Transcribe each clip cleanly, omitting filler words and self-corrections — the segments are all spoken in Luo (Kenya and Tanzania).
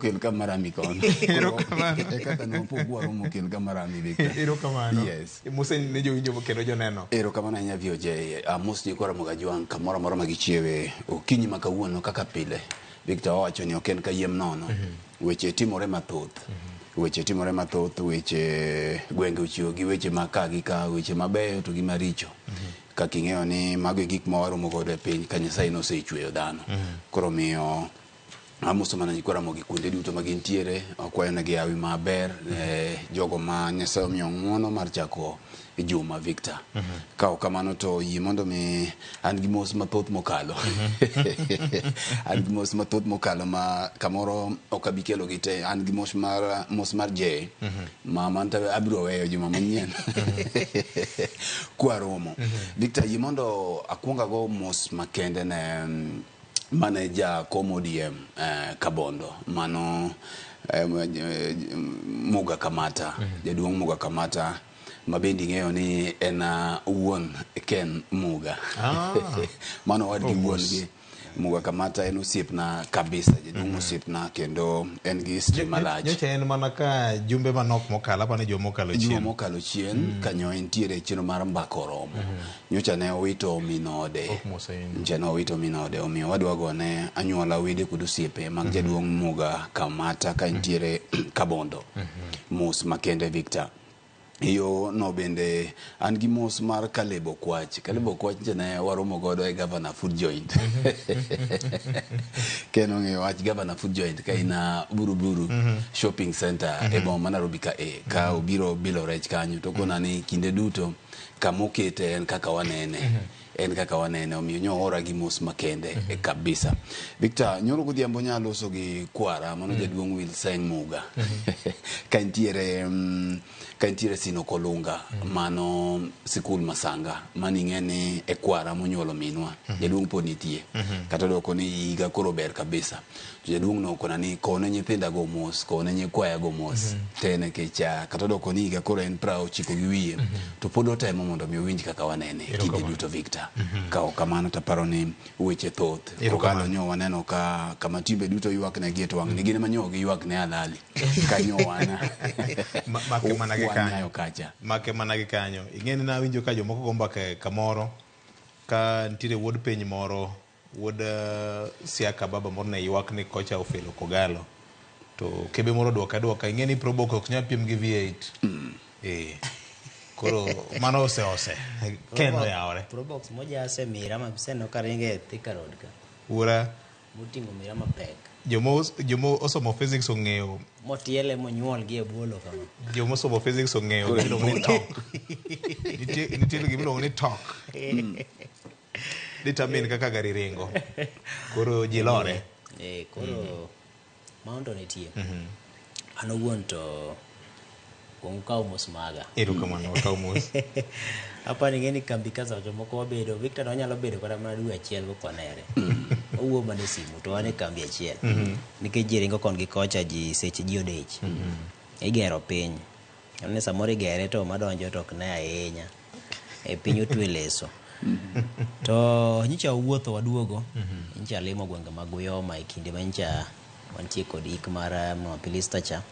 Kel kamarami kono. Erokamano. Kaka no pogwaro mo kel kamarami Victor. Erokamano. Yes. Mose ne jowinjo kendo joneno. Erokamano anya VOJ. Amos ni kora moga juang kamoro moro magichiewe. Okinyi makawuono kaka pile. Victor owacho ni oken kayiem nono. Weche timore mathoth. Weche timore mathoth, weche gwenge ochiwo gi weche maka gi ka, weche mabeyo to gi maricho. Kaka ing'eyo ni mago gik ma waromo godo e piny ka Nyasaye nosechweyo dhano. Koro miyo amoso mana nyikora mogi kuonde duto magintiere, akwayo negi hawi maber, jogo ma Nyasaye omiyo ng'uono mar chako juma Victor. Ka ok kamano to yie mondo mi an gi mos mathoth mokalo. An gi mos mathoth mokalo ma kamoro ok abi kelo gite, an gi mos mar je ma manta abiro weyo juma manyien. Kwaromo. Victor, yie mondo akwonga go mos makende ne manager Comodium Kabondo mano Muga Kamata, jaduong' Muga Kamata mabendi ng'eyo ni en wuon Ken Muga. Mano wadgi wuon gi Muga Kamata en osiepna kabisa, jaduong' osiepna kendo en gi history malach. Nyocha en mana ka jumbe manok mokalo apane jomokalo chien. Jomokalo chien kanyo entiere chino mar mbako romo. Nyocha ne owito minode. Nyocha ne owito minode omiyo wadwa gone anyuola wede kod osiepe mag jaduong' Muga Kamata ka entiere Kabondo. Mos makende Victor. Iyo no bende an gi mos mar Kalebo Kwach. Kalebo Kwach ne waromo godo e Governor Food Joint. Keno ng'eyo wach Governor Food Joint ka ina Buruburu Shopping Center e boma Nairobi ka ka obiro bilo rech kanyo to kona ni kinde duto kamokete en kaka wanene. En kaka wanene omiyo nyoora gi mos makende kabisa. Victor, nyoro godhiambo nyalo loso gi kwara mano jaduong' Wilson Muga. Ka entiere Sino Kolunga mano sikul Masanga mani ng'eni e kwara monyuolo minwa. Jaduong' pod nitie. Kata doko ni higa koro ber kabisa. Jaduong' no kona ni kone nyithinda go mos, kone nyikwaya go mos. Tene kecha kata doko ni higa koro en 90 gi wiye. To pod otemo mondo mi owinj kaka wanene kinde duto Victor. Ka ok kamano taparo ni weche thoth. Okalo nyo waneno ka kama timbe duto ywak ne gi to wang' ni gine manyo gi ywak ne alali. Kanyo wana. Make manage kanyo. Kacha. Make manage kanyo. Ing'eni na winjo ka jomoko go mbaka kamoro ka ntiere wuod piny moro, wuod Siaka baba moro ne ywak ni kocha ofelo Kogalo. To kebe moro dwoka ing'eni Probok ok nyal piem gi V8. Koro mano ose kendo yaore Probox moja ase mira mapseno karinge Thika Road ka ura mutingo mira mapek jomo osomo physics ong'eyo motiele monyuol gi e bolo kama jomo osomo physics ong'eyo gimilo ni talk nitie gimilo ni talk determine kaka gari ringo koro jilore koro maunto nitie ano wuon to kung kau mos maga. Erokamano kau mos. Apa ningeni kambi kaza jomoko wabedo Victor no nyalo bedo kata mana dwe achiel go konere. Owuo mane simu to ane kambi achiel. Nikech jiringo kon gi kocha ji seche ji odech. Igero piny. Ne samoro igere to madonjo to ok ne ahinya. E piny otwe leso. To nyicha wuotho waduogo. Nyicha limo gwenge mag Uyoma e kinde ma nyicha wantie kod ik mar Pilista cha.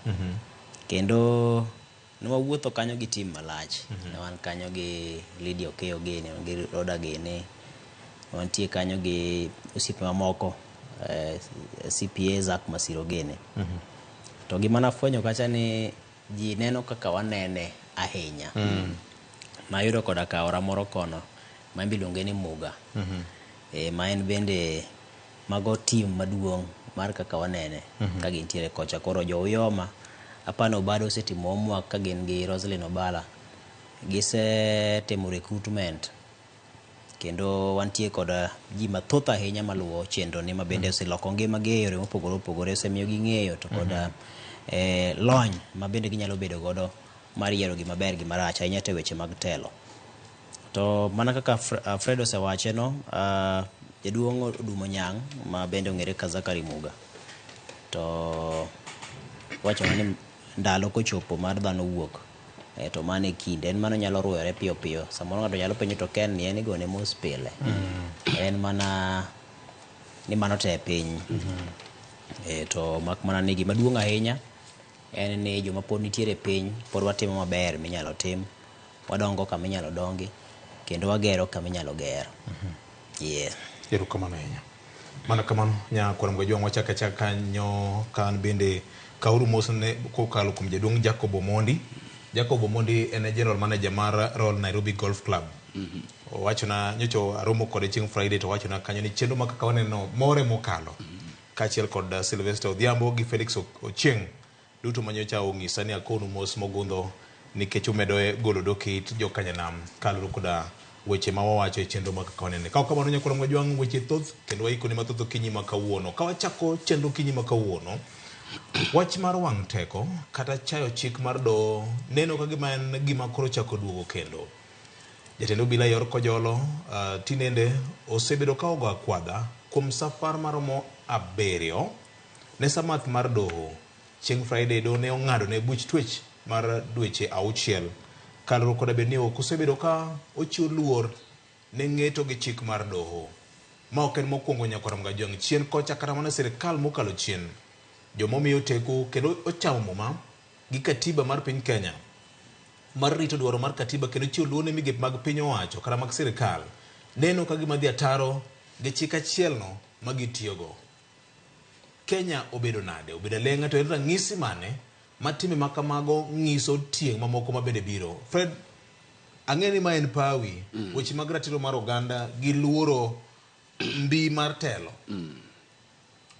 Kendo ne wawuotho kanyo gi tim malach. Ne wan kanyo gi Lydia Okeyo gene, gi Roda gene. Wantie kanyo gi osiepe mamoko, CPA Zak Masiro gene. To gima nafwenyo kacha ni ji neno kaka wanene ahinya. Nayudo koda kaora moro kono ma iluongo ni Muga. Ma en bende mago tim maduong' mar kaka wanene ka gintiere kocha koro jo Uyoma. Apano bado setimo homework ka gin gi Roslyn Obala. Gise temo recruitment. Kendo wantie koda ji mathoth ahinya maluwo chenro ni mabende oseloko ngima gi e yore mopogore opogore osemiyo gi ng'eyo to koda lony mabende ginyalo bedo godo mar yiero gima ber gima rach ahinya te weche mag telo. To mana kaka Fred osewache no, jaduong' Odumo Nyang' ma bende ong'ere ka Zakari Muga. To wacho ni ndalo kochopo mar dhano wuok to mane kinde en mano nyalo ruwere piyo piyo samoro ng'ato nyalo penjo to Ken ni en igone mos pile en mana ni mano te piny To mak mana ni gima duong' ahinya en ni joma pod nitiere piny pod watimo maber minyalo tim, wadongo kama inyalo dongi kendo wagero kama inyalo ger. Erokamano ahinya. Mana kamano nya kuom gajwa wachaka chaka nyo kan bende kauru mos ne kokalo kuom jaduong' Jacob Omondi. Jacob Omondi en general manager mar Royal Nairobi Golf Club. Wachona nyocho aromo kode chieng' Friday to wachona kanyo ni chenro ma kaka waneno more mokalo. Kachiel kod Sylvester Odhiambo gi Felix Ochieng duto manyocha ong'isa ni akonu mos mogundho nikech umedo golo dokit jokanyanam kaluru koda weche ma wawacho e chenro ma kaka wanene. Ka kamano nya kuom gajwa weche thoth kendo waiko ni mathoth kinyi ma kawuono. Ka wachako chenro kinyi ma kawuono, wach mar wang' teko kata chayo chik mar do neno ka gima en gima koro chako duogo kendo. Jatend obila yor Kojolo tinende osebedo ka ogo akwadha kuom safar maromo 7 ne samath mar doho. Chieng' Friday do ne ong'ado ne buch twech mar dweche 6 kalro koda bedni ok osebedo ka ochiwo luor ne ng'eto gi chik mar doho. Ma ok en mokwongo nyakoram ga jong' chien kocha kata mana sirikal mokalo chien. Jomomiyo teko kendo ochamo muma gi katiba mar piny Kenya mar rito dwaro mar katiba kendo chiwo luor ne migepe mag piny owacho kata mag sirikal neno ka gima dhi ataro gi chik achielno ma gitiyogo. Kenya obedo nade, obedo lenga to en ranyisi mane matime makamago ng'iso tieng' mamoko mabende biro. Fred, ang'eni ma en pawi weche mag ratiro mar oganda gi luoro mbi mar telo,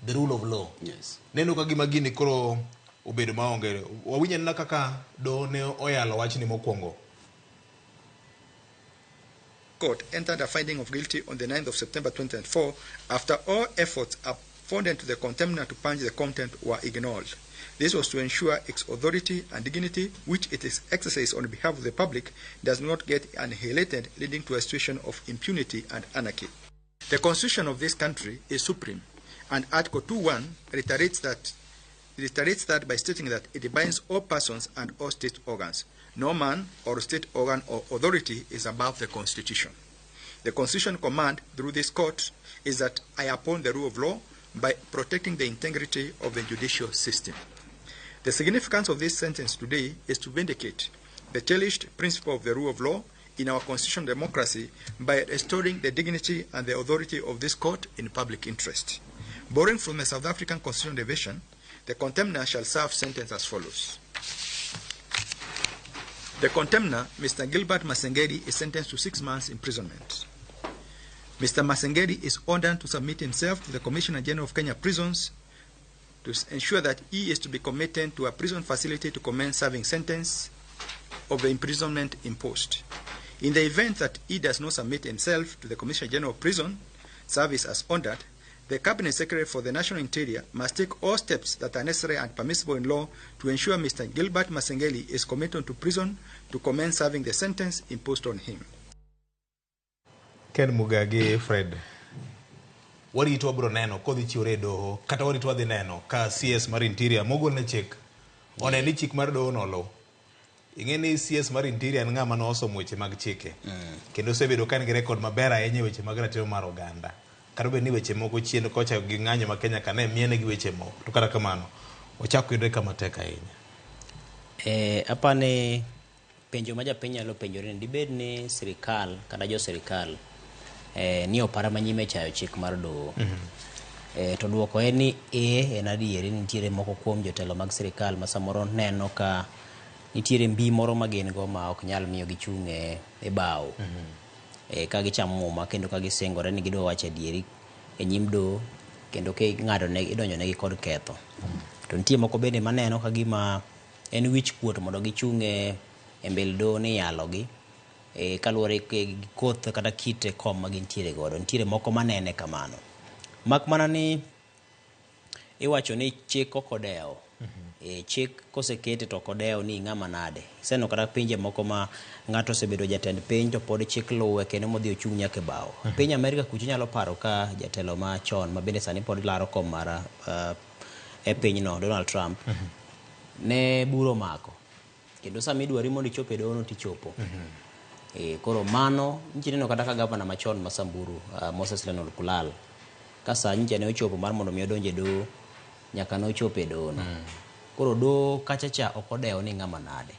the rule of law. Yes. Neno ka gima gini koro obedo maonge. Wawinjo na kaka do ne oyalo wach ni mokwongo. Court entered a finding of guilty on the 9th of September 2004 after all efforts afforded to the contemner to purge the content were ignored. This was to ensure its authority and dignity, which it is exercised on behalf of the public, does not get annihilated, leading to a situation of impunity and anarchy. The constitution of this country is supreme, and Article 2.1 reiterates that by stating that it binds all persons and all state organs. No man or state organ or authority is above the Constitution. The Constitution command through this court is that I uphold the rule of law by protecting the integrity of the judicial system. The significance of this sentence today is to vindicate the cherished principle of the rule of law in our constitutional democracy by restoring the dignity and the authority of this court in public interest. Borrowing from the South African Constitutional Division, the contemner shall serve sentence as follows. The contemner, Mr. Gilbert Masengedi, is sentenced to 6 months imprisonment. Mr. Masengedi is ordered to submit himself to the Commissioner General of Kenya Prisons to ensure that he is to be committed to a prison facility to commence serving sentence of the imprisonment imposed. In the event that he does not submit himself to the Commissioner General of Prison Service as ordered, the Cabinet Secretary for the National Interior must take all steps that are necessary and permissible in law to ensure Mr. Gilbert Masengeli is committed to prison to commence serving the sentence imposed on him. Ken Mugage Fred, what ito bro neno kodhi chiore doho kata what ito adhi neno ka CS mar Interior mogol ne chik one ni chik mar doho nolo. Ingeni CS mar Interior en ng'ama nosomo weche mag chike kendo osebedo ka en gi rekod maber ahinya weche mag ratiro mar oganda. Kata be ni weche moko chien kocha gi ng'anyo ma Kenya kane miene gi weche moko to kata kamano ochako yudre kama tek ahinya. Apane penjo ma japiny nyalo penjore ni dibed ni sirikal kata jo sirikal ni opara manyime chayo chik mar doho. To duoko en ni en adieri nitiere moko kuom jotelo mag sirikal ma samoro neno ka nitiere mbi moro ma gin go ma ok nyal miyo gichung' e bao. Ka gichamo muma kendo ka gisingore ni gidwa wacho adieri e nyim doho kendo ke ng'ado ne idonjo negi kod ketho. To nitie moko bende maneno ka gima en wich kuot mondo gichung' e mbele doho ni yalogi kaluwore gi koth kata kite kom ma gintiere godo. Nitiere moko manene kamano. Mak mana ni iwacho ni chik okodewo. Chik kosekete to okodewo ni ng'ama nade. Seno kata pinje moko ma ng'ato osebedo jatend piny to pod chik luwe kendo modhi ochung' nyaka e bao. Piny Amerika kucho nyalo paro ka jatelo ma chon ma bende sani pod laro kom mara e pinyno Donald Trump ne buro mako. Kendo sami idwari mondo ichop e doho no tichopo. Koro mano nchineno kata ka gavana machon ma Samburu Moses Lenol Kulal ka sa nje ne ochopo mar mondo mi odonje doho nyaka nochopo e dono. Koro do kacha cha ok odewo ni ng'ama nade.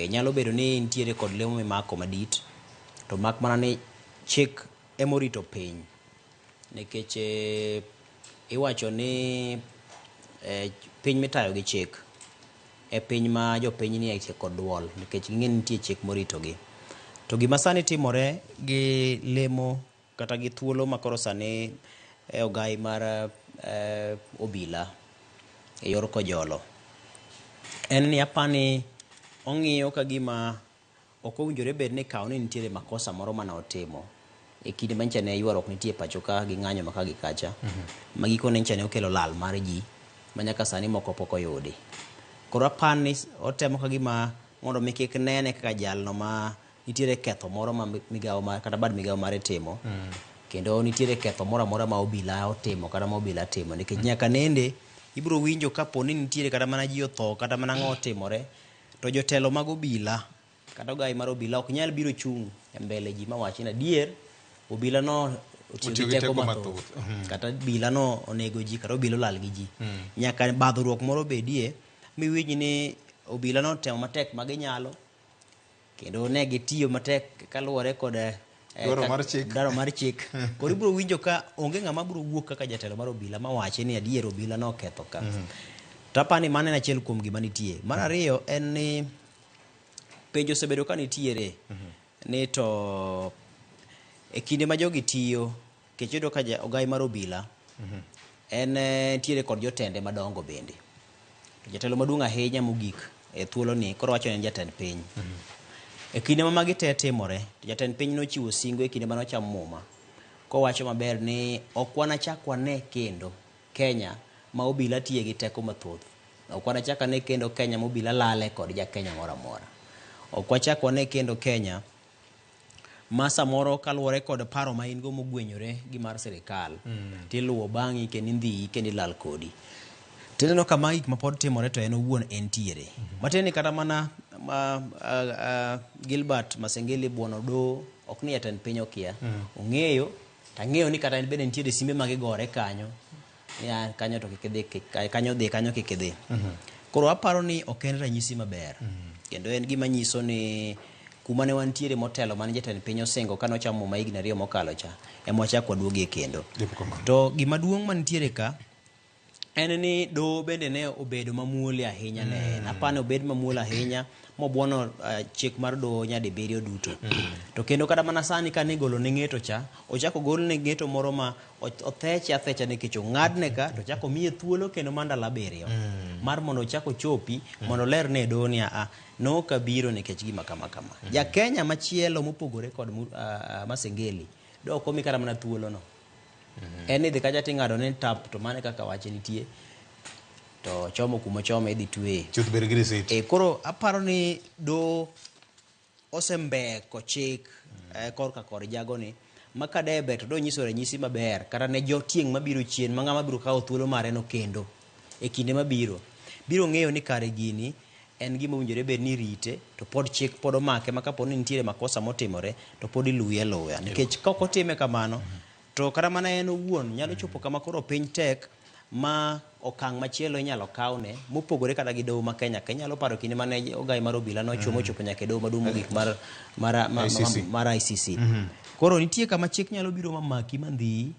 Nyalo bedo ni nitiere kod lemo mimako madit, to mak mana ni chik emorito piny. Nikech iwacho ni piny mitayo gi chik e piny ma jopiny ni e kod duol, nikech ging'e nitie chik moritogi. To gima sani timore gi lemo kata gi thuolo makoro sani ogai mar obila e yor kojolo, en ni apani ong'iyo ka gima ok owinjore bed ni kawo ni nitiere makosa moro mana otimo e kinde manyicha ne ywaruok nitie pacho ka gi ng'anyo maka gi kacha, ma gikone nyicha ne okelo lal mar ji manyaka sani moko pok oyudi. Koro apani otemo ka gima mondo mi kik nene kaka jalno ma nitiere ketho moro ma migawo kata bad migawo mare timo, kendo nitiere ketho moro amora ma obila otimo kata ma obila timo, nikech nyaka nende ibiro winjo kapo ni nitiere kata mana ji otho kata mana ng'o otimore, to jotelo mag obila kata ogai mar obila ok nyal biro chung' e mbele ji mawach ni adier obila no otiyo gi teko mathoth, kata obila no onego ji kata obila olal gi ji. Nyaka badhruok moro bedie miwinj ni obila no temo matek maginyalo, kendo ne gitiyo matek kaluwore kod daro mar chik. Koro ibiro winjo ka onge ng'ama biro wuok kaka jatelo mar obila mawachi ni adier obila no ketho ka. Tapani mano en achiel kuom gima nitie. Mar ariyo en ni penjo osebedo ka nitiere ni to e kinde ma jogi tiyo, kech yudo ka ogai mar obila en nitiere kod jotende madongo bende. Jatelo maduong' ahinya mogik e thuolo ni koro wacho ni en jatend piny. E kinde ma magi te timore, jatend piny nochiwo singo e kinde manochamo muma, kowacho maber ni ok wanachak wane kendo Kenya ma obila tiye gi teko mathoth. Ok wanachak wane kendo Kenya ma obila lale kod ja Kenya moro amora. Ok wachak wane kendo Kenya ma samoro kaluwore kod paro ma in go mogwenyore gi mar sirikal, tiluwo bang'i kendo indhiyi kendo ilal kodi. Tineno kama gik ma pod timore to en owuon entiere. Mateni kata mana Gilbert Masengeli buono do ok ni jatend piny okia. Ong'eyo, tang'eyo ni kata en bende nitiere simbe magigore kanyo. Ya kanyo to kanyo kik idhi. Koro aparo ni ok en ranyisi maber. Kendo en gima nyiso ni kuma ne wantiere motelo mane jatend piny osingo kano chamo muma higni 2 mokalo cha, ema wachak waduogie kendo. To gima duong' mantiere ka en ni do bende ne obedo mamuol ahinya ne en. Apani obed mamuol ahinya mobuono chik mar do nyadi 7 duto. To kendo kada mana sani ka ne golo ne ng'eto cha, ochako gol ne ng'eto moro ma otheche athecha nikech ong'adne ka to chako miye thuolo kendo mandala 7 mar mondo ochako chopi mondo ler ne do ni no kabiro nikech gima kama kama. Ja Kenya machielo mopogore kod Masengeli do komi kata mana thuolo no. En idhi kacha ting'ado ne tap to mane kaka wache nitie to chomo kuma chome idhi twe. Chuth ber gi receipt. Koro aparo ni do osembeko chik korka kod jago ni maka debe to do nyiso ranyisi maber kata ne jotieng' mabiro chien ma ng'ama biro kawo thuolo mare no kendo e kinde mabiro biro ng'eyo ni kare gini en gima owinjore bed ni rite to pod chik pod omake ma kapo ni nitiere makosa motimore to pod iluye luya, nikech ka ok otime kamano to kata mana en owuon nyalo chopo kama koro piny tek ma okang' machielo inyalo kawne mopogore kata gi doho ma Kenya. Nyalo paro kinde mane ogai mar obila no chomo chopo nyaka doho maduong' mogik mar ICC. Koro nitie kama chik nyalo biro mamaki mandhi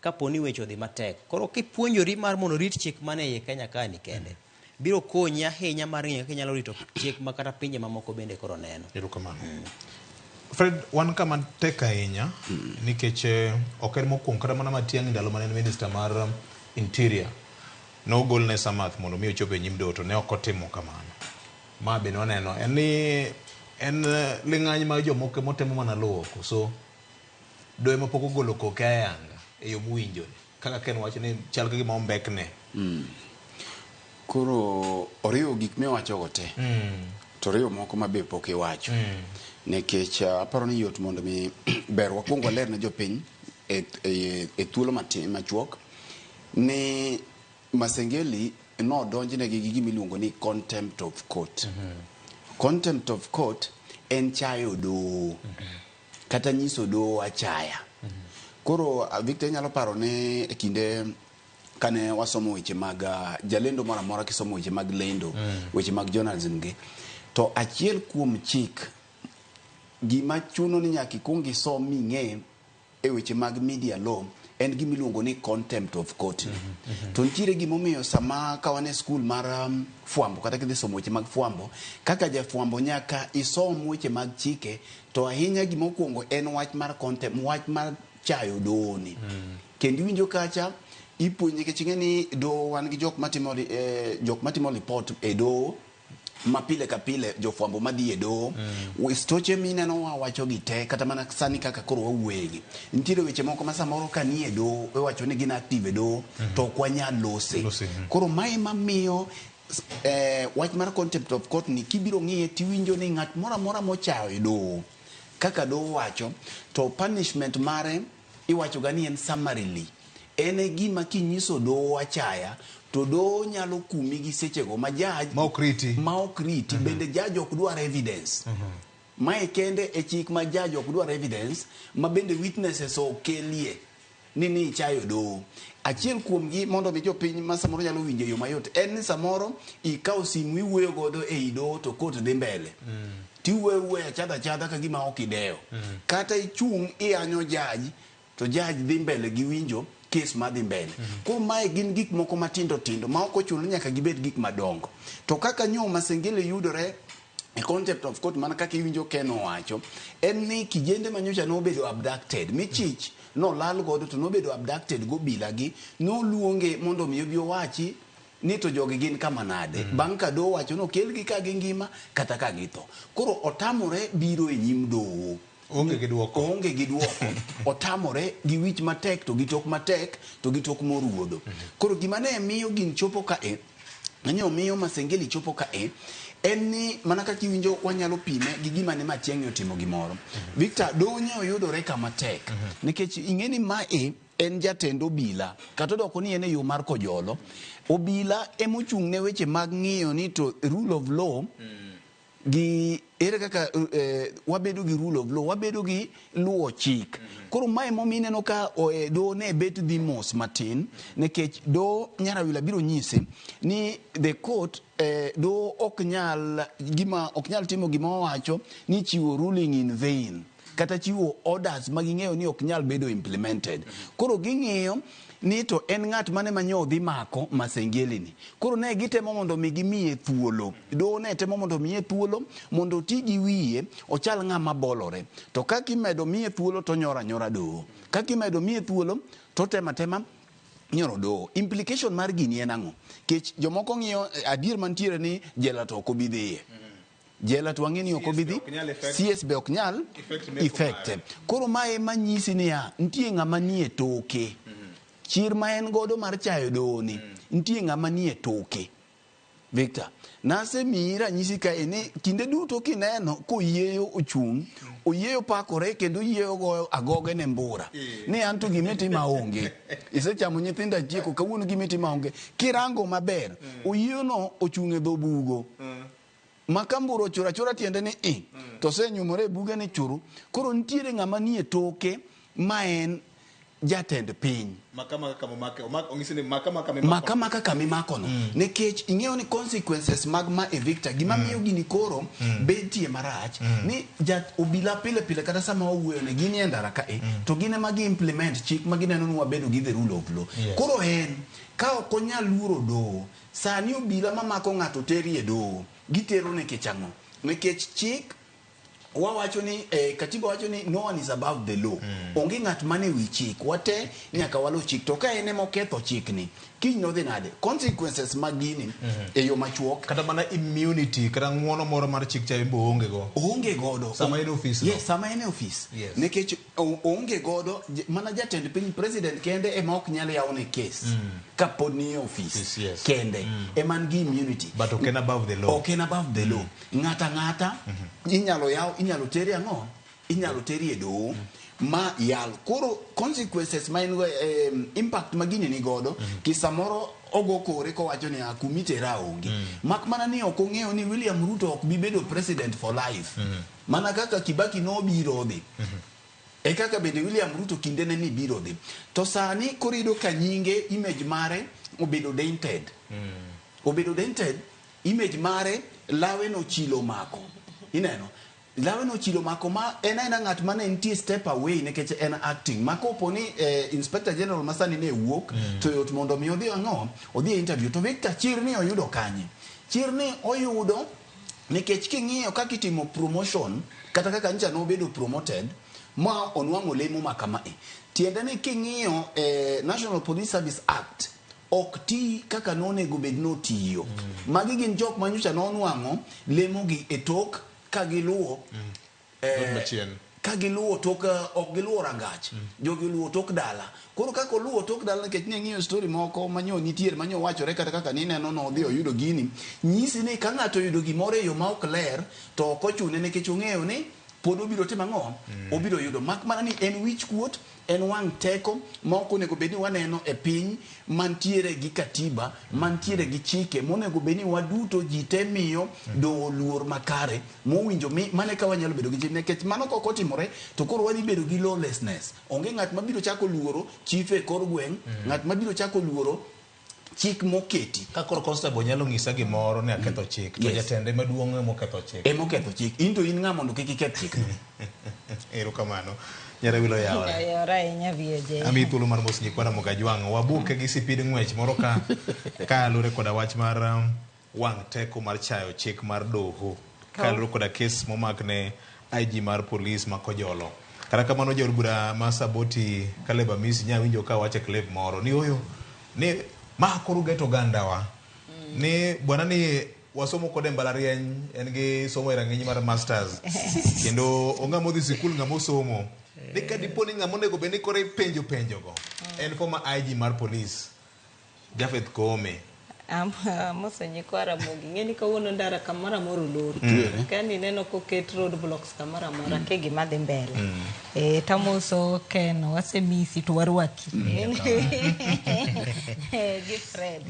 kapo ni weche odhi matek. Koro kipuonjori mar mondo rit chik mane e Kenya ka ni kende biro konyi ahinya mar ng'eyo kaka inyalo rito chik ma kata pinje mamoko bende koro neno. Fred, wan kama tek ahinya nikech ok en mokwongo kata mana Matiang'i ndalo mane en minister mar Interior nogol ne Samath mondo mi ochope nyim doho to ne ok otimo kamano. Ma be noneno en ni en ling'any ma jomoko motemo mana luwo koso do ema pok ogolo koke ayanga e yo mowinjore kaka Ken wacho ni chal ka gima ombekne. Koro oriyo gik miwachogo te to oriyo moko ma be pok iwacho nikech aparo ni yot mondo mi ber wakwongo waler ne jopiny e thuolo matin machuok ni Masengeli no donjnegi gi gimiluongo ni contempt of court. Contempt of court en chayo do kata nyiso do achaya. Koro Victor nyalo paro ne e kinde kane wasomo weche mag jalendo moro amora kisomo weche mag lendo weche mag journalism gi to achiel kuom chik gima chuno ni nyaka ikuong isom ming'e e weche mag media law en gima iluongo ni contempt of court. To nitiere gimomiyo sama kawane skul mar fuambo kata kidhi somo weche mag fuambo, kaka jafuambo nyaka isom weche mag chike, to ahinya gimokuongo en wach mar contempt, wach mar chayo doho ni. Kendo iwinjo kacha ipuonji nikech ing'e ni doho wan gi jok matimo report e doho ma pile ka pile jofuambo madhi e doho. Stoche mineno wawacho gi te kata mana sani kaka koro wawuoyegi, nitiere weche moko ma samoro ka ni e doho iwacho ni gin active e doho to ok wanyal lose. Koro mae mamiyo wach mar contempt of court ni kibiro ng'iye tiwinjo ni ng'at moro amora mochayo e doho kaka doho wacho, to punishment mare iwacho ga ni en summarily. En e gima kinyiso doho achaya to doho nyalo kumi gi sechego ma judge ma ok riti bende judge ok dwar evidence. Mae kende e chik ma judge ok dwar evidence, ma bende witnesses okelie ni ichayo doho. Achiel kuom gi mondo mi jopiny ma samoro nyalo winjo yo mayot en ni samoro ikawo simu iwuoyo godo e doho to court dhi mbele. Tiwuoyo achadha ka gima ok idewo. Kata ichung' iyanyo judge to judge dhi mbele gi winjo case madhi mbele. Koro mae gin gik moko matindo tindo ma ok ochuno nyaka gibed gik madongo. To kaka nyo Masengeli yudore e concept of court, mana kaka iwinjo Ken owacho, en ni kijende manyocha nobedo abducted, michich no lal godo to nobedo abducted go bila gi, no luonge mondo mi obi owachi ni to jogi gin kama nade. Bang' ka doho wacho no kelgi ka gi ngima kata ka githo. Koro otamore biro e nyim doho. Onge gi duoko. Otamore gi wich matek to gi tok matek to gi tok moruodo. Koro gima ne miyo gin chopo ka nanyo miyo Masengeli chopo ka en ni mana kaka iwinjo wanyalo pime gi gima ne Matiang'i otimo gimoro. Victor, doho ne oyudore kama tek nikech ing'e ni mae en jatend obila kata doko ni en e yo mar kojolo. Obila emochung' ne weche mag ng'iyo ni to rule of law gi ere kaka wabedo gi rule of law, wabedo gi luwo chik. Koro mae momineno ka doho ne bet dhi mos matin nikech doho nyarawila biro nyise ni the court doho ok nyal timo gima owacho ni chiwo ruling in vain kata chiwo orders ma ging'eyo ni ok nyal bedo implemented. Koro ging'iyo ni to en ng'at mane manyo dhi mako Masengeli ni. Koro ne gitemo mondo mi gimiye thuolo. Doho ne temo mondo miye thuolo mondo ti gi wiye ochal ng'ama bolore. To kaka imedo miye thuolo to nyora doho. Kaka imedo miye thuolo to tema nyoro doho. Implication mar gini en ang'o? Kech jomoko ng'iyo adier mantiere ni jela to ok obi dhiye. Jela to wang'e ni ok obi dhi, CS be ok nyal effect. Koro mae manyisi ni nitie ng'ama nie toke. Chir ma en godo mar chayo doho ni nitie ng'ama nie toke. Victor, nase mira nyisi ka ene kinde duto kineno koyieyo ochung', oyeyo pakore kendo oyeyo goyo agoge ne mbura. Ni anto gimiti maonge. Isechamo nyithinda tieko kawuono gimiti maonge. Kirango maber, oyeyo no ochung' e dho bugo. Makamburo chura tiende ni to se nyumore buge ni churu. Koro nitiere ng'ama nie toke ma en jatend piny. Makama kamimako no. Nekech ing'eyo ni consequences mag ma evicta gima miyo gini koro betie marach ni obila pile kata sama owuoyo ne gini endara ka to gine magi implement chik magineno ni wabedo gi the rule of law. Koro en ka ok onyal luoro doho, sani obila mamako ng'ato teri e doho gitero nekech ang'o? Nekech chik wawacho ni katiba wacho ni no one is above the law. Onge ng'at mane wi chik, wate nyaka walo chik. To ka ene moketho chik ni kiny nodhi nade? Consequences mag gini e yo machuok. Kata mana immunity kata ng'uono moro mar chik cha imbo onge godo sama en office. Yes, sama en office. Nekech onge godo mana jatend piny president kende ema ok nyal yawne case kapod ni office kende eman gi immunity. But ok en above the law. Ok en above the law. Ng'ata inyalo teri ang'o? Inyalo teri e doho ma yal. Koro consequences ma impact magini ni godo kisamoro ogo kore kowacho ni akumitera onge. Mak mana ni ok ong'eyo ni William Ruto ok bi bedo president for life. Mana kaka Kibaki no biro dhi. e kaka bende William Ruto kindene ni biro dhi. To sani korido ka nyinge image mare obedo dented. Obedo dented, image mare lawe no chilo mako. Ineno, lawe no chilo mako ma ena ng'at mane ntie step away nekech en acting. Mako poni Inspector General masani ne wuok to yot mondo mi odhi ang'o, odhi interview. To Victor Chirni oyudo kanye. Chirni oyudo nikech king'iyo kaka itimo promotion kata kaka ncha no bedo promoted ma onwang'o lemo ma kama e. Tiende ni king'iyo National Police Service Act ok ti kaka nonego bed notiyo. Magi gin jok manyocha nonwang'o lemo gi e tok ka giluwo ka giluwo tok ok giluwo rangach jogi luwo tok dala. Koro kako luwo tok dala nikech ne ng'iyo story moko manyo nitiere manyo wachore kata kaka ni neno no odhi oyudo gini nyisi ni ka ng'ato oyudo gimoro e yo ma ok ler to ok ochune nikech ong'eyo ni pod obiro timo ang'o, obiro yudo. Mak mana ni en wich kuot, en wang' teko ma ok onego bed ni waneno e piny mantiere gi katiba, mantiere gi chike, monego bed ni waduto ji te miyo do luor makare mowinjo mane ka wanyalo bedo gi ji. Nikech mano ka ok otimore to koro wadhi bedo gi lawlessness. Onge ng'at mabiro chako luoro chief e kor gweng', ng'at mabiro chako luoro chik moketi. Ka koro constable nyalo ng'isa gimoro ne aketho chik to jatende maduong' moketho chik. Moketho chik. Into in ng'a mondo kik iketh chik. Erokamano. Nyare wilo yawore. Yawore nyavieje. Ami thuolo mar mos Nyikwana Mogajwang'. Wabuke gi sipid ng'wech moro ka alure koda wach mar wang' teko mar chayo chik mar doho. Ka alure koda kes momak ne IG mar polis ma Kojolo. Kata kamano jaod bura ma Saboti Caleb Amisi nya winjo ka wache clip moro ni oyo ni ma koro geto gandawa ni bwana ni wasomo kode mbalariany en gi somo rang'iny mar masters kendo onga modhi sikul ng'amo somo ni ka diponi ng'amo nego bende kore penjo go en former IG mar police Jafeth Koome. Moso Nyikwara Mogi ng'eni kawuono ndara kamara moro lori kani neno koket road blocks kamara mora ke gima dhi mbele tamoso Ken wasemisi to warwaki gi Fred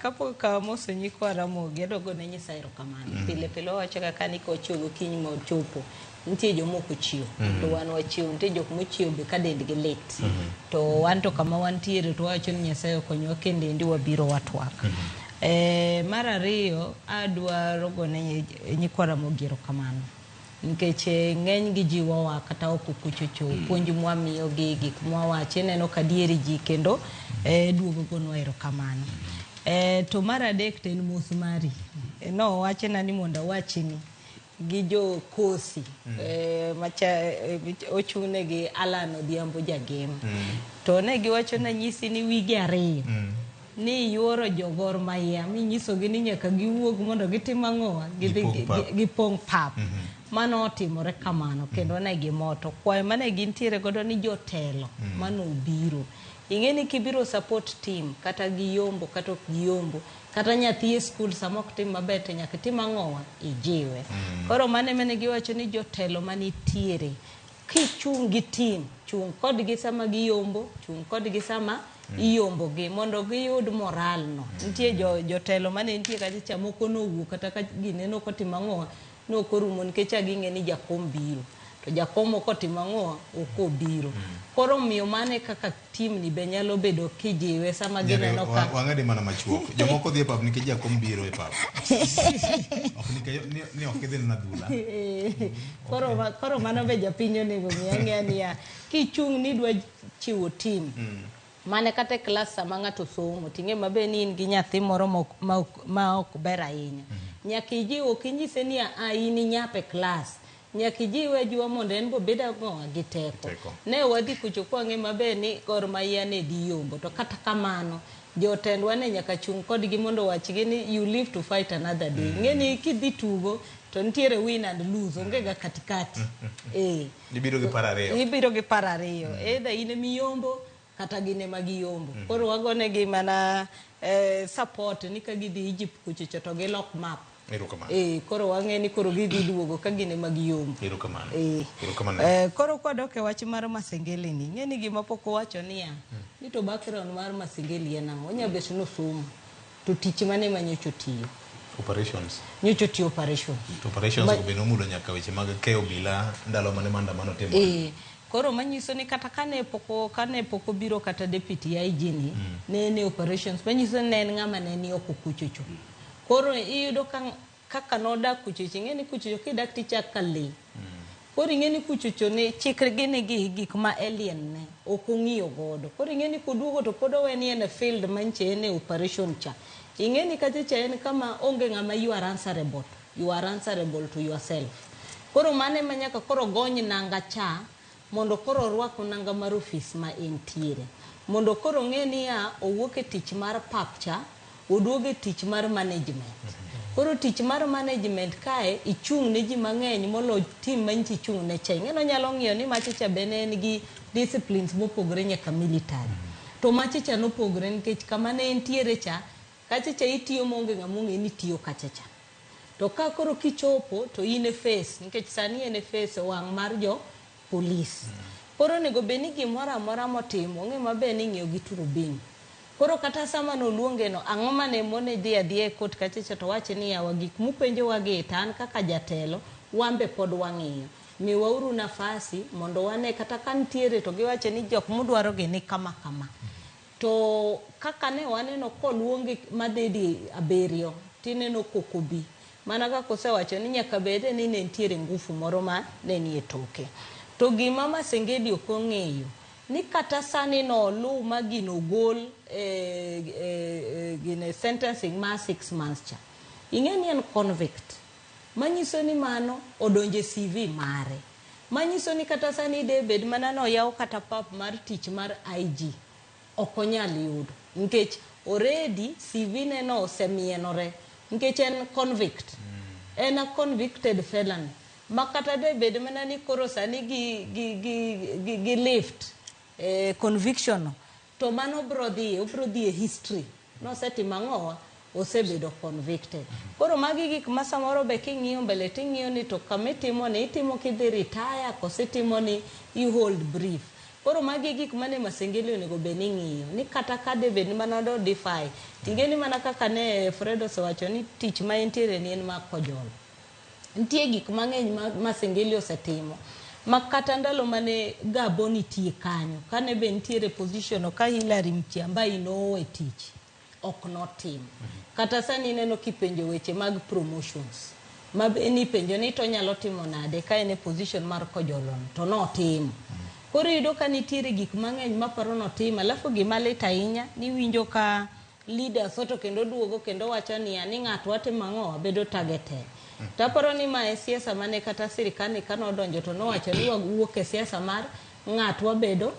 kapo ka Moso Nyikwara Mogi adogo ne Nyasaye erokamano pile pile wacho kaka ni kochogo kiny mo chopo nitie jomoko chiwo to wan wachiwo nitie jok mochiwo be ka dendgi lit to wan to kama wantiere to wacho ni Nyasaye okonyowa kendo endi wabiro watwak. Mar ariyo adwaro gone Nyikwara Mogi erokamano nikech ng'eny gi jiwowa kata ok kuchocho puonj mwamiyo gi gik mwawacho neno ka dieri ji kendo duogo gonwa erokamano. To mar adek to en mos mari no wachena ni mondo awachni gi jo kosi ochune gi Alan Odhiambo jagem to ne giwacho na nyisi ni wige ariyo ni yuoro jogor Mahia mi nyisogi ni nyaka giwuog mondo gitim ang'owa gipong' pap mano otimore kamano kendo ne gimoto kwayo mane gintiere godo ni jotelo mano obiro ing'eni kibiro support team kata giyombo kata ok giyombo kata nyathi e skul sama ok tim maber to nyaka tim ang'owa ijiwe. Koro mane giwacho ni jotelo manitiere kichung' gi team chung' kodgi sama giyombo chung' kodgi sama iyombo gi mondo giyud moral no. Nitie jotelo mane nitie kata chamoko nowuok kata ka gineno kotimo ang'owa nokorumo nikech ging'e ni jakom biro to jakomo kotimo ang'owa ok obiro. Koro miyo mane kaka team ni be nyalo bedo kijiwe sama gineno ka wang'adi mana machuok jomoko dhi e pap nikech jakom biro e pap ok ni ok idhi na dhula. Koro mano be japiny onego ng'e niya kichung' ni dwa chiwo team mane kata klas sama ng'ato somo ting'e mabe ni in gi nyathi moro ma ok ber ahinya nyaka ijiw ok inyise ni in nyape klas nyaka ijiwe jwa mondo en bo bedo ang'owa gi teko. Ne wadhi kucho kwa ng'e mabe ni Gor Mahia ne dhi yombo to kata kamano jotendwa ne nyaka chung' kodgi mondo wachgi ni you live to fight another day. Ng'eni kidhi tugo to ntiere win and lose onge ga katikati. Ibiro gi par ariyo either in miyombo kata gine magiyombo. Koro wagonegi mana support ni ka gidhi Egypt kucho to gilok map. Koro wang'e ni koro gidhi duogo ka gine magiyombo. Koro kwadoke wach mar Masengeli ni ng'eni gima pok owacho niya ni to background mar Masengeli en ang'o onya bet nosomo to tich mane manyocho tiyo operations nyocho tiyo operations be nomulo nyaka weche mag keyo bila ndalo mane maandamano timore. Koro manyiso ni kata kane poko biro kata deputy IG ni ne operations manyiso ne en ng'ama ne ni oko kuchocho. Koro iyudo kaka nodak kuchocho, ng'eni kuchocho kidak tichak kali. Koro ing'eni kuchocho ne chikre gini gik ma alien ne ok ong'iyo godo. Koro ing'eni koduogo to pod oweni en field manche ne operation cha. Ing'eni kacha en kama onge ng'ama you are answerable to yourself. Koro mane manyaka koro gony nanga cha mondo koro rwako nanga mar office ma entiere. Mondo koro ng'eni ya owuok e tich mar pap cha, oduogo e tich mar management. Koro tich mar management kae ichung' ne ji mang'eny molo team manchi chung' ne cha. Ng'eno nyalo ng'iyo ni machicha bene en gi disciplines mopogore nyaka military. To machicha nopogore nikech kama ne entiere cha, kachicha itiyo monge ng'among'e ni tiyo kachicha. To ka koro kichopo to in e face, nikech sani en e face wang' mar jo police. Koro nego beni gimoro amora motimo, ong'e maber ni ng'iyo gi turubini. Koro kata sama no luonge no, ang'o mane mone dhi adhiye kot kachicha to wache ni yawa gik mupenjo wagi tan kaka jatelo, wambe pod wang'iyo. Miwauru nafasi mondo wane kata kantiere to giwache ni jok mudwaro gi ni kama. To kaka ne waneno koluonge madedi abiriyo, tineno kokobi. Mana kaka osewacho ni nyaka bede ni nentiere ngufu moro ma ne nie toke. To gima Masengeli ok ong'eyo ni kata sani no lu ma gino gol gine sentencing ma 6 months cha. Ing'eni en convict. Manyiso ni mano odonje CV mare. Manyiso ni kata sani David mana no yaw kata pap mar tich mar IG. Okonyal yudo. Nkech already CV ne no osemienore. Nkech en convict. En a convicted felon. Makata David mana ni koro sani gi lift conviction no. To mano obro dhi history. No seti mang'owa osebedo convicted. Koro magi gik masamoro be king'iyo mbele ting'iyo ni to kamitimo ni itimo kidhi retire kosetimo ni you hold brief. Koro magi gik mane Masengeli onego be ni ng'iyo ni kata ka David mana do defy. Tingeni mana kaka ne Fredo osewacho ni tich ma entiere ni en ma kojolo. Ntie gik mang'eny Masengeli osetimo. Makata ndalo mane Gabon itie kanyo, kane be ntiere position ka Hilary Mutyambai nowe tich, ok notim. Kata sani neno kipenjo weche mag promotions. Ni penjo ni to nyalo timo nade ka ene position mar kojolon, to notim. Koro yudo ka nitiere gik mang'eny maparo notim, alafu gima lit ahinya ni winjo ka leaders soto kendo duogo kendo wacho ni ng'ato watimo ang'o bedo targeted. Taparo ni ma siasa mane kata sirikani kano donjo to nowacho ni wawuok e siasa mar ng'ato wabedo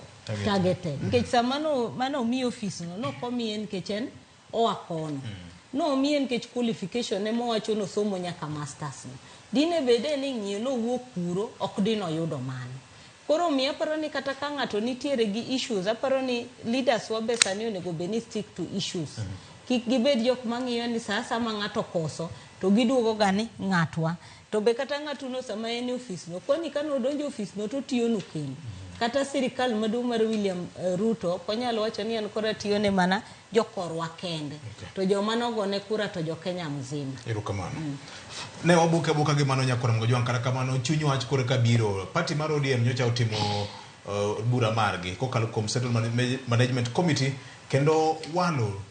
targeted. Nikech sama mano mi office no komien nikech en oakono. No mien nikech qualification ne mowacho no somo nyaka masters. Dine bede ni ng'iyo no wuok kuro ok dino yudo mano. Koro mi aparo ni kata ka ng'ato nitiere gi issues, aparo ni leaders wabe sani onego be ni stick to issues. Kik gibed jok mang'iyo ni sasa ma ng'ato koso to giduogo gani ng'atwa. To be kata ng'atu no sama en office no, kwani kano donjo office no to tiyo no kendo. Kata sirikal maduong' mar William Ruto konyalo wacho ni en kora tiyo ne mana jokorwa kende. To joma nogone kura to jo Kenya mzima. Erokamano. Ne wabuke gi mano nyakora mgojwang kata kamano chunyi wach kore kabiro. Party mar ODM nyocha otimo bura margi kokalo kuom Central Management Committee kendo walo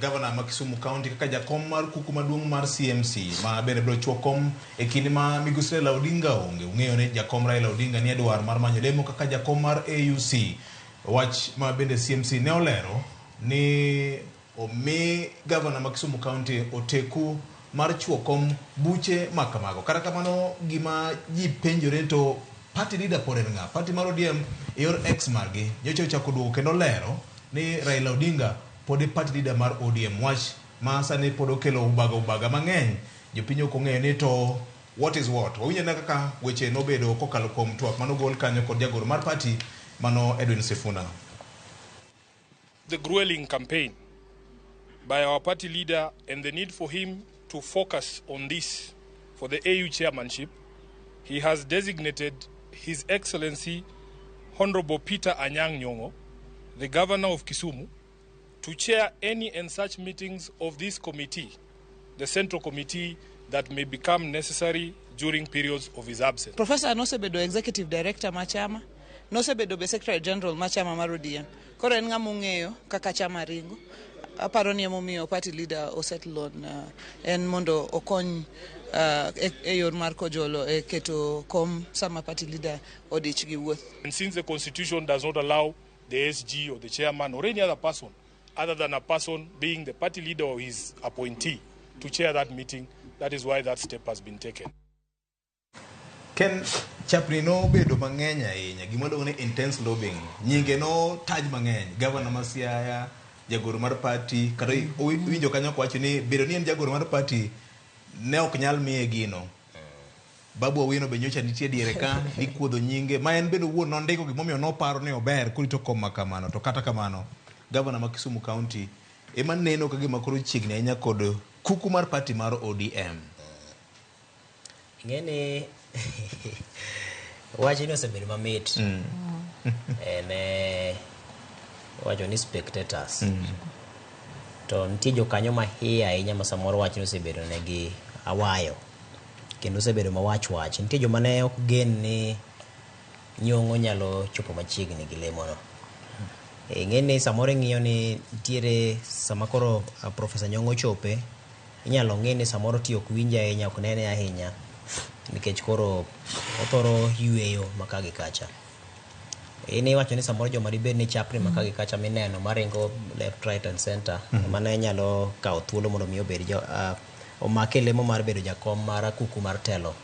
Governor ma Kisumu County kaka jakom mar kuku maduong' mar CMC ma bende bro chuo kom e kinde ma Migosi Raila Odinga onge. Ung'eyo ne jakom Raila Odinga ni dwar mar manyo demo kaka jakom mar AUC. Wach ma bende CMC ne olero ni omi Governor ma Kisumu County oteku mar chuo kom buche makamago. Kata kamano gima ji penjore to party leader pod en ng'a? Party mar ODM yor ex margi nyocha ochako duogo kendo lero ni Raila Odinga pod party leader mar ODM. Wach ma sani pod okelo ubaga mang'eny. Jopiny ok ong'eyo ni to what is what. Wawinjo na kaka weche nobedo kokalo kuom twak mano gol kanyo kod jagoro mar party mano Edwin Sifuna. The grueling campaign by our party leader and the need for him to focus on this for the AU chairmanship, he has designated His Excellency Honorable Peter Anyang' Nyong'o, the Governor of Kisumu, to chair any and such meetings of this committee, the Central Committee, that may become necessary during periods of his absence. Professor Nosebedo Executive Director Machama, nosebedo be Secretary General mar chama mar ODM. Koro en ng'ama ong'eyo kaka chama ringo. Aparo ni emomiyo party leader osettle on en mondo okony e yor mar kojolo e keto kom sama party leader odich gi wuoth. And since the constitution does not allow the SG or the chairman or any other person other than a person being the party leader or his appointee to chair that meeting, that is why that step has been taken. Ken chapni no bedo mang'eny ahinya gima luongo ni intense lobbying, nyinge no taj mang'eny, governor ma Siaya, jagoro mar party, kata winjo kanyo kwacho ni bedo ni en jagoro mar party ne ok nyal miye gino. Babu Owino be nyocha nitie diere ka ikuodho nyinge ma en bedo wuon nondiko gimomiyo noparo ni ober kurito koma kamano, to kata kamano governor ma Kisumu County ema neno ka gima koro chiegni ahinya kod kuku mar party mar ODM. Ngeni wacho ni osebedo mamit ene wacho ni spectators to nitie jokanyo mahiya ahinya ma samoro wacho ni osebedo negi awayo kendo osebedo mawach nitie joma ne ok gen ni nyong'o nyalo chopo machiegni gi lemono. Ng'eni samoro ng'iyo ni nitiere sama koro Profesa Nyong'o chope, inyalo ng'e ni samoro tiyo ok winje ahinya, ok nene ahinya nikech koro othoro yueyo maka gi kacha. Ini wacho ni samoro joma dibed ni chapni maka gi kacha mineno maringo left, right and center mane nyalo kawo thuolo mondo mi obed omake lemo mar bedo jakom mar kuku mar telo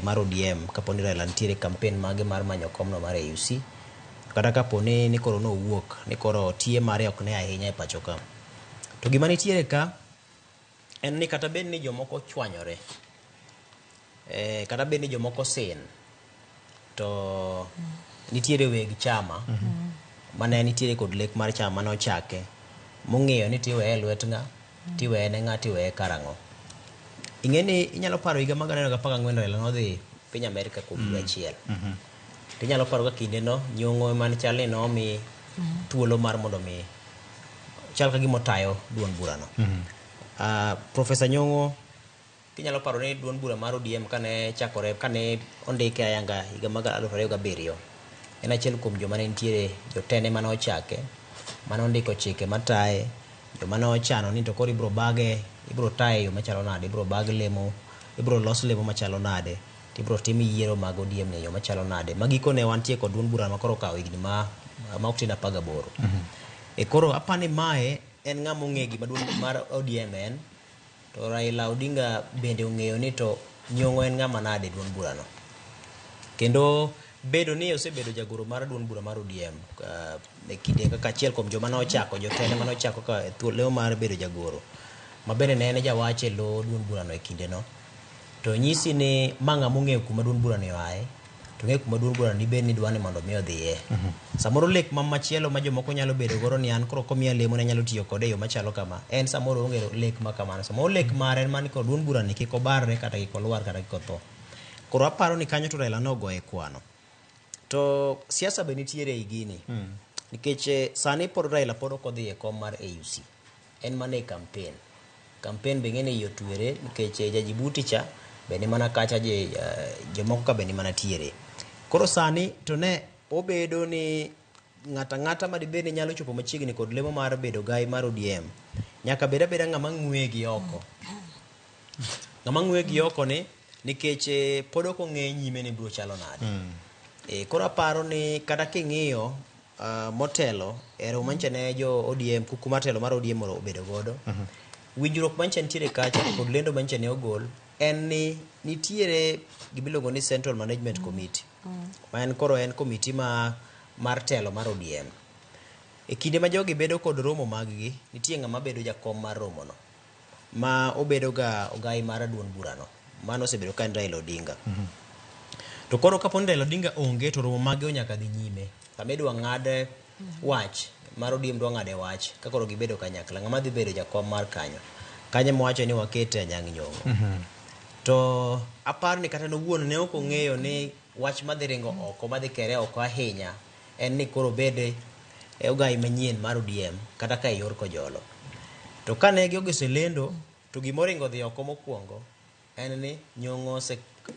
mar ODM kaponi Raila nitiere campaign mage mar manyo komno mar AUC, kata kaponi ni koro nowuok ni koro tie mare ok ne ahinya e pacho ka. To gima nitiere ka en ni kata bed ni jomoko chwanyore, kata bed ni jomoko sin, to nitiere weg chama mane nitiere kod lek mar chama mane ochake mong'eyo ni tiweye lwet ng'a, tiweye ne ng'a, tiweye karang'o. Ing'eni inyalo paro higa mag 2014 Raila nodhi piny Amerika kuom dwe achiel. Tinyalo paro ka kinde no Nyong'o man chal ni nomi thuolo mar mondo mi chal ka gima otayo duond burano. Profesa Nyong'o kinyalo paro ni duond bura mar ODM kane chakore, kane ondike ayanga higa mag 2007, en achiel kuom joma ne nitiere jotene mane ochake, mane ondiko chike mataye, joma ne ochano ni to koro ibro bage, ibro taye yo machalo nade, ibro bag lemo, ibro los lemo machalo nade, ibro tim yiero mag ODM ne yo machalo nade. Magiko ne wantie kod duond bura ma koro kawo higni ma ok tin 18. Koro apani mae en ng'ama ong'e gima duond mar ODM en, to Raila Odinga bende ong'eyo ni to Nyong'o en ng'ama nade duond burano. Kendo bedo ni osebedo jagoro mar duond bura mar ODM e kinde kaka achiel kuom joma ne ochako, jotende mane ochako ka thuolo mar bedo jagoro, ma bende ne en jawache lo duond burano e kinde no, to nyisi ni mang'a mong'eyo kuma duond burano oaye, to ng'e kuma duond burano ni bed ni dwani mondo mi odhiye. Samoro lek machielo ma jomoko nyalo bedo goro ni an koro komiya lemo ne nyalo tiyo kode yo machalo kama, en samoro onge lek ma kamano. Samoro lek mare en man kod duond burano kik obarre kata kik olwar kata kik otho. Koro aparo ni kanyo to Raila nogoye kwano. To siasa be nitiere e gini, nikech sani pod Raila pod ok odhi e kom mar AUC, en mana e campaign. Campaign be ng'ene yo tuere nikech Jaji Buticha be ni mana kacha jomoko ka be ni mana tiere. Koro sani to ne obedo ni ng'ata ma dibed ni nyalo chopo machiegni kod lemo mar bedo gai mar ODM nyaka beda ng'ama ng'we gi oko. Ng'ama ng'we gi oko ni nikech pod ok ong'e nyime ni biro chalo nade. Koro aparo ni kata king'iyo motelo ero manche ne jo ODM kuku matelo mar ODM obedo godo, winjruok manche nitiere kacha kod lendo manche ne ogol en ni nitiere gibilogo ni Central Management Committee, ma en koro en komiti mar telo mar ODM. E kinde ma jogi bedo kod romo maggi, nitie ng'ama bedo jakom mar romo no, ma obedo ga ogai mar duond burano, mano osebedo ka en Raila Odinga. To koro kaponi Raila Odinga onge, to romo maggi nyaka dhi nyime. Kama idwa ng'ad wach mar ODM dwa ng'ade wach, ka koro gibedo kanyakla, ng'ama dhi bedo jakom mar kanyo mowacho ni wakete Anyang' Nyong'o. To aparo ni kata nowuon ne ok ong'eyo ni wach madhi ringo oko, madhi kere oko ahinya, en ni koro bede ogai manyien mar ODM kata ka yor kojolo. To kane giogeselendo, to gimoringo dhi oko mokwongo en ni Nyong'o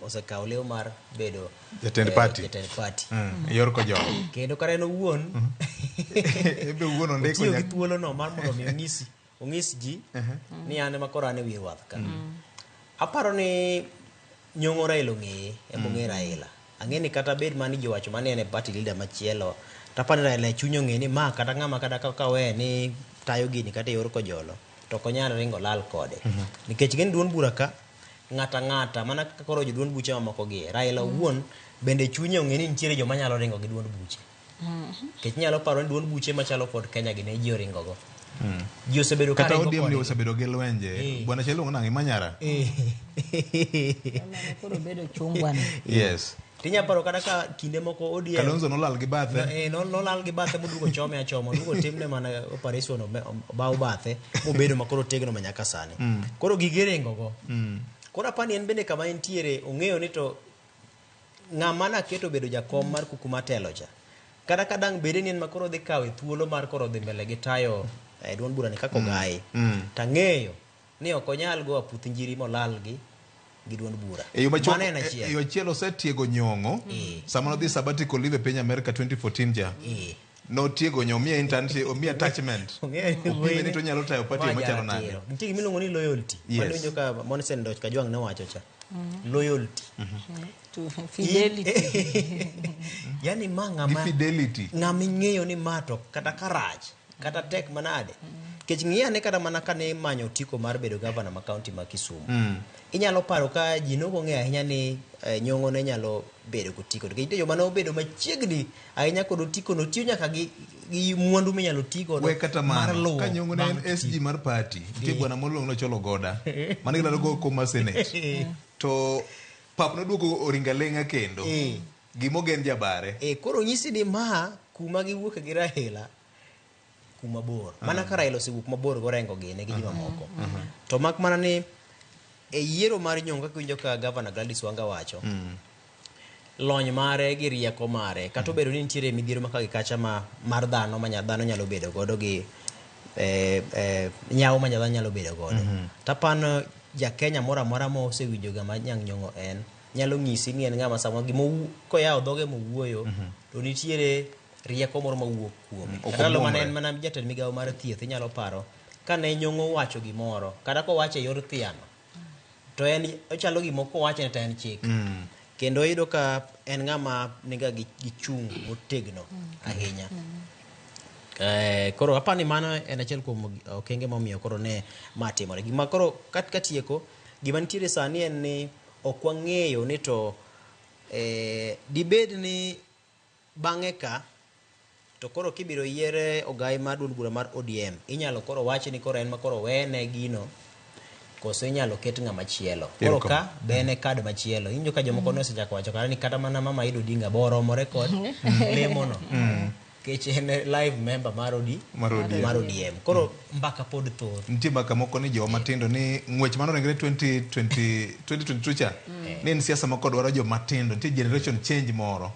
osekawo leo mar bedo jatend party yor ko jo kendo kare en owuon ebe owuon ondiko tiyo gi thuolono mar mondo mi onyis ji ni an ema koro an e wi ruath ka aparo ni nyong'o Raila ong'eye ong'e Raila ang'e ni kata bed mani jowacho mane en e party leader machielo tapani Raila chuny ong'e ni ma kata ng'ama kata kawe ni tayo gini kata yor kojolo to ok onyal ringo lal kode nikech gin duond bura ka ng'ata mana koro jo duond buche mamoko gi Raila owuon bende chunye ong'e ni nitiere joma nyalo ringo gi duond buche nikech nyalo paro ni duond buche machalo Ford Kenya gi ne ji oringo go ji osebedo ka ringo kata ODM osebedo gi lwenje bwana Chelo ng'angi Manyara koro bedo chungwan yes tinya paro kata ka kinde moko ODM Kalonzo nolal gi bathe nolal gi bathe modugo chome achoma modugo timne mana operation baw bathe mobedo makoro tegno manyaka sani koro gige ringo go koro apani en bende kama entiere ong'eyo ni to ng'ama naketo bedo jakom mar kuku matelo cha kata kadang bede ni en makoro dhi kawe thuolo mar koro dhi mbele gi tayo duond bura ni kako gaye tang'eyo ni ok onyal go aputh njiri molal gi duond bura yo achiel osetiego nyong'o sama nodhi sabbatical leave e piny America 2014 ja notiego nyong'o miya internship omiya attachment opime ni to nyalo tayo party machalo nade nitie gimiluongo ni loyalty manowinjo ka Monsen Ndoch Kajwang' ne wacho cha loyalty to fidelity yani ma ng'ama ing'eyo ni mato kata karach kata tek manade kech ng'iyane kata mana kane manyo tiko mar bedo governor ma county ma Kisumu inyalo paro ka ji noko ng'eyo ahinya ni nyong'o ne nyalo bedo kotiko nikech nitie joma ne obedo machiegni ahinya kod otiko no tiyo nyaka gi mwandu minyalo tigo we kata mano ka nyong'o ne en SG mar party nitie bwana moluongo Cholo Goda mane gilaro go koma senate to pap noduogo Oringaleng'a kendo gimogen jabare koro nyisi ni ma kuma giwuok gi Raila kuma bor mana ka Raila osewuok mabor gorengo gine gi joma moko to mak mana ni e yiero mar nyong'o kaka winjo ka Governor Gladys Wanga wacho lony mare gi rieko mare kata obedo ni nitiere midhiero maka gi kacha mar dhano ma dhano nyalo bedo godo gi nyawo ma dhano nyalo bedo godo tapano ja Kenya moro amora ma osewinjo gama nyang' nyong'o en nyalo ng'isi ni en ng'ama samo gima koyawo dhoge mowuoyo to nitiere rieko moro mawuok kuome kata lo mana en mana jatend migawo mar thieth inyalo paro kane nyong'o wacho gimoro kata kowacho e yor thiano to en ochalo gimo kowacho ne to en chik kendo iyudo ka en ng'ama niga gi chung' motegno ahinya koro apani mano en achiel kuom okenge momiyo koro ne matimore gima koro katieko gima nitiere sani en ni ok wang'eyo ni to dibed ni bang'e ka to koro kibiro yiere ogai mar duond bura mar ODM inyalo koro wachi ni koro en ma koro wene gino koso inyalo ket ng'ama chielo koro ka bene kad machielo injo ka jomoko ne osechako wacho kara ni kata mana Mama Ido Odinga boromore kod lemono kech en live member mar ODM koro mbaka pod thoth nitie mbaka moko ni joma matindo ni ng'wech manorengre 2022 cha ni en siasa ma kodwaro joma matindo nitie generation change moro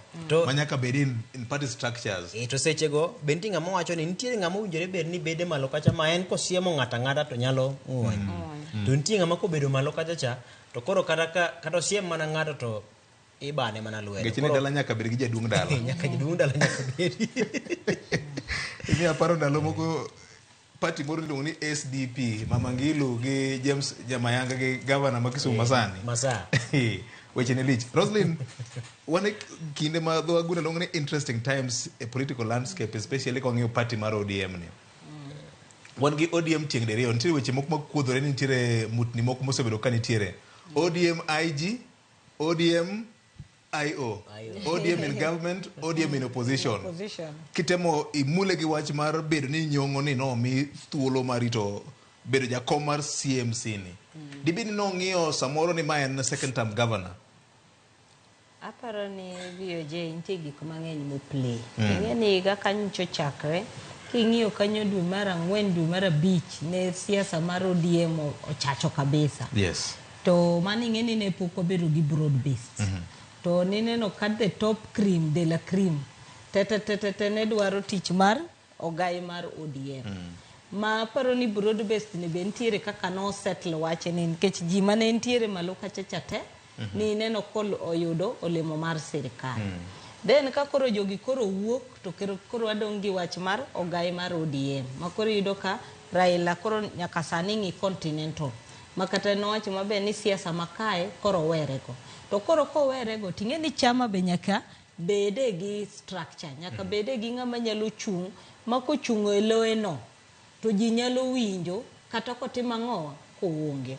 manyaka bed in party structures to sechego benti ng'ama wacho ni nitiere ng'ama owinjore bed ni bede malo kacha ma en kosiemo ng'ata to nyalo ng'wony to nitie ng'ama kobedo malo kacha cha to koro kata osiem mana ng'ato to ibane mana lwedo ngechine dala nyaka bed gi jaduong' dala nyaka jaduong' dala nyaka bed ni aparo ndalo moko party moro niluongo ni SDP Mama Ngilu gi James Jamayanga gi governor ma Kisumu Masa weche ne lich Roslyn wane kinde ma dho aguna luongo ni interesting times a political landscape especially kwa ng'iyo party mar ODM ni wan gi ODM tieng' diriyo nitiere weche moko makuodhore ni nitiere mutni moko mosebedo ka nitiere ODM IG ODM IO ODM in government ODM in opposition kitemo imule gi wach mar bedo ni nyong'o ni nomi thuolo marito bedo jakom mar CMC ni dibi ni nong'iyo samoro ni ma en second term governor aparo ni BOJ nitie gik mang'eny moplay ing'e ni higa kanyo chakre king'iyo kanyo dwe mar 4 dwe mar 5 ne siasa mar ODM ochacho kabisa yes to mani ing'e ni ne pok obedo gi broad based to nineno ka the top cream de la cream te ne dwaro tich mar ogai mar ODM ma paro ni broad based ne be ntiere kaka no settle wache ni nikech ji mane ntiere malo kacha te ni neno kol oyudo olemo mar sirikal. Then ka koro jogi koro wuok to koro adong' gi wach mar ogai mar ODM ma koro yudo ka Raila koro nyaka sani ng'i Continental ma kata nowacho maber ni siasa makae koro werego. To koro kowerego ting'e ni chama be nyaka bede gi structure, nyaka bede gi ng'ama nyalo chung' ma kochung'o e loe no to ji nyalo winjo kata kotim ang'owa koonge.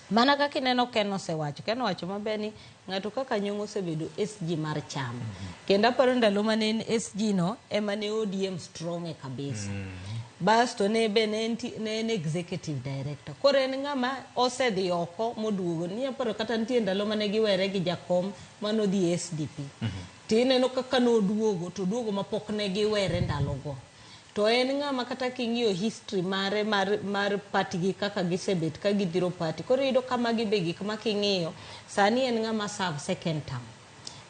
Mana kaka ineno Ken owacho maber ni ng'ato kaka Nyong'o osebedo SG mar chama. Kendo aparo ndalo mane en SG no ema ne ODM strong e kabisa. Basto ne en executive director. Koro en ng'ama osedhi oko moduogo. Ni aparo kata nitie ndalo mane giwere gi jakom manodhi SDP. Tineno kaka noduogo to duogo mapok ne giwere ndalogo. To en ng'ama kata king'iyo history mare mar party gi kaka gisebet ka gidhiro party. Koro yudo kama gibe gik ma king'iyo sani en ng'ama serve second term.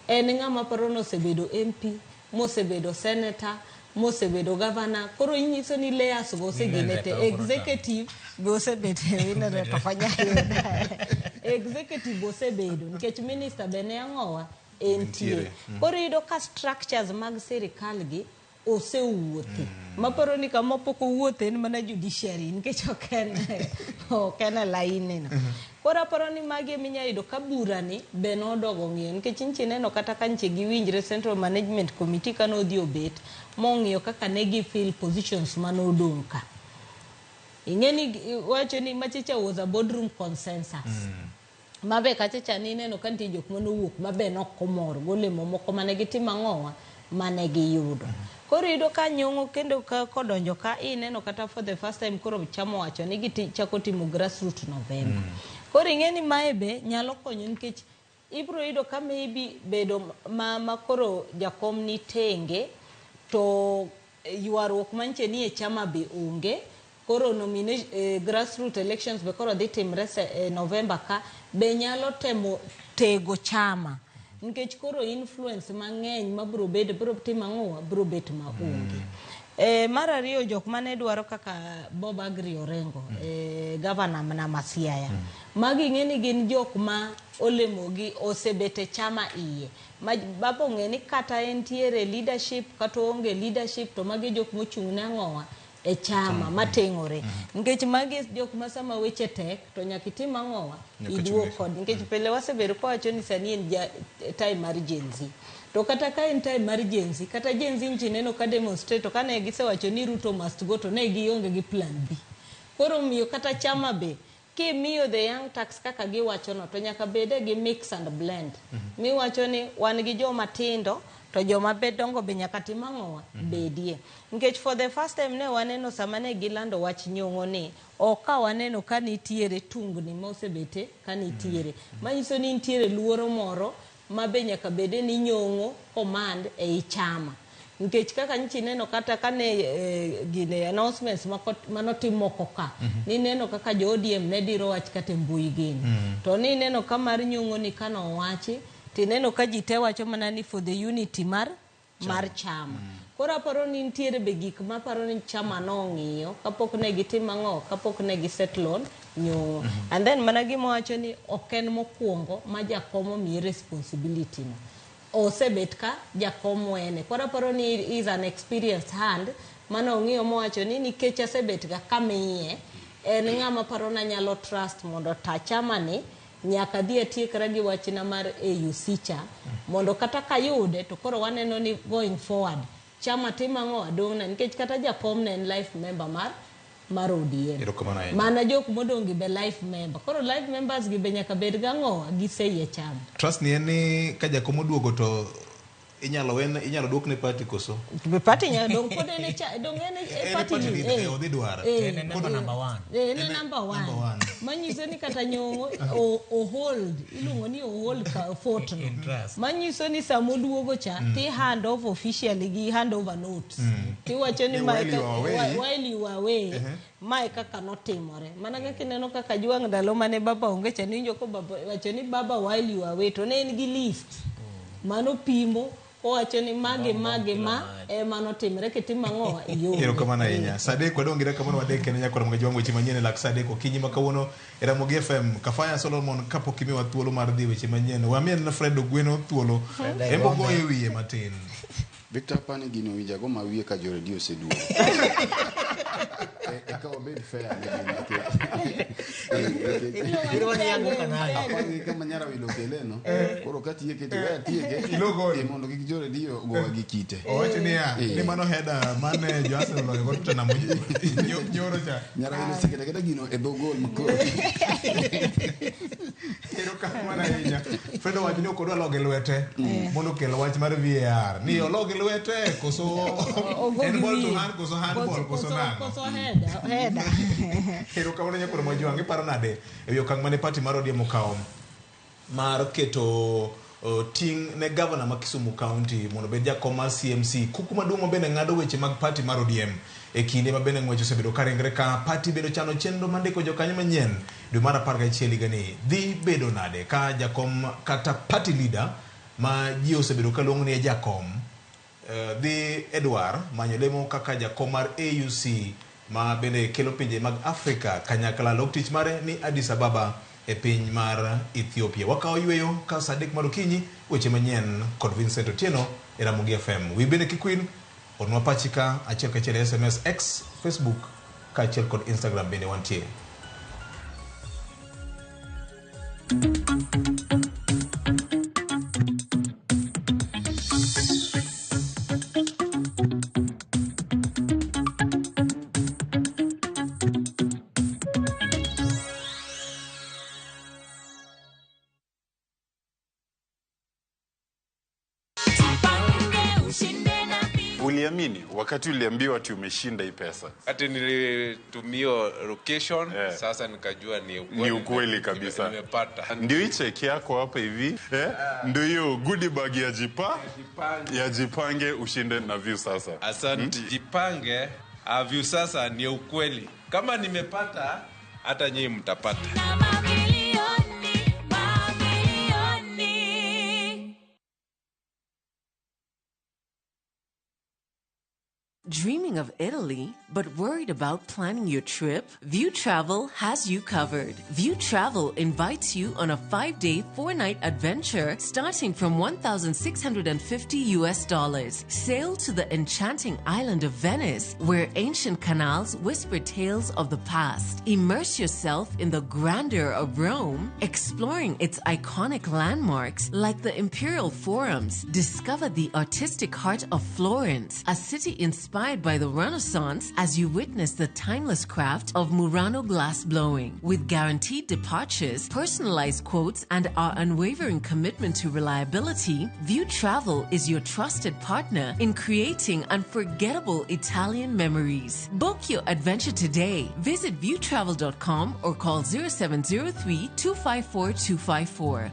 En ng'ama paro nosebedo MP, mosebedo senator, mosebedo governor. Koro inyiso ni layers go oseginete executive go osebete winere to fanya executive osebedo nikech minister bene ang'owa entie. Koro yudo ka structures mag sirikal gi osewuothi. Maparo ni kama pok owuothe en mana judiciary nikech ok en laini no. Koro aparo ni magi minya yudo ka bura ni be nodogo ng'iyo nikech inchi neno kata ka nche giwinjre Central Management Committee kanodhi obet mong'iyo kaka ne gifill positions manodong' ka. Ing'eni wacho ni machicha was a boardroom consensus. Mabe kachicha ni neno ka nitie jok manowuok mabe nokomor golemo moko mane gitimo ang'owa mane giyudo. Koro yudo ka Nyong'o kendo ka kodonjo ka ineno kata for the first time koro chamo wacho ni gichako timo grassroots November. Koro ing'eni mae be nyalo konyo nikech ibro yudo ka maybe bedo ma koro jakom ni tenge to yuarruok manche ni e chama be onge. Koro grassroots elections be koro dhi timre November ka be nyalo temo tego chama. Nikech koro influence mang'eny ma bro timo ang'owa bro bet maonge. Mar ariyo jok mane dwaro kaka Bob Agri Orengo, governor na Siaya. Magi ng'eni gin jok ma olemogi osebete chama iye. Baba ng'eni kata entiere leadership kata onge leadership to magi jok mochung' ne ang'owa e chama mateng'ore. Nikech magi jok ma sama weche tek to nyaka itim ang'owa iduok kod nikech pile wasebedo kowacho ni sani en time mar Gen Z. To kata ka en time mar Gen Z, kata Gen Z nchi neno ka demonstrate to kane gisewacho ni Ruto must go to ne gionge gi plan B. Koro miyo kata chama be kimiyo the young tax kaka giwacho no to nyaka bede gi mix and blend. Miwacho ni wan gi joma tindo to joma bedongo be nyaka tim ang'owa bedie. Nikech for the first time ne waneno sama ne gilando wach Nyong'o ni oka waneno ka nitiere tungni mosebete ka nitiere. Manyiso ni nitiere luoro moro ma be nyaka bede ni Nyong'o command e chama. Nikech kaka nchi neno kata kane gine announcements manotimo koka ni neno kaka jo ODM ne diro wach kata mbui gini. To ni neno kamar Nyong'o ni kano wachi tineno ka jite wacho mana ni for the unity mar chama. Koro aparo ni nitiere be gik ma paro ni chama no ng'iyo kapok ne gitim ang'o kapok ne gisettle on Nyong'o. And then mana gima wacho ni oken mokwongo ma jakomo mi responsibility no. Osebet ka jakom wene. Koro aparo ni is an experienced hand mano ng'iyo mowacho ni nikech asebet ga kamiye en ng'ama paro na nyalo trust mondo ta chama ni nyaka dhi atiekra gi wachna mar AUC cha mondo kata kayude to koro waneno ni going forward chama timo ang'owa dong' na nikech kata jakom ne en life member mar ODM. Mana jok modong' gi be life member. Koro life members gi be nyaka bed ga ang'owa giseyie chama. Trust ni en ni ka jakom oduogo to inyalo duok ne party koso. Be party nyalo dong pod ene dong ene party ni odhi dwaro. En number 1. En number 1. Manyiso ni kata Nyong'o o hold iluongo ni o hold ka fort no. Manyiso ni samo duogo cha ti hand off officially gi hand over notes. Ti wacho ni while you are away mai kaka notimore. Mana kaka neno kaka juang ndalo mane baba onge cha ninjo ko baba wacho ni baba while you are away to ne en gi list. Mano pimo kowacho ni magi ma mano timre kitima ngoa yo ero kama na inya sade kwa dongira kama no wadeke na nyakora mga jwangu weche manyene lak sade ko kinyi makawuono era Mogi FM kafanya Solomon kapo kimiwa thuolo mar dhi weche manyene wamien na Fred Ogweno thuolo embo goye wiye matin Victor Pani gino winja go mawie ka jo radio sedu ka obed fair Iro ni yangu kanali apani kama nyara wilo keleno koro kati yeke tiege mondo gi jo radio go gi kite owacho ni ya ni mano heda mane jo Arsenal go tena nyoro cha nyara wilo sekete gino e gol makoro ero kama na inya Fredo wajino ko dwa loge lwete mondo kelo wach mar VAR ni ologe lwete koso handball to hand koso handball koso heda ero kama na nyakoro mojwange paro nade e okang mane party mar ODM okawo mar keto ting ne governor ma Kisumu County mondo bed jakom mar CMC kuku maduong' bende ng'ado weche mag party mar ODM e kinde ma bende ng'wecho osebedo karengre ka party bedo chano chenro mandiko jokanyo manyien dwe mar 11 higani dhi bedo nade ka jakom kata party leader ma ji osebedo kaluongo ni jakom dhi Edward manyo lemo kaka jakom mar AUC ma bende kelo pinje mag Afrika kanyakla lok tich mare ni Addis Ababa e piny mar Ethiopia wakawo yweyo ka Sadik Marukinyi weche manyien kod Vincent Otieno era Mogi FM wi bende kikwin onwa pachika achiel kachiel SMS X Facebook ka achiel kod Instagram bende wantie Uliamini wakati uliambiwa ati umeshinda hii pesa? Ati nilitumio location sasa nikajua ni ukweli kabisa. Nimepata. Ndio hii cheki yako hapa hivi ndio hiyo goodie bag ya jipange ushinde na view sasa. Asante. Jipange view sasa ni ukweli. Kama nimepata hata nyinyi mtapata. Dreaming of Italy, but worried about planning your trip? View Travel has you covered. View Travel invites you on a 5-day, 4-night adventure starting from $1,650. Sail to the enchanting island of Venice, where ancient canals whisper tales of the past. Immerse yourself in the grandeur of Rome, exploring its iconic landmarks like the Imperial Forums. Discover the artistic heart of Florence, a city inspired by the Renaissance as you witness the timeless craft of Murano glass blowing. With guaranteed departures, personalized quotes, and our unwavering commitment to reliability, View Travel is your trusted partner in creating unforgettable Italian memories. Book your adventure today. Visit viewtravel.com or call 0703 254 254.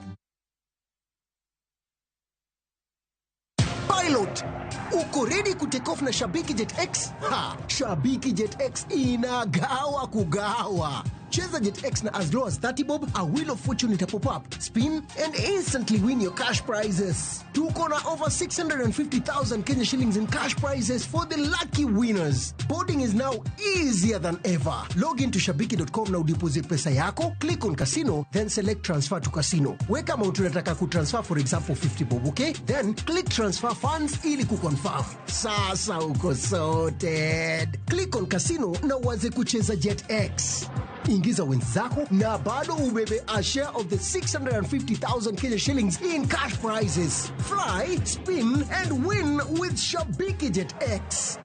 Pilot, uko ready kutake off na Shabiki Jet X? Ha! Shabiki Jet X inagawa kugawa. Cheza Jet X na as low as 30 bob, a wheel of fortune ita pop up, spin, and instantly win your cash prizes. Tuko na over 650,000 Kenya shillings in cash prizes for the lucky winners. Boarding is now easier than ever. Log into shabiki.com na udeposit pesa yako, click on casino, then select transfer to casino. Weka amount unataka kutransfer, for example 50 bob, okay? Then click transfer funds ili kuconfirm. Sasa uko sorted. Click on casino na uanze kucheza Jet X. Ingiza wenzako na bado ubebe a share of the 650,000 Kenya shillings in cash prizes. Fly, spin, and win with Shabiki Jet X.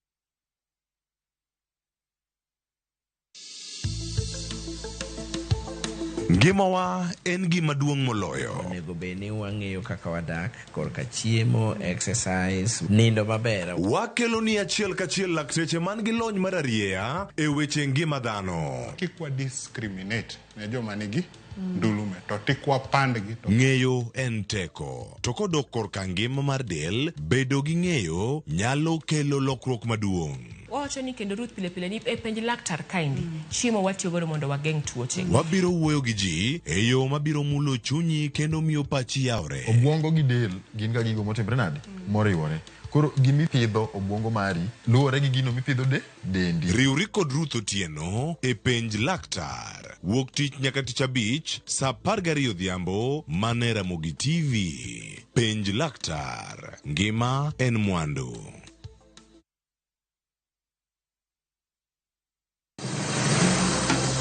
Ngimawa en gima duong' moloyo. Onego beni wang'eyo kaka wadak, korka chiemo, exercise, nindo maber. Wakelo ni achiel kachiel lakteche man gi lony mararieya e weche ngima dhano. Kikwa discriminate ne joma nigi ndulume to tikwa pandgi to ng'eyo en teko. To kodok korka ngima mar del, bedo gi ng'eyo nyalo kelo lokruok maduong'. owacho ni kendo Ruth pile pile ni e penj laktar kaindi chiemo watiyo godo mondo wageng' tuoche. Wabiro wuoyo gi ji e yo mabiro mulo chunyi kendo miyo pachi yawre. Obwongo gi del gin ga gigo motimre nade moriwore. Koro gimipidho obwongo mari luwore gi gino mipidho dendi. Riwri kod Ruth Otieno e penj laktar. Wuok tich nyaka tich abich sa 12 odhiambo mana Ramogi TV. Penj laktar. Ngima en mwandu.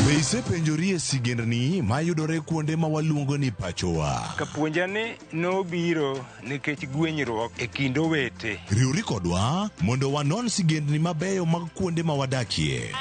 Be isepenjori e sigendni mayudore kuonde ma waluongo ni pachowa? Kapuonjani nobiro nikech gwenyruok e kind owete. Riwri kodwa mondo wanon sigendni mabeyo mag kuonde ma wadakie.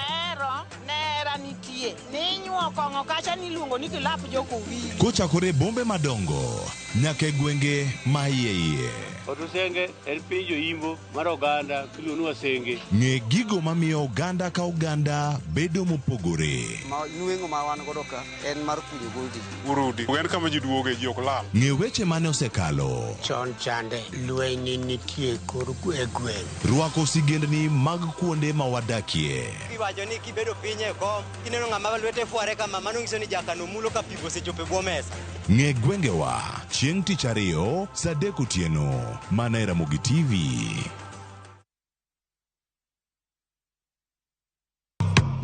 Nera nitie. Ninyuo kong'o kacha niluongo ni kilap Jokowili. Kochakore bombe madongo nyaka e gwenge ma iye. Otusenge en piny joimbo mar oganda kiluongo ni Wasenge. Ng'e gigo mamiyo oganda ka oganda bedo mopogore. Nueng'o ma wan godo ka en mar kunyo goldi. Urudi. En kama ji duoge ji ok lal. Ng'e weche mane osekalo. Chon chande lweny nitie kor gweng'. Rwako sigendni mag kuonde ma wadakie. Iwacho ni kibedo piny e kom, kineno ng'ama lwete fuare kama, mano nyiso ni jakano mulo ka pi osechopo e bwo mesa. Ng'e gwengewa chieng' tich ariyo sa 3 otieno mana Ramogi TV.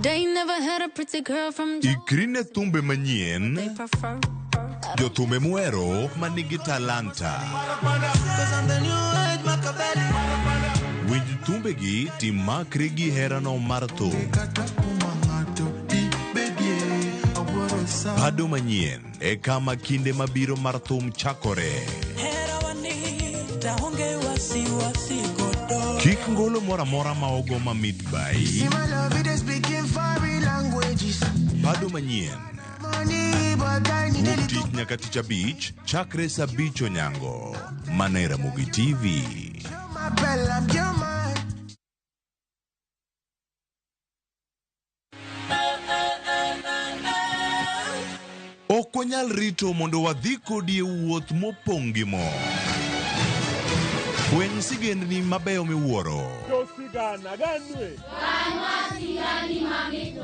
They never had a pretty girl from Ikrine thumbe manyien. Jothumbe muero manigi talanta. Winj thumbegi timakre gi herano mar thum. Pado manyien e kama kinde mabiro mar thum chakore. Kik ngolo mora mora ma ogo mamit bai. Pado manyien. Wuok tich nyaka tich abich chakre sa 5 onyango mana Ramogi TV. Ok wanyal rito mondo wadhi kodi e wuoth mopong' gi mo. Fweny sigendni mabeyo miwuoro.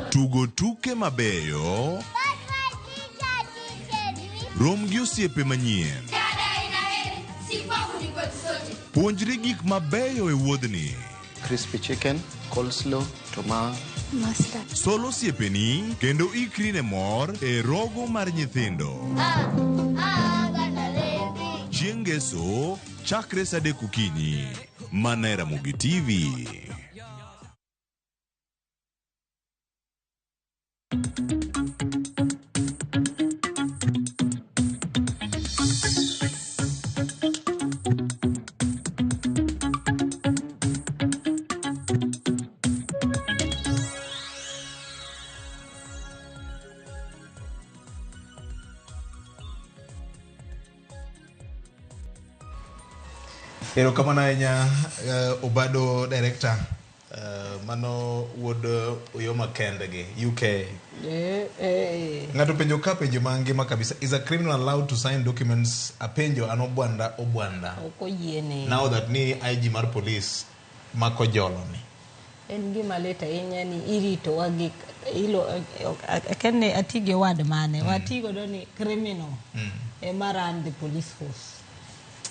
Tugo tuke mabeyo. Rom gi osiepe manyien. Puonjri gik mabeyo e wuodhni. Crispy chicken, coleslaw, tomato, mustard. Solo osiepeni kendo ikri ne mor e rogo mar nyithindo. Chieng' ngeso chakre sa 3 okinyi mana Ramogi TV. Erokamano ahinya Obado director mano wuod Oyoma kendgi UK. Ng'ato penjo ka penjo mangima kabisa, is a criminal allowed to sign documents? Apenjo an obwanda okoyiene now that ni IG mar police mako jolo ni en gima leta ahinya ni irito wagi ilo kenne atige wad mane watigo do ni criminal e maran the police force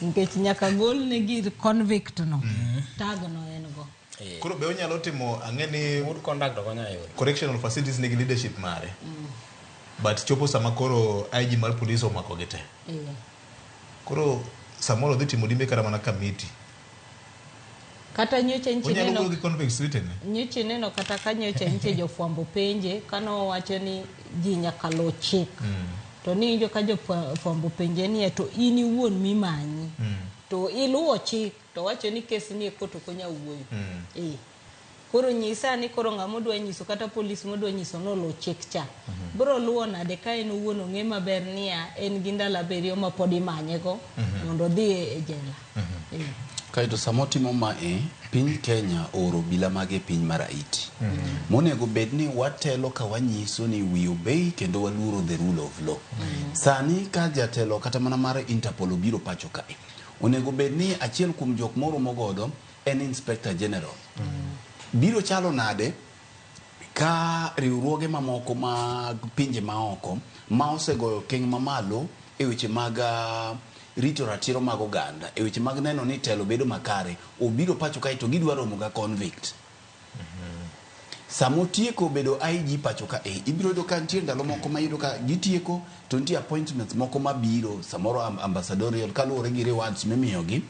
nikech nyaka gol ne gir convict no tag no en go. Koro be onyalo timo ang'eni good conduct okonyayo correctional facilities nigi leadership mare but chopo sama koro IG mar police omako gite koro samoro dhi timo dimbe kara mana committee kata nyocha onyalo wuoyo gi convicts written nyocha neno kata ka nyocha nitie jofwambo penje kano wacho ni ji nyaka lo chik to ni jo ka jofwambo penje ni to ini wuon mimanyi to iluwo chik to wacho ni kes ni koto konya wuoyo koro nyisa ni koro ng'amo dwa nyiso kata police modwa nyiso no lo chik cha bro luwo nade ka en wuon ong'e maber niya en gi ndalo 7 ma pod imanyego mondo dhi e jela. Kaito samotimo mae piny Kenya oro bila mage piny mar Haiti monego bed ni watelo ka wanyiso ni we obey kendo waluoro the rule of law. Sani ka jatelo kata mana mar Interpol obiro pacho kae onego bed ni achiel kuom jok moro mogodo en Inspector General biro chalo nade ka riwruoge mamoko mag pinje maoko ma osegoyo keng mamalo e weche mag rito ratiro mag oganda, e weche mag neno ni telo bedo makare, obiro pacho kae to gidwa romo ga convict. Samo tieko bedo IG pacho ka ibiro do ka nitie ndalo moko ma yudo ka gitieko to nitie appointments moko mabiro samoro ambassadorial kaluwore gi rewards mimiyogi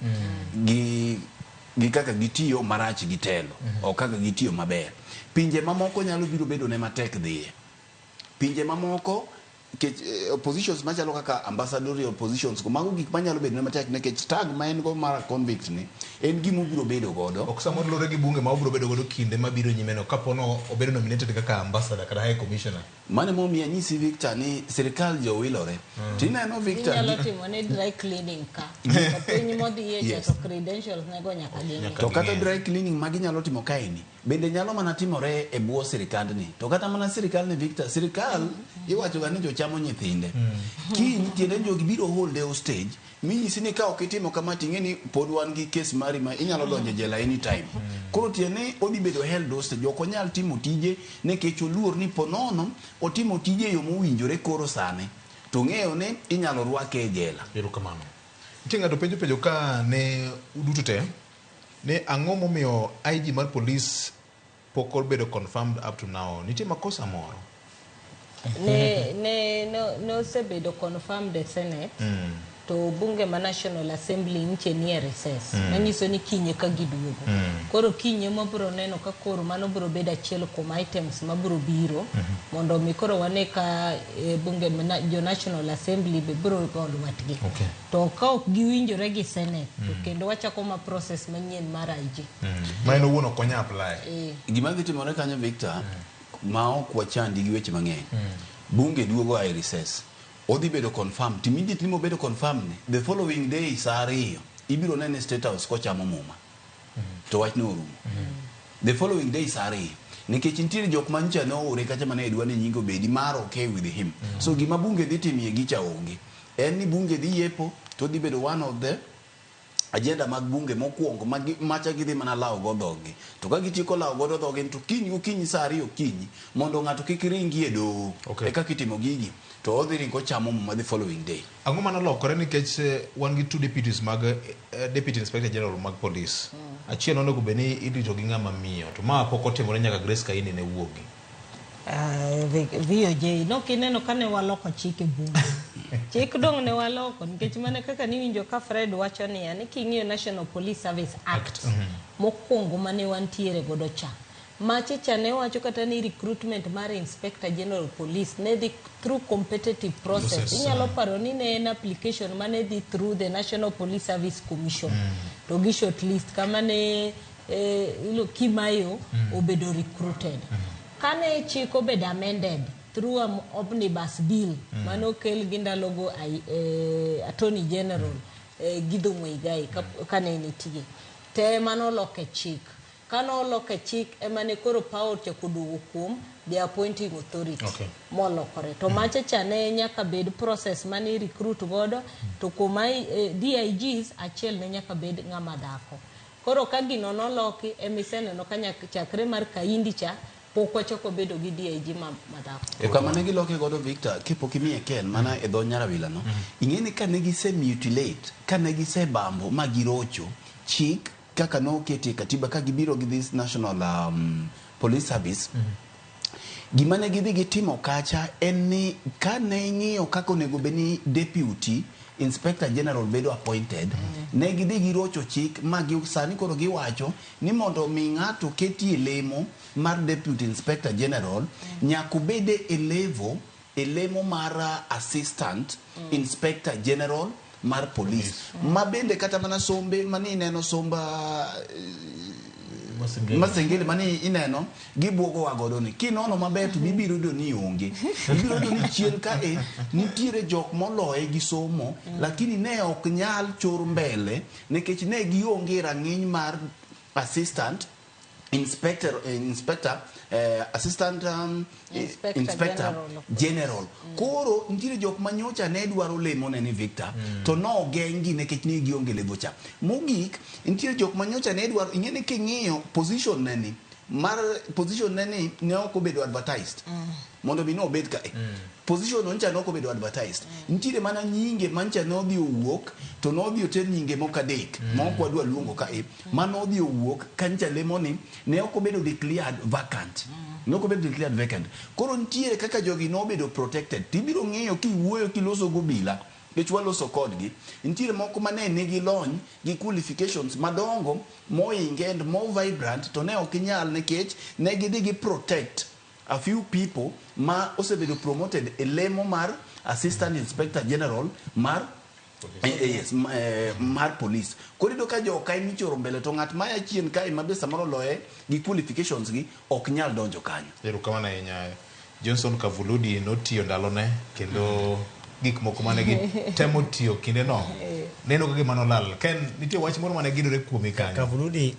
gi kaka gitiyo marach gi telo o kaka gitiyo maber. Pinje mamoko nyalo biro bedo ne matek dhiye. Pinje mamoko positions machalo kaka ambassadorial positions ko mago gik manyalo bedo ne matek nekech tag ma en go mar convict ni en gima obiro bedo godo. Ok samoro lore gi bunge ma obiro bedo godo kinde mabiro nyimeno kapono obedo nominated kaka ambassador kata high commissioner. Mane mo miya nyisi Victor ni sirikal jo wilore. Tineno Victor inyalo timo ne dry cleaning ka piny modhiye to credentials nego nyaka gin. To kata dry cleaning magi nyalo timo kaeni bende nyalo mana timore e bwo sirikand ni. To kata mana sirikal ni Victor, sirikal iwacho ga ni jo chamo nyithinde. Kiny tiende jogi biro hold hostage minyisi ni ka ok itimo kama ting'e ni pod wan gi case mari ma inyalo donjo jela anytime. Koro tiende odhi bedo held hostage, ok onyal timo tije nekech oluor ni ponono otimo tije yo mowinjore koro sane to ng'eyo ni inyalo rwake e jela. Erokamano. Nitie ng'ato penjo ka ne uduto te ne ang'o momiyo IG mar police pok obedo confirmed up to now. Nitie makosa moro? Ne osebedo confirmed the Senate to bunge ma National Assembly nitie nie recess manyiso ni kinye ka giduogo. Koro kinye mabiro neno ka koro mano biro bedo achiel kuom items mabiro biro mondo mi koro wane ka bunge jo National Assembly be biro golo watgi. To ka ok giwinjore gi Senate to kendo wachako ma process manyien mar IG. Ma eno wuono konya apply. Gima dhi timore kanyo Victor ma ok wachandi gi weche mang'eny. Bunge duogo ai recess. Odhi bedo confirmed. Immediately mo bedo confirmed the following day saa ariyo ibiro nene State House kochamo muma. To wach no orumo. The following day saa ariyo nikech nitiere jok mancha no ore kacha mane dwa ni nyingo bedi mar okay with him. So gima bunge dhi timie gicha onge. En ni bunge dhi yepo to dhi bedo one of the agenda mag bunge mokwongo macha gidhi mana lawo go dhogi. To ka gitieko lawo go dhogi to kinyi saa ariyo kinyi mondo ng'ato kik ringi e doho. Eka kitimo gigi to odhi ringo chamo muma the following day. Ang'o mano lokore nikech wan gi two deputies mag Deputy Inspector General mag police. Achiel onego bed ni irito gi ng'ama miyo to ma pok otimore nyaka Grace Kaini ne wuogi. VOJ no kineno kane waloko chike bunge. Chik dong ne waloko nikech mane kaka niwinjo ka Fred wacho ni ani king'iyo National Police Service Act mokwongo mane wantiere godo cha. Machicha ne wacho kata ni recruitment mar Inspector General Police ne dhi through competitive process. Inyalo paro ni ne en application mane dhi through the National Police Service Commission. To gi shortlist kama ne Kimayo obedo recruited. Kane chik obedo amended through an omnibus bill mano kel gi ndalogo Attorney General Githu Muigai kane nitie. Te mano loke chik. Kano loke chik emane koro power chakudugo kuom the appointing authority. Molokore. To macha ne nyaka bed process mani recruit godo to kuma DIGs achiel ne nyaka bed ng'ama dhako. Koro ka gino noloki emisene no kanya chakre mar Kaindi cha pok wachako bedo gi DIG madhako. Kama ne giloke godo Victor kipo kimiye ken mana e dho Nyarawila no. Ing'eni ka ne gise mutilate, ka ne gise bambo ma girocho chik kaka no kete katiba ka gibiro gi this National Police Service. Gima ne gidhi gitimo kacha en ni ka ne ng'iyo kako nego beni Deputy Inspector General bedo appointed, ne gidhi girocho chik ma sani koro giwacho ni mondo mi ng'ato ketie lemo mar Deputy Inspector General nyaka bede e lemo mar Assistant Inspector General mar police. Ma bende kata mana sombe mani ineno somba Masengele mani ineno gibuogo wagodo ni kinono maber to bibiro do ni onge. Bibiro do ni chien ka nitiere jok moloye gi somo lakini ne ok nyal chor mbele nikech ne gionge rang'iny mar Assistant Inspector Assistant Inspector General. Koro nitiere jok manyocha ne dwaro lemo ne ni Victor to no gengi nekech ni gionge levo cha. Mogik nitiere jok manyocha ne dwaro ing'eni king'iyo position ne ni mar position ne ok obedo advertised mondo mi no obed ka position oncha no obedo advertised nitiere mana nyinge mancha no dhi owuok to no dhi oter nyinge moko adek moko wadwa luongo ka mano dhi owuok kancha lemoni ne ok obedo declared vacant no obedo declared vacant koro nitiere kaka jogi no obedo protected tibiro ng'eyo kiwuoyo kiloso gobila waloso kodgi nitiere moko mane nigi lony gi qualifications madongo moinge and more vibrant to ne ok nyal nikech ne gidhi gi protect a few people ma osebedo promoted e lemo mar assistant inspector general mar mar police korido ka jo kai michoro mbele to ng'at maya chien kai mabe samoro loye gi qualifications gi ok nyal donjo kanyo erokamano ahinya Johnson Kavuludi notiyo ndalone kendo gik moko mane gi temo tiyo kinde no neno kage manolal ken nitie wach moro mane gidore kuomi kanyo Kavuludi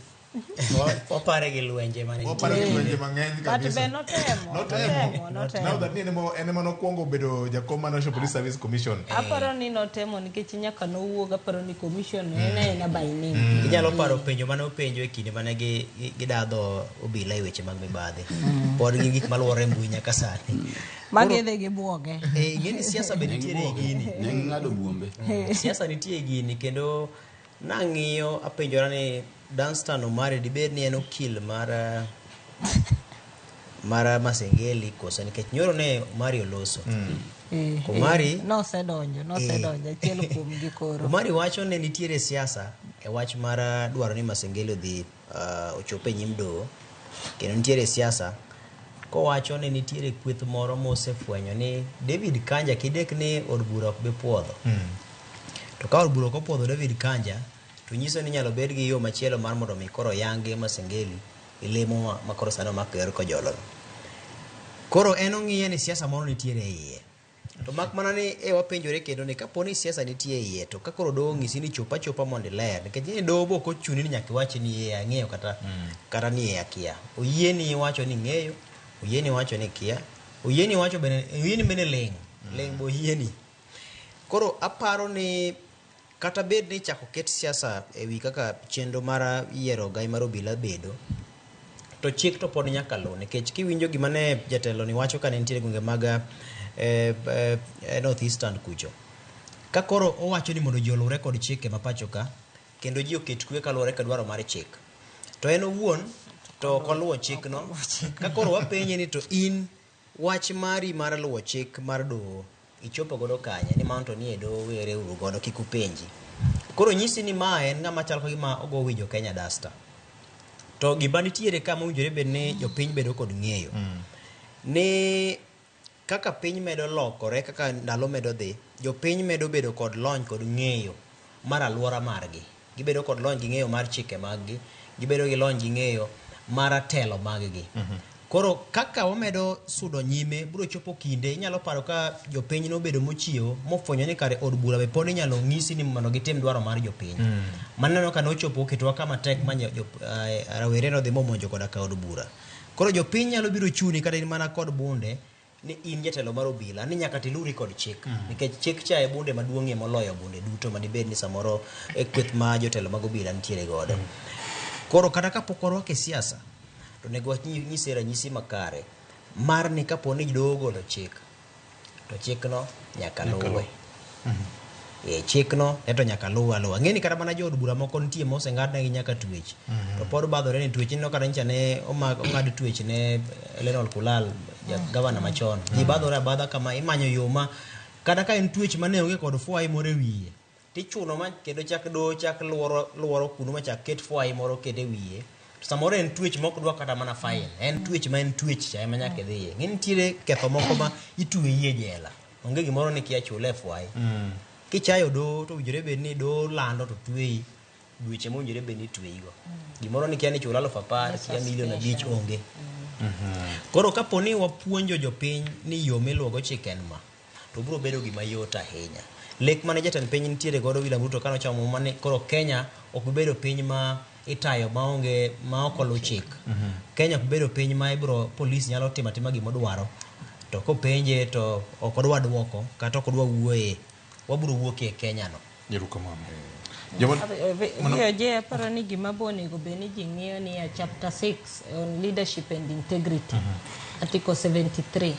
opare gi lwenje mang'eny kabisa notemo now that ene mano kuongo bedo jakom mar National Police Service Commission aparo ni notemo nikech nyaka nowuog aparo ni commission ena by name inyalo paro penjo mane openjo e kinde mane gidadho obila e weche mag mibadhi pod gi gik maluwore mbui nyaka sani magedhe gi buoge ing'eni siasa be nitiere e gini ne ng'ado buombe siasa nitie e gini kendo nang'iyo apenjora ni Danstan Omari dibed ni en okil mar Masengeli kosa nikech nyoro ne Omari oloso Omari nosedonjo achiel kuom gi koro Omari wacho ne nitiere siasa e wach mar dwaro ni Masengeli odhi ochope nyim doho kendo nitiere siasa kowacho ni nitiere kweth moro mosefwenyo ni David Kanja kidek ni od bura ok be puodho to ka od bura ok puodho David Kanja to nyiso ni nyalo bed gi yo machielo mar mondo mi koro yange Masengeli ilemo ma koro sano maker ko jolo koro en ong'iye ni siasa moro nitiere e iye to mak mana ni wapenjore kendo ni kapo ni siasa nitie e iye to ka koro doho ng'isi ni chopa mondo ler nikech ni doho boko chuni ni nyaka iwachi ni ang'eyo kata ni akia oyie ni iwacho ni ng'eyo oyie ni wacho ni kia oyie ni wacho bene ling bo oyie ni koro aparo ni kata bed ni chako ket siasa ewi kaka chenro mar yiero gai mar obila bedo to chik to pod nyaka luw nikech kiwinjo gima ne jatelo ni wacho ka ne nitiere gwenge mag North Eastern kucho ka koro owacho ni mondo ji oluwre kod chike ma pacho ka kendo ji oket kwe kaluwore ka dwaro mar chik to en owuon to ok oluwo chikno ka koro wapenje ni to in wach mari mar luwo chik mar doho ichopo godo kanya ni mano to ni e doho were uru godo kik upenji koro nyisi ni ma en ng'ama chal kagima ogo winjo Kenya Dasta to gima nitiere ka mowinjore bed ni jopiny bedo kod ng'eyo ni kaka piny medo lokore kaka ndalo medo dhi jopiny medo bedo kod lony kod ng'eyo mar alwora margi gibedo kod lony gi ng'eyo mar chike maggi gibedo gi lony gi ng'eyo mar telo maggi koro kaka wamedo sudo nyime biro chopo kinde inyalo paro ka jopiny no bedo mochiewo mofwenyo ni kare od bura be pod inyalo ng'isi ni mondo gitim dwaro mar jopiny maneno ka nochopo ketwa kama tek manya rawere no dhi momonjo koda ka od bura koro jopiny nyalo biro chuni kata in mana kod bunde ni in jatelo mar obila ni nyaka tiluri kod chik nikech chik cha e bunde maduong'ie moloyo bunde duto madibed ni samoro e kweth ma jotelo mag obila nitiere godo koro kata kapok warwake siasa to nego nyise ranyisi makare mar ni kapo ni doho golo chik to chikno nyaka luwe chikno to nyaka luwa ng'eni kata mana jood bura moko nitie moseng'adnegi nyaka twech to pod badhore ni twech no kata nyicha ne ong'ad twech ne Lenol Kulal gavana machon ji badhore abadha kama imanyo yo ma kata ka en twech mane onge kod fwai moro e wiye tichuno ma kendo chak doho chak luoro kuno ma chak ket fwai moro kede wiye samoro en twech mok dwa kata mana fine en twech ma en twech cha ema nyaka dhiye ng'eni nitiere ketho moko ma itweyi e jela onge gimoro ni kia chule fwai kichayo doho to winjore bed ni doho lando to tweyi dweche mowinjore bed ni tweyigo gimoro ni kia ni chula 10,000 kia $1,500,000 onge koro kapo ni wapuonjo jopiny ni yo miluwogo chik en ma to biro bedo gima yot ahinya lek mane jatend piny nitiere godo William Ruto kano chamo mane koro Kenya ok bedo piny ma itayo ma ok oluw chik Kenya ok bedo piny ma ibro polis nyalo timo atima gima odwaro to kopenje to ok odwa duoko kata ok odwa wuoye wabiro wuoke e Kenya no Erokamano. Je aparo ni gima bonego bed ni ji ng'iyo ni chapter 6 on leadership and integrity article 73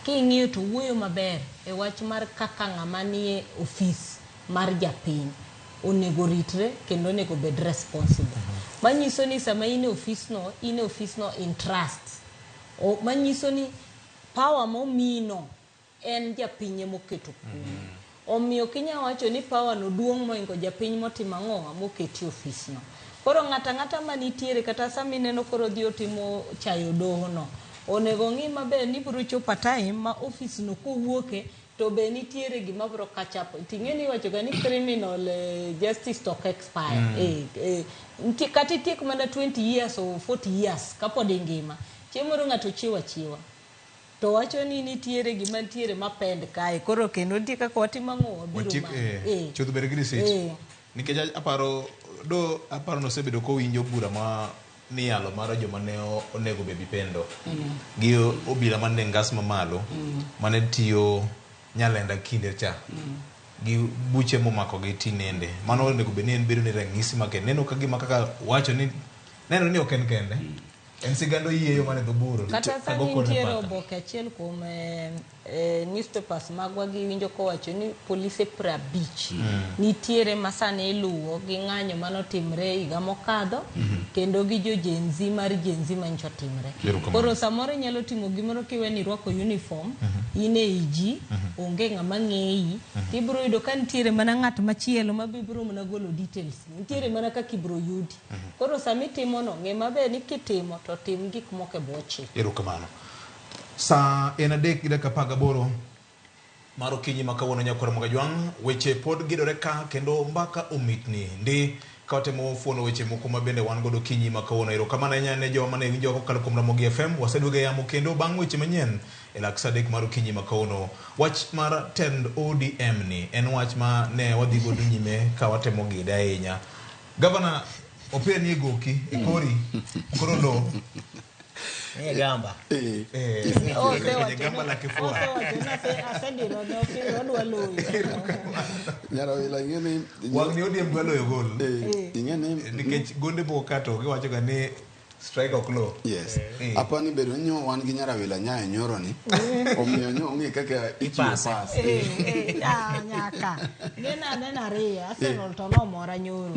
king'iyo to wuoyo maber e wach mar kaka ng'ama nie ofis mar japiny onego ritre kendo onego bed responsible. Manyiso ni sama in e ofisno in trust. Manyiso ni power momino en japiny moketo kuno. Omiyo kinya wacho ni power no duong' moingo japiny motimo ang'o moketi ofisno. Koro ng'ata manitiere kata sama ineno koro dhi otimo chayo doho no, onego ng'i maber ni biro chopo time ma ofisno kowuoke to be nitiere gima biro catch up. Ting'eni wacho ga ni criminal justice to expire. Kati tiek mana 20 years or 40 years kapod ingima. Chiemoro ng'ato chiwa. To wacho ni nitiere gima nitiere mapend kae. Koro kendo nitie kaka watimo ang'o biro ma. Chodho ber gi research. Nikech aparo nosebedo kowinjo bura ma niyalo mar joma ne onego bebi pendo gi obila mane ngas mamalo mane tiyo Nyalenda kinde cha gi buche momako gi tinende mano onego bed ni en bedo ni ranyisi make neno ka gima kaka wacho ni neno ni ok en kende en sigando yieyo mane dho buro kata sa nitiere oboke achiel kuom newspapers magwa gi winjo kowacho ni polise 50 nitiere masane iluwo gi ng'anyo manotimre higa mokadho kendo gi jo Gen Z mar Gen Z mancho timre. Koro samoro nyalo timo gimoro kiwe ni rwako uniform ine iji onge ng'ama ng'eyi tibro yudo ka nitiere mana ng'at machielo mabibro mana golo details nitiere mana kaka ibro yudi. Koro sami timo no ng'e maber ni kitimo to tim gik moko e boche. Erokamano. Sa en 3:18 mar okinyi ma kawuono nyakoro Mogajwang' weche pod gidore ka kendo mbaka omitni ndi kawatemo fuono weche moko ma bende wan godo kinyi ma kawuono. Erokamano ahinya ne joma ne winjo kokalo kuom Ramogi FM. Waseduogo e yamo kendo bang' weche manyien e lak sa 3 mar okinyi ma kawuono. Wach mar tend ODM ni en wach ma ne wadhi godo nyime ka watemo gide ahinya. Gavana Opiyo ni goki e kori koro lo gamba gamba la kifua asendiro no Opiyo dwa loyo Nyarawila ngene wangni ODM dwa loyo gol ingene nikech gonde bokato giwacho ga ni strike ok low. Yes. Apani bedo nyo wan gi Nyarawila nyae nyoro ni omiyo nyo ngi kaka ichiwo pass. Nyaka nena ria Arsenal to no mora nyoro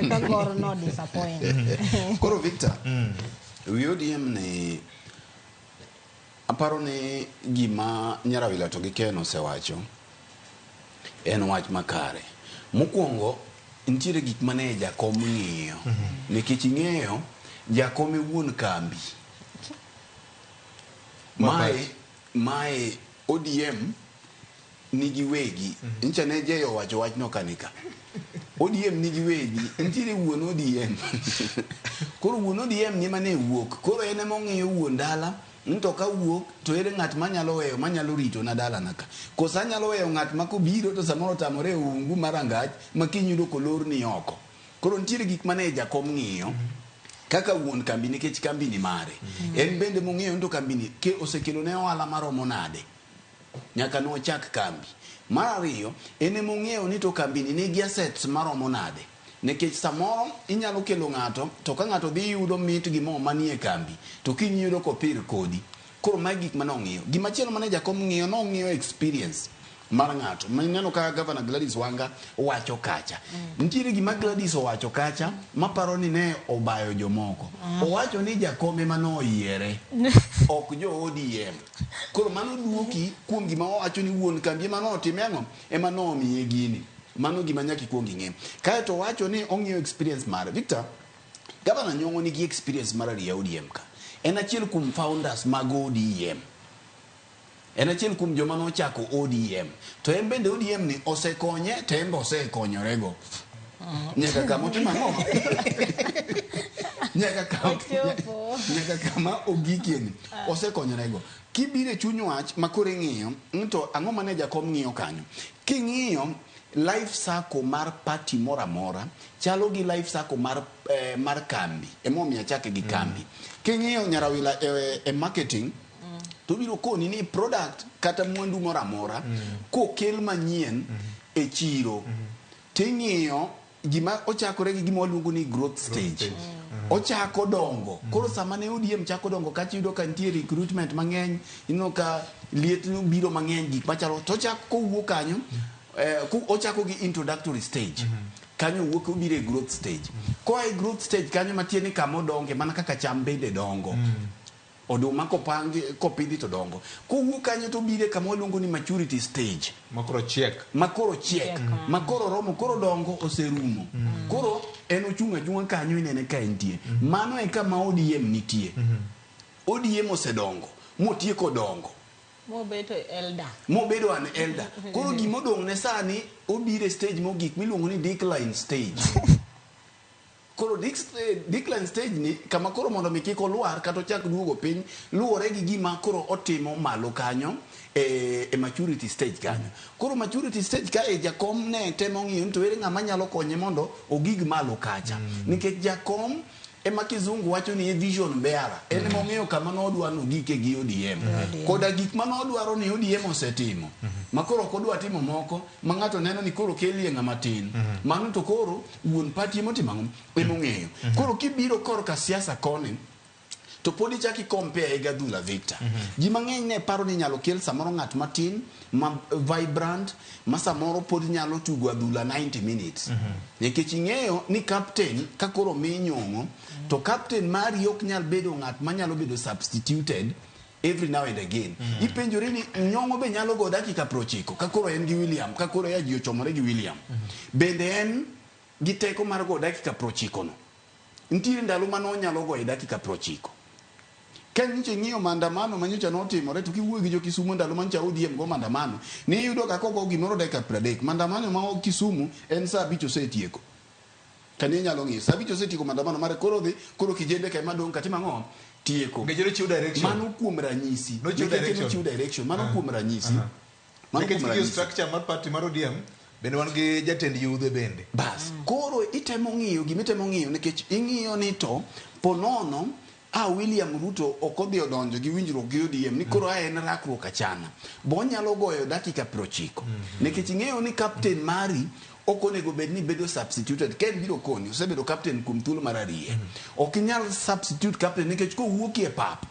ka gor no disappoint. Koro Victor ODM ne aparo ni gima Nyarawila to gi Ken osewacho en wach makare. Mokwongo nitiere gik mane jakom ng'iyo nikech ing'eyo jakom wuon kambi mae ODM nigi wegi ncha ne jeyo wacho wach no kanika ODM nigi wegi nitiere wuon ODM koro wuon ODM ni mane wuok koro ene mong'iyo wuon dala nto ka wuok to ere ng'at manyalo weyo manyalo rito na dala naka kosa nyalo weyo ng'at makobiro to samoro tamore ungu marangach makinyudo kolor ni oko koro nitiere gik mane jakom ng'iyo kaka wuon kambi nikech kambi ni mare en bende mong'iyo ndo kambi ni ke osekelo ne ohala maromo nade nyaka no chak kambi mar ariyo ene mong'iyo ni to kambi ni nigi assets maromo nade nikech samoro inyalo kelo ng'ato to ka ng'ato dhi yudo mit gi mo manie kambi to kinyudo kopir kodi koro ma gik manong'iyo gimachielo mane jakom ng'iyo no ng'iyo experience mar ng'ato maneno ka Governor Gladys Wanga wacho kacha nitiere gima Gladys owacho kacha maparo ni ne obayo jomoko owacho ni jakome mano yiere ok jo ODM koro mano duoki kuom gima owacho ni wuon kambi mano otime ang'o ema no omiye gini mano gima nyaki kuongi ng'e kae to wacho ni ong'iyo experience mare. Victor Governor Nyong'o nigi experience mar ariya ODM ka en achiel kuom founders mag ODM en achiel kuom joma nochako ODM to en bende ODM ni osekonye to en osekonyorego nyaka kama otimo ang'o nyaka kama ogikieni osekonyorego kibire chuny wach makore ng'iyo to ang'o mane jakom ng'iyo kanyo king'iyo life cycle mar party mora mora chalo gi life cycle mar kambi emomiyo chake gi kambi king'iyo Nyarawila e marketing to biro koni ni product kata mwandu mora mora kokel manyien e chiro ting'iyo gima ochakore gi gima waluongo ni growth stage. Ochako dongo. Koro sama ne ODM chako dongo kachi yudo ka nitie recruitment mang'eny, ino ka liet biro mang'eny gik machalo to chako wuok kanyo, ochako gi introductory stage. Kanyo wuok obiro e growth stage. Koa e growth stage kanyo matieni kama odonge mana kaka cham bende dongo. Oduma kopidhi to dongo. Kowuok kanyo to bire kama waluongo ni maturity stage. Makoro chiek. Makoro romo, koro dongo oserumo. Koro en ochung' kanyo inene ka entie. Mano e kama ODM nitie. ODM osedongo, motieko dongo. Mobedo an elder. Koro gimodong' ne sani obire stage mogik miluongo ni decline stage. Koro decline stage ni kama koro mondo mi kik olwar kata ochak duogo piny luwore gi gima koro otimo malo kanyo e maturity stage kanyo. Koro maturity stage ka jakom ne temo ng'iyo to ere ng'ama nyalo konye mondo ogig malo kacha. Nikech jakom ema kizungu wacho ni vision bearer. En mong'eyo kama nodwa nogike gi ODM. Koda gik ma nodwaro ni ODM osetimo. Makoro kodwa timo moko ma ng'ato neno ni koro kelie ng'ama tin. Mano to koro wuon party motimo emong'eyo. Koro kibiro korka siasa koni to podi chaki compare e gadhula Victor. Ji mang'eny ne paro ni nyalo kel samoro ng'at matin ma vibrant ma samoro podi nyalo tugo adhula 90 minutes. Nikech ing'eyo ni captain ka koro minyong'o to captain mari ok nyal bedo ng'at ma nyalo bedo substituted every now and again. Ipenjori ni nyong'o be nyalo go dakika 90 ka koro en gi William, ka koro ya ji ochomore gi William. Bende en gi teko mar go dakika 90 no. Ntiere ndalo mano nyalo go e dakika 90. Ken niche ng'iyo maandamano manyocha notimore to kiwuoyo gi jo Kisumu ndalo mancha ODM go maandamano ni yudo ka kogo gimoro dakika 30. Maandamano ma Kisumu en saa 5 osetieko. Kani nyalo ng'iyo saa 5 osetieko maandamano mare koro dhi koro kijende ka madong katima ng'o tieko. Ngejero chiu direction. Mano kuom ranyisi. No chiu direction. Mano kuom ranyisi. Mano kuom ranyisi. Structure mar party mar ODM bende wan gi jatend yudhe bende. Bas. Koro itemo ng'iyo gimitemo ng'iyo nikech ing'iyo ni to ponono William Ruto okodhi odonjo gi winjruok gi ODM ni koro en rakruok achana. Bo nyalo goyo dakika 90. Nikech ing'eyo ni captain mari okonego bed ni bedo substituted. Ken biro koni osebedo captain kuom thuolo mar ariye. Ok nyal substitute captain nikech kowuokie e pap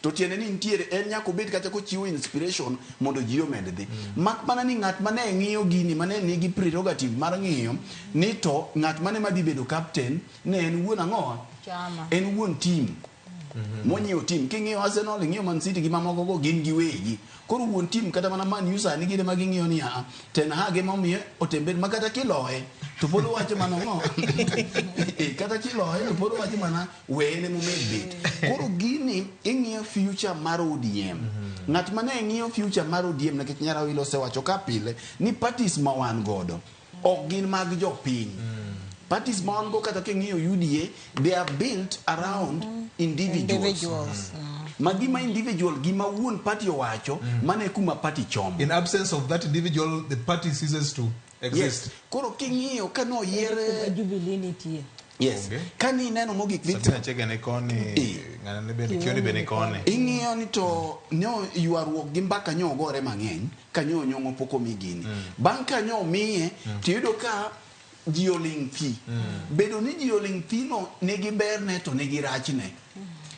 to tiene ni ntiere en nyako bet kata kochiwo inspiration mondo ji omed dhi. Mak mana ni ng'at mane ng'iyo gini mane nigi prerogative mar ng'iyo ni to ng'at mane madhi bedo captain ne en wuon ang'owa. En wuon team. Monyieo team king'iyo Arsenal ing'iyo Man City gi mamoko go gin giwegi. Koro wuon team kata mana Man U sani gine ma ging'iyo ni Ten Hag ema omiye otembe ma kata kiloye to pod wacho mana no. Kata kiloye to pod wacho mana wene momed bet. Koro gini ing'iyo future mar ODM. Ng'at mane ng'iyo future mar ODM nikech nyara wilo osewacho ka pile ni parties ma wan godo ok gin mag jopiny. Parties ma wan go kata king'iyo UDA they are built around individuals. Magima individual gima wuon party owacho mane kuma party chomo. In absence of that individual the party ceases to exist. Yes. Koro king'iyo kano yiere Jubilee nitie. Yes. Kani neno mogik Victor. Sabina chege ne koni ng'ana ne bende kioni bende koni. Ing'iyo ni to nyo yuaruok gi mbaka nyo gore mang'eny kanyo nyong'o poko migini. Bang' kanyo miye tiyudo ka ji oling' thi. Bedo ni ji oling' thi no nigi berne to nigi rachne.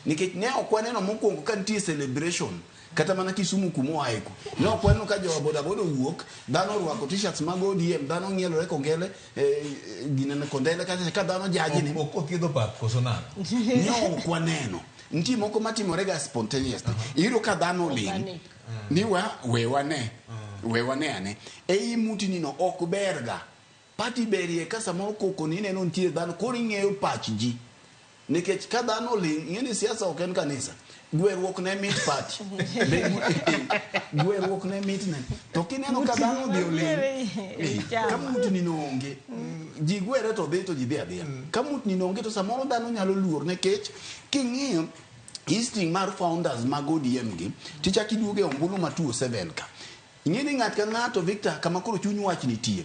Nikech ne ok waneno mokwongo ka nitie celebration kata mana Kisumu kumoaeko. Ne ok waneno ka jo bodaboda wuok, dhano orwako t-shirts mag ODM, dhano ng'ielore kongele ginene kondele ka dhano jaji ni. Ok othiedho pap koso nano. Ne ok waneno. Nitie moko matimore ga spontaneous. Iyudo ka dhano oling'. Ni we wane ane. Ei mutini no ok berga. Party berie ka samoro koko ni neno nitie dhano koro ing'eyo pach ji. Nikech ka dhano oling' ng'eni siasa ok en kanisa. Gweruok ne meet party. Gweruok ne meet ne. To kineno ka dhano dhi oling'. Ka mutni no onge. Ji gwere to dhi to ji dhi adhiya. Ka mutni no onge to samoro dhano nyalo luor nikech king'iyo history mar founders mag ODM gi ticha kiduoge ombulu ma 207 ka. Ing'eni ng'at ka ng'ato Victor kama koro chuny wach nitie.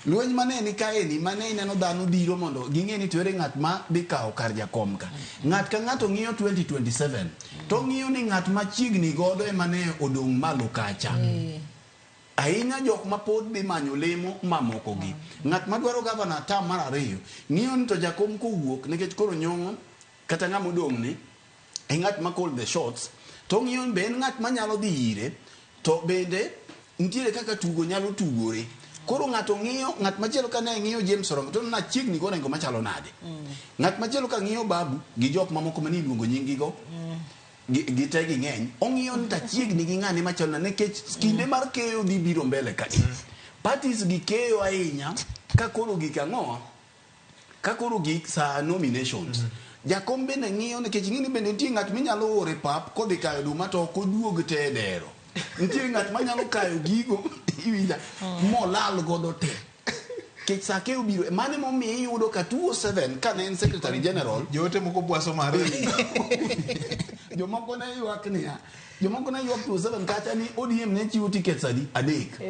Lweny mane ni kaeni mane ineno dhano biro mondo ging'eni to ere ng'at ma dhi kawo kar jakom ka. Ng'at ka ng'ato ng'iyo 2027 to ng'iyo ni ng'at ma chiegni godo ema ne odong' malo kacha. ahinya jok ma pod dhi manyo lemo mamoko gi. Ng'at madwaro gavana tam mar ariyo ng'iyo ni to jakom kowuok nikech koro nyong'o kata ng'ama odong' ni e ng'at ma call the shots, to ng'iyo be en ng'at manyalo dhi ire, to bende nitiere kaka tugo nyalo tugore. Koro ng'ato ng'iyo, ng'at machielo ka ne ng'iyo James Orengo to na chiegni go nengo machalo nade. Ng'at machielo ka ng'iyo Babu gi jok mamoko mani luongo nyingi go gi te gi ng'eny, ong'iyo ni ta chiegni gi ng'ane machalo na nikech kinde mar keyo dhi biro mbele ka. Parties gi keyo ahinya ka koro gik ang'o, ka koro gik sa nominations. Jakom bende ng'iyo nikech ng'ini bende nitie ng'at minyalo ore pap kodhi kayo duma to ok oduog te dero. Nitie ng'at manyalo kayo gigo iwinja molal godo te. Kech sa keyo biro mane momiyo iyudo ka 207 ka ne en secretary general jote moko bwaso mar jomoko ne ywak niya, jomoko ne ywak 207 kacha ni ODM ne chiwo tickets adi adek.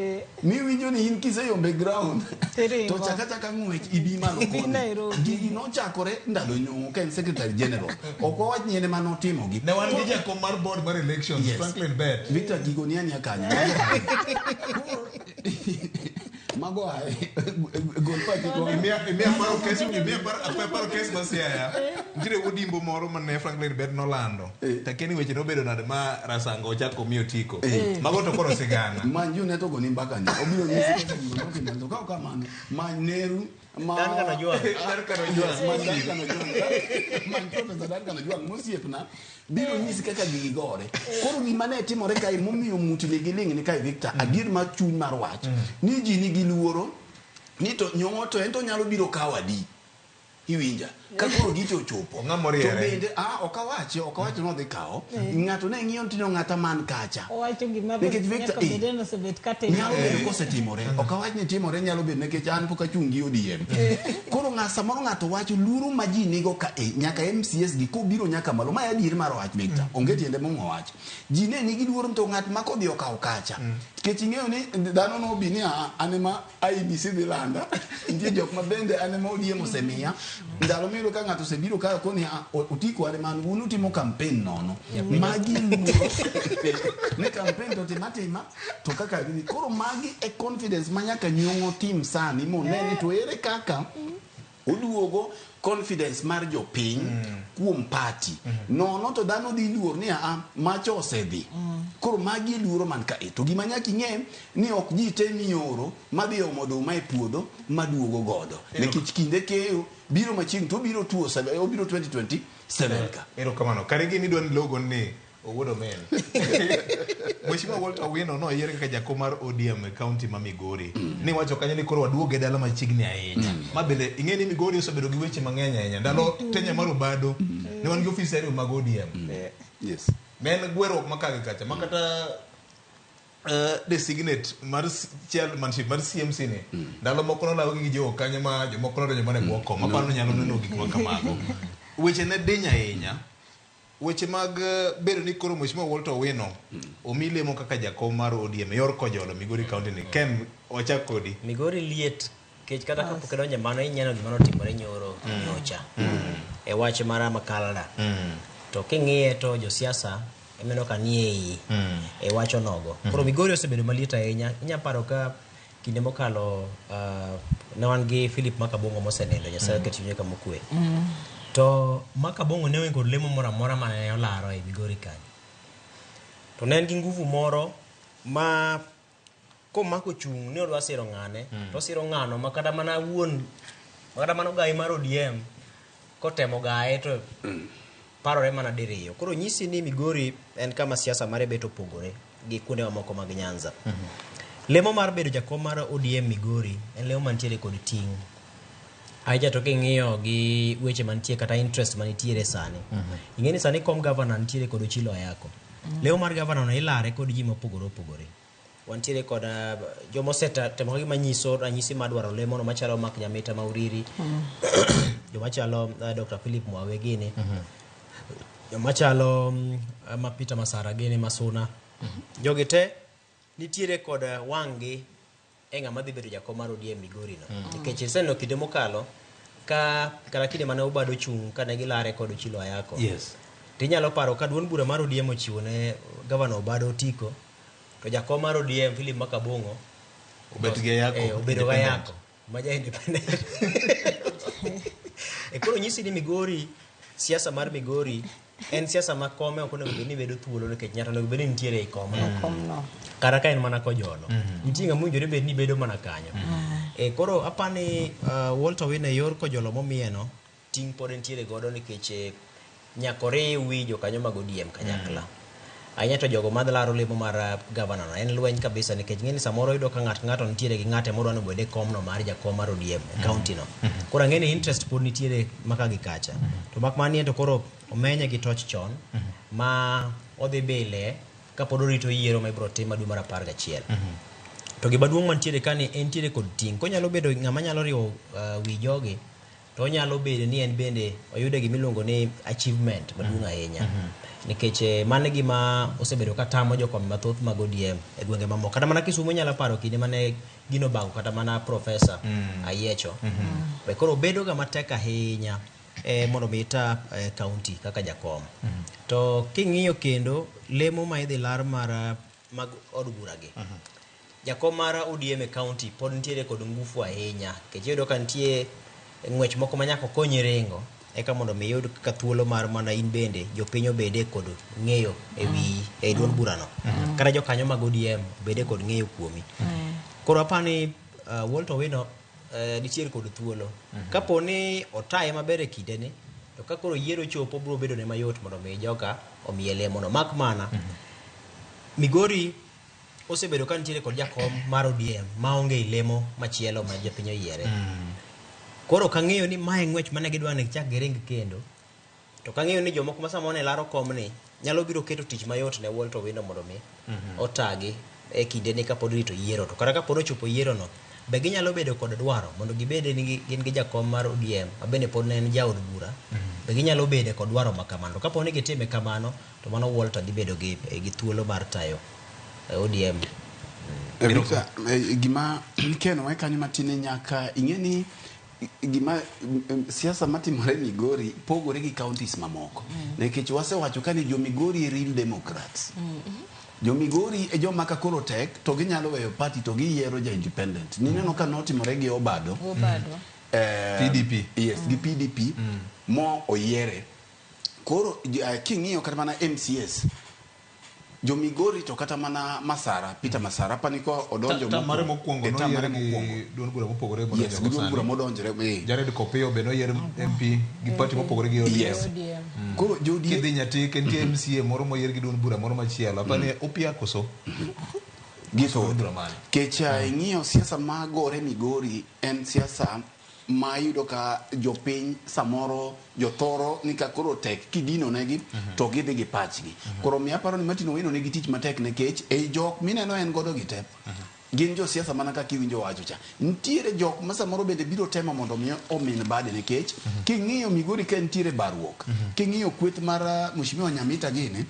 Miwinjo ni in kiseyombe ground to chaka ng'wech ibi malo kode. Gigi nochakore ndalo nyong'o ka en secretary general. Ok owach ni ene manotimo gi. Ne wan gi jakom mar board mar elections, Franklin Bett. Victor Gigoni ania kanyo. Mago ay gol pati to paro kes masiaya ndire Odimbo moro mane Franklin Bett nolando takeni weche nobedo nade ma Rasango ochako miyo tiko mago to koro sigana manju ne to goni mbaka ni obiro nyisi to ka mano maneru dan kana jua dan kana jua mosiepna biro nyisi kaka gigi gore. Koro gima ne timore kae momiyo muti ligiling ni kae Victor adier mar chuny mar wach ni ji nigi luoro ni to nyong'o to ento nyalo biro kawadi iwinja ka koro gito chopo to bende okawache no dhi kawo ng'ato ne ng'iyo tino ng'ata man kacha owacho gima bende no sebet kate nyalo bedo kosetimore okawach ni timore nyalo bedo nikech an pok achungi ODM. Koro samoro ng'ato wacho luoro ma ji nigo ka nyaka MCS gi kobiro nyaka malo ma adier mar wach Victor onge tiende mong'o wach ji ne nigi luoro to ng'at ma kodhi okawo kacha nikech ing'eyo ni dhano no bi ni anema IBC dhi landa nitie jok ma bende anema ODM osemiya ndalo miro ka ng'ato sebiro ka koni utiko ade man unu timo campaign nono magi ne campaign to timatima to kaka gini koro magi e confidence manyaka nyong'o tim sani monene to ere kaka oduogo confidence mar jopiny kuom party nono to dhano dhi luor ni macho osedhi koro magi luoro man ka to gima nyaka ing'e ni ok ji te mioro madhi omo duma e puodho maduogo godo nikech kinde keyo biro machiegni to biro tuo obiro 2027 ka erokamano kare gini dwa ni logo ni owuodo men Mheshimiwa Walter Owino no yiere kaka jakom mar ODM e kaunti ma Migori ni wacho kanyo ni koro waduoge dala machiegni ahinya ma bende ing'e ni Migori osebedo gi weche mang'eny ahinya ndalo Tenya mar Obado ne wan gi ofiseri mag ODM yes men gweruok makage kacha makata designate mar chairmanship mar CMC ni ndalo moko nolaw gi jo kanyo ma jomoko nodonjo mane bwoko mapano nyalo neno gik makamago weche ne dinya ahinya weche mag bedo ni koro Mheshimiwa Walter Owino omilemo kaka jakom mar ODM yor kojolo Migori County ni Ken wachak kodi Migori liet kech kata kapok donjo mano inyalo gima notimore nyoro nyocha e wach mara makalda to king'iye to josiasa emeno ka nie e wacho nogo koro Migori osebedo maliet ahinya inya paro ka kinde mokalo ne wan gi Philip Makabongo mosenindo nyasaye ketinye kama okwe to Makabongo ne wengo lemo moro amora mane olaro e Migori kanyo to ne en gi nguvu moro ma komako chung ne odwa siro ng'ane to siro ng'ano makata mana wuon makata mana gai mar ODM kotemo gae to parore mana diriyo koro nyisi ni Migori en kama siasa mare beto pogore gi kuonde mamoko mag Nyanza lemo mar bedo jakom mar ODM Migori en lemo mantiere kod ting aija to king'iyo gi weche mantie kata interest manitiere sani ing'eni sani kom governor nitiere kod Ochilo Ayako lemo mar governor no ilare kod ji mopogore opogore wantiere kod jomoseta temo gi manyiso ranyisi madwaro lemo no machalo Mak Nyamita Mauriri jomachalo Dr. Philip Mwawe gini jomachalo Peter Masara gini Masuna jogi te nitiere kod wang'gi enga madhi bedo jakom mar ODM Migori no nikech senno kinde mokalo ka kala kinde mane Obado chung kane gilare kod Ochilo Ayako yes tinyalo paro ka duon bura mar ODM ochiwo ne governor Obado Tiko to jakom mar ODM Philip Makabongo obet gi yako obedo ga yako maja independent koro nyisi ni Migori siasa mar Migori en siasa ma kome ok onego bed ni bedo thuolo nikech nyata onego bed ni nitiere e komno kata ka en mana kojolo nitie ng'ama owinjore bed ni bedo mana kanyo koro apani Walter Owino yor kojolo momieno ting' pod nitiere godo nikech nyakore winjo kanyo mag ODM kanyakla ahinya to jogo madlaro lemo mar gavana no en lweny kabisa nikech ng'eni samoro yudo ka ng'ato nitiere gi ng'ate modwa ni obed e komno mar jakom mar ODM e county no koro ng'eni interest pod nitiere maka gi kacha to mak manie to koro omenye gi toch chon ma odhi bile kapod orito yiero ma ibro tim dwe mar 11 to gima duong' mantiere kani entiere kod ting' konyalo bedo ng'ama nyalo riwo wi jogi to onyalo bedo ni en bende oyude gimiluongo ni achievement maduong' ahinya nikech mane gima osebedo katamo jokom mathoth mag ODM e gwenge mamoko kata mana Kisumu nyalo paro kinde mane gino bago kata mana profesa Ayiecho be koro bedo ga matek ahinya mondo mita county kaka jakom to king'iyo kendo lemo ma idhi lar mar mag od buragi jakom mar ODM e county pod nitiere kod ngufu ahinya kech yudo ka nitie ng'wech moko manyako konyi ringo eka mondo mi yud ka thuolo mar mana in bende jopiny obede kod ng'eyo e duond burano kata jokanyo mag ODM bede kod ng'eyo kuomi koro apani Walter Owino nitiere kod thuolo kapo ni otaye maber e kindeni to ka koro yiero chopo biro bedo ne mayot mondo mi joka omiye lemono mak mana Migori osebedo ka nitiere kod jakom mar ODM maonge lemo machielo ma jopiny oyiere koro kang'eyo ni mae ng'wech mane gidwa ni chak giring kendo to kang'eyo ni jomoko ma samone laro komni nyalo biro keto tich mayot ne Walter Owino mondo mi otagi e kindeni kapod rito yiero to kata kapod ochopo yiero no be ginyalo bedo kod dwaro mondo gibede ni gin gi jakom mar ODM mabende pod ne en jaod bura be ginyalo bede kod dwaro makamano kapo ni gitime kamano to mano Walter dhi bedo gi thuolo mar tayo ODM gima keno we kanyo matine nyaka ing'eni gima siasa matimore Migori pogore gi counties mamoko nikech wasewacho ka ni jo Migori real democrats jo Migori e joma ka koro tek to ginyalo weyo party to giyiero ja independent nineno ka notimore gi Obado PDP yes gi PDP mo oyiere koro king'iyo kata mana MCS jo Migori to kata mana Masara Peter Masara paniko odonjo tamare mokwongo no yiere gi duond bura mopogore yes duond bura modonjore Jared Kopio be no yiere MP gi party mopogore gi yes koro jodi kidhi nyati kentie MCA moro moyier gi duond bura moro machielo apani opia koso gito kecha ing'iyo siasa magore Migori en siasa ma yudo ka jopiny samoro jothoro ni ka koro tek kidino negi to gidhi gi pachgi koro mi aparo ni Martin Owino negi tich matek nekech ei jok mineno en godo gi tep gin jo siasa mana ka kiwinjo wacho cha nitiere jok ma samoro bende biro temo mondo mi omin bade nekech king'iyo Migori ka nitiere barruok king'iyo kweth mar Mheshimiwa Nyamita gini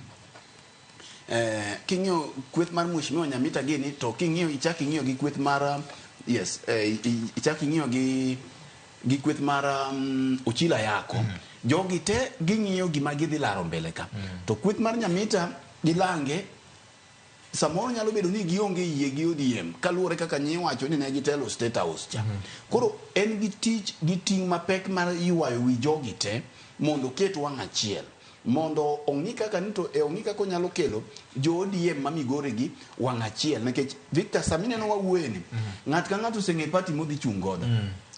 king'iyo kweth mar Mheshimiwa Nyamita gini to king'iyo ichak ing'iyo gi kweth mar yes ichak ing'iyo gi kweth mar Ochila Yako jogi te ging'iyo gima gidhi laro mbele ka to kweth mar Nyamita gilange samoro nyalo bedo ni gionge yie gi ODM kaluwore kaka nyi wacho ni ne gitelo State House cha koro en gi tich gi ting' mapek mar ywayo wi jogi te mondo ket wang' achiel mondo ong'i kaka nito ong'i kaka onyalo kelo jo ODM ma Migori gi wang' achiel nikech Victor samineno wawueni ng'at ka ng'ato oseng'e party modhi chung godo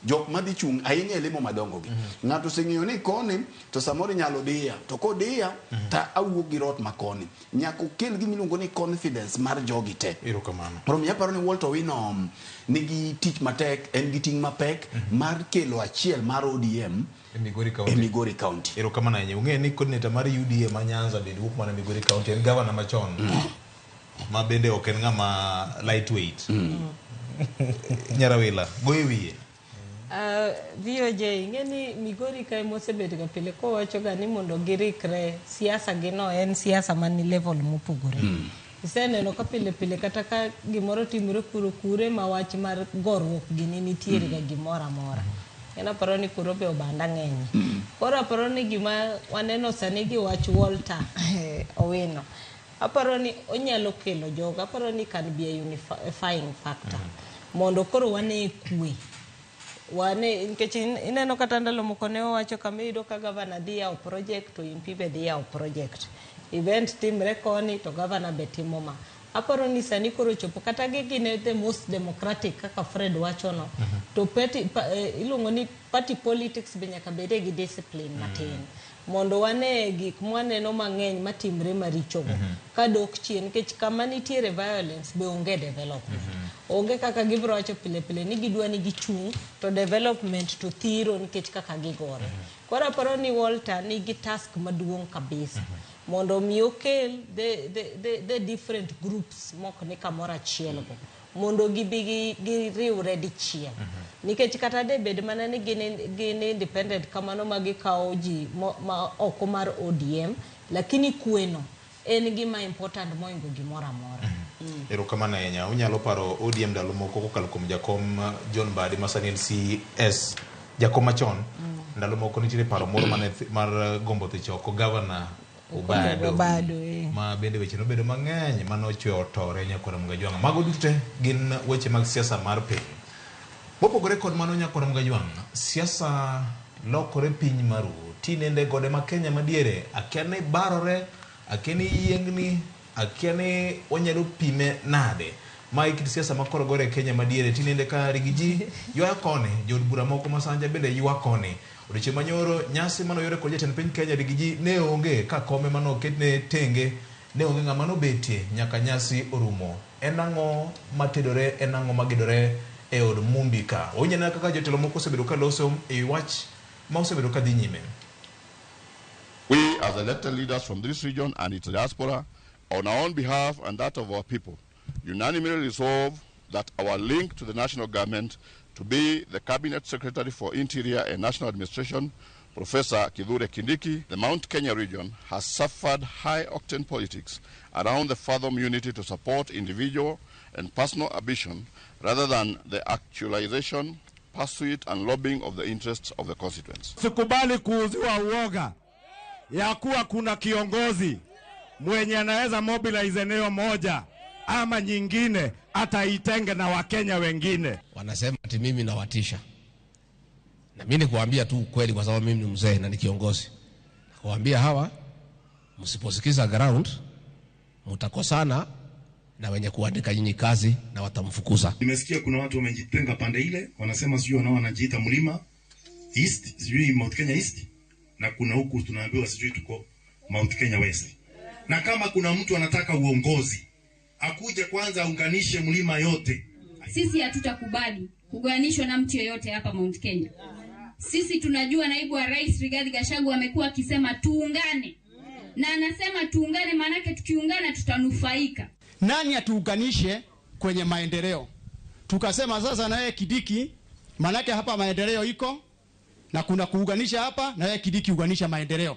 jok madhi chung ahinya e lemo madongo gi ng'ato oseng'eyo ni koni to samoro nyalo diya to kodiya ta awuok gi rot makoni nyaka okel gimiluongo ni confidence mar jogi te erokamano koro mi aparo ni Walter Owino nigi tich matek en gi ting' mapek mar kelo achiel mar ODM e Migori County erokamano ahinya ung'e ni coordinator mar UDA ma Nyanza bende wuok mana Migori County en governor machon ma bende ok en ng'ama lightweight Nyarawila goye wiye VOJ ing'eni Migori kae mosebedo ga pile kowacho ga ni mondo girikre siasa gino en siasa mani level mopogore iseneno ka pile pile kata ka gimoro timore kure ma wach mar gorruok gini nitiere ga gimoro amora en aparo ni kuro be obanda ng'eny koro aparo ni gima waneno sani gi wach Walter Owino aparo ni onyalo kelo joga, aparo ni can be a unifying factor mondo koro wane kwe wane nikech ineno kata ndalo moko ne owacho kama iyudo ka gavana dhi yawo project to impi be dhi yawo project event timre koni to gavana be timo ma aparo ni sani koro chopo kata gine the most democratic kaka Fred wachono to iluongo ni party politics be nyaka bede gi discipline matin mondo wane gik mwaneno mang'eny matimre marichogo kadok chien nikech kama nitiere violence be onge development onge kaka gibro wacho pile pile ni gidwa ni gichung to development to thiro nikech kaka gigore koro aparo ni Walter nigi task maduong' kabisa mondo mi okel the different groups mok ni kamoro achielgo mondo giriwre dichiel nikech kata de bed mana ni gin independent kamano magikawo ji ma oko mar ODM lakini kweno en gima important moingo gimoro amora. Erokamano ahinya. Unyalo paro ODM ndalo moko kokalo kuom jakom John Mbadi masani en CS jakom machon ndalo moko nitie paro moro mar gombo dhi choko governor Obado ma bende weche nobedo mang'eny manochwe otore nyakora Mgajwanga. Mago duto gin weche mag siasa mar piny. Mopogore kod mano nyakora Mgajwanga, siasa lokore piny maru. Tinende gode ma Kenya madiere akiane barore, akiane yiengni, akiane onyalo pime nade. Ma ikit siasa makoro gore Kenya madiere tinende ka rigiji yoa kone jod bura moko masanja bende ywa kone. Odiochieng' manyoro nyasi mano yore kod jatend piny Kenya rigiji ne onge ka kome mano oketne tenge ne onge ng'ama nobetie nyaka nyasi orumo. En ang'o matedore, en ang'o magedore e od Mumbi ka. Onyena kaka jotelo moko osebedo ka loso e wach ma osebedo ka dhi nyime. We as elected leaders from this region and its diaspora, on our own behalf and that of our people, unanimously resolve that our link to the national government to be the Cabinet Secretary for Interior and National Administration, Professor Kithure Kindiki, the Mount Kenya region has suffered high-octane politics around the fathom unity to support individual and personal ambition rather than the actualization, pursuit and lobbying of the interests of the constituents. Sikubali kuuziwa uoga ya kuwa kuna kiongozi mwenye anaweza mobilize eneo moja ama nyingine ataitenge na Wakenya wengine. Wanasema ati mimi nawatisha. Na mimi nikuambia tu ukweli kwa sababu mimi ni mzee na ni kiongozi. Nakuambia hawa msiposikiza ground mtakosana na wenye kuandika nyinyi kazi na watamfukuza. Nimesikia kuna watu wamejitenga pande ile wanasema sijui wanao wanajiita Mlima East, sijui Mount Kenya East na kuna huku tunaambiwa sijui tuko Mount Kenya West. Na kama kuna mtu anataka uongozi akuje kwanza aunganishe mlima yote. Sisi hatutakubali kugawanishwa na mtu yoyote hapa Mount Kenya. Sisi tunajua naibu wa rais Rigathi Gachagua amekuwa akisema tuungane. Na anasema tuungane maana yake tukiungana tutanufaika. Nani atuunganishe kwenye maendeleo? Tukasema sasa na yeye Kindiki maana yake hapa maendeleo iko na kuna kuunganisha hapa na yeye Kindiki uganisha maendeleo.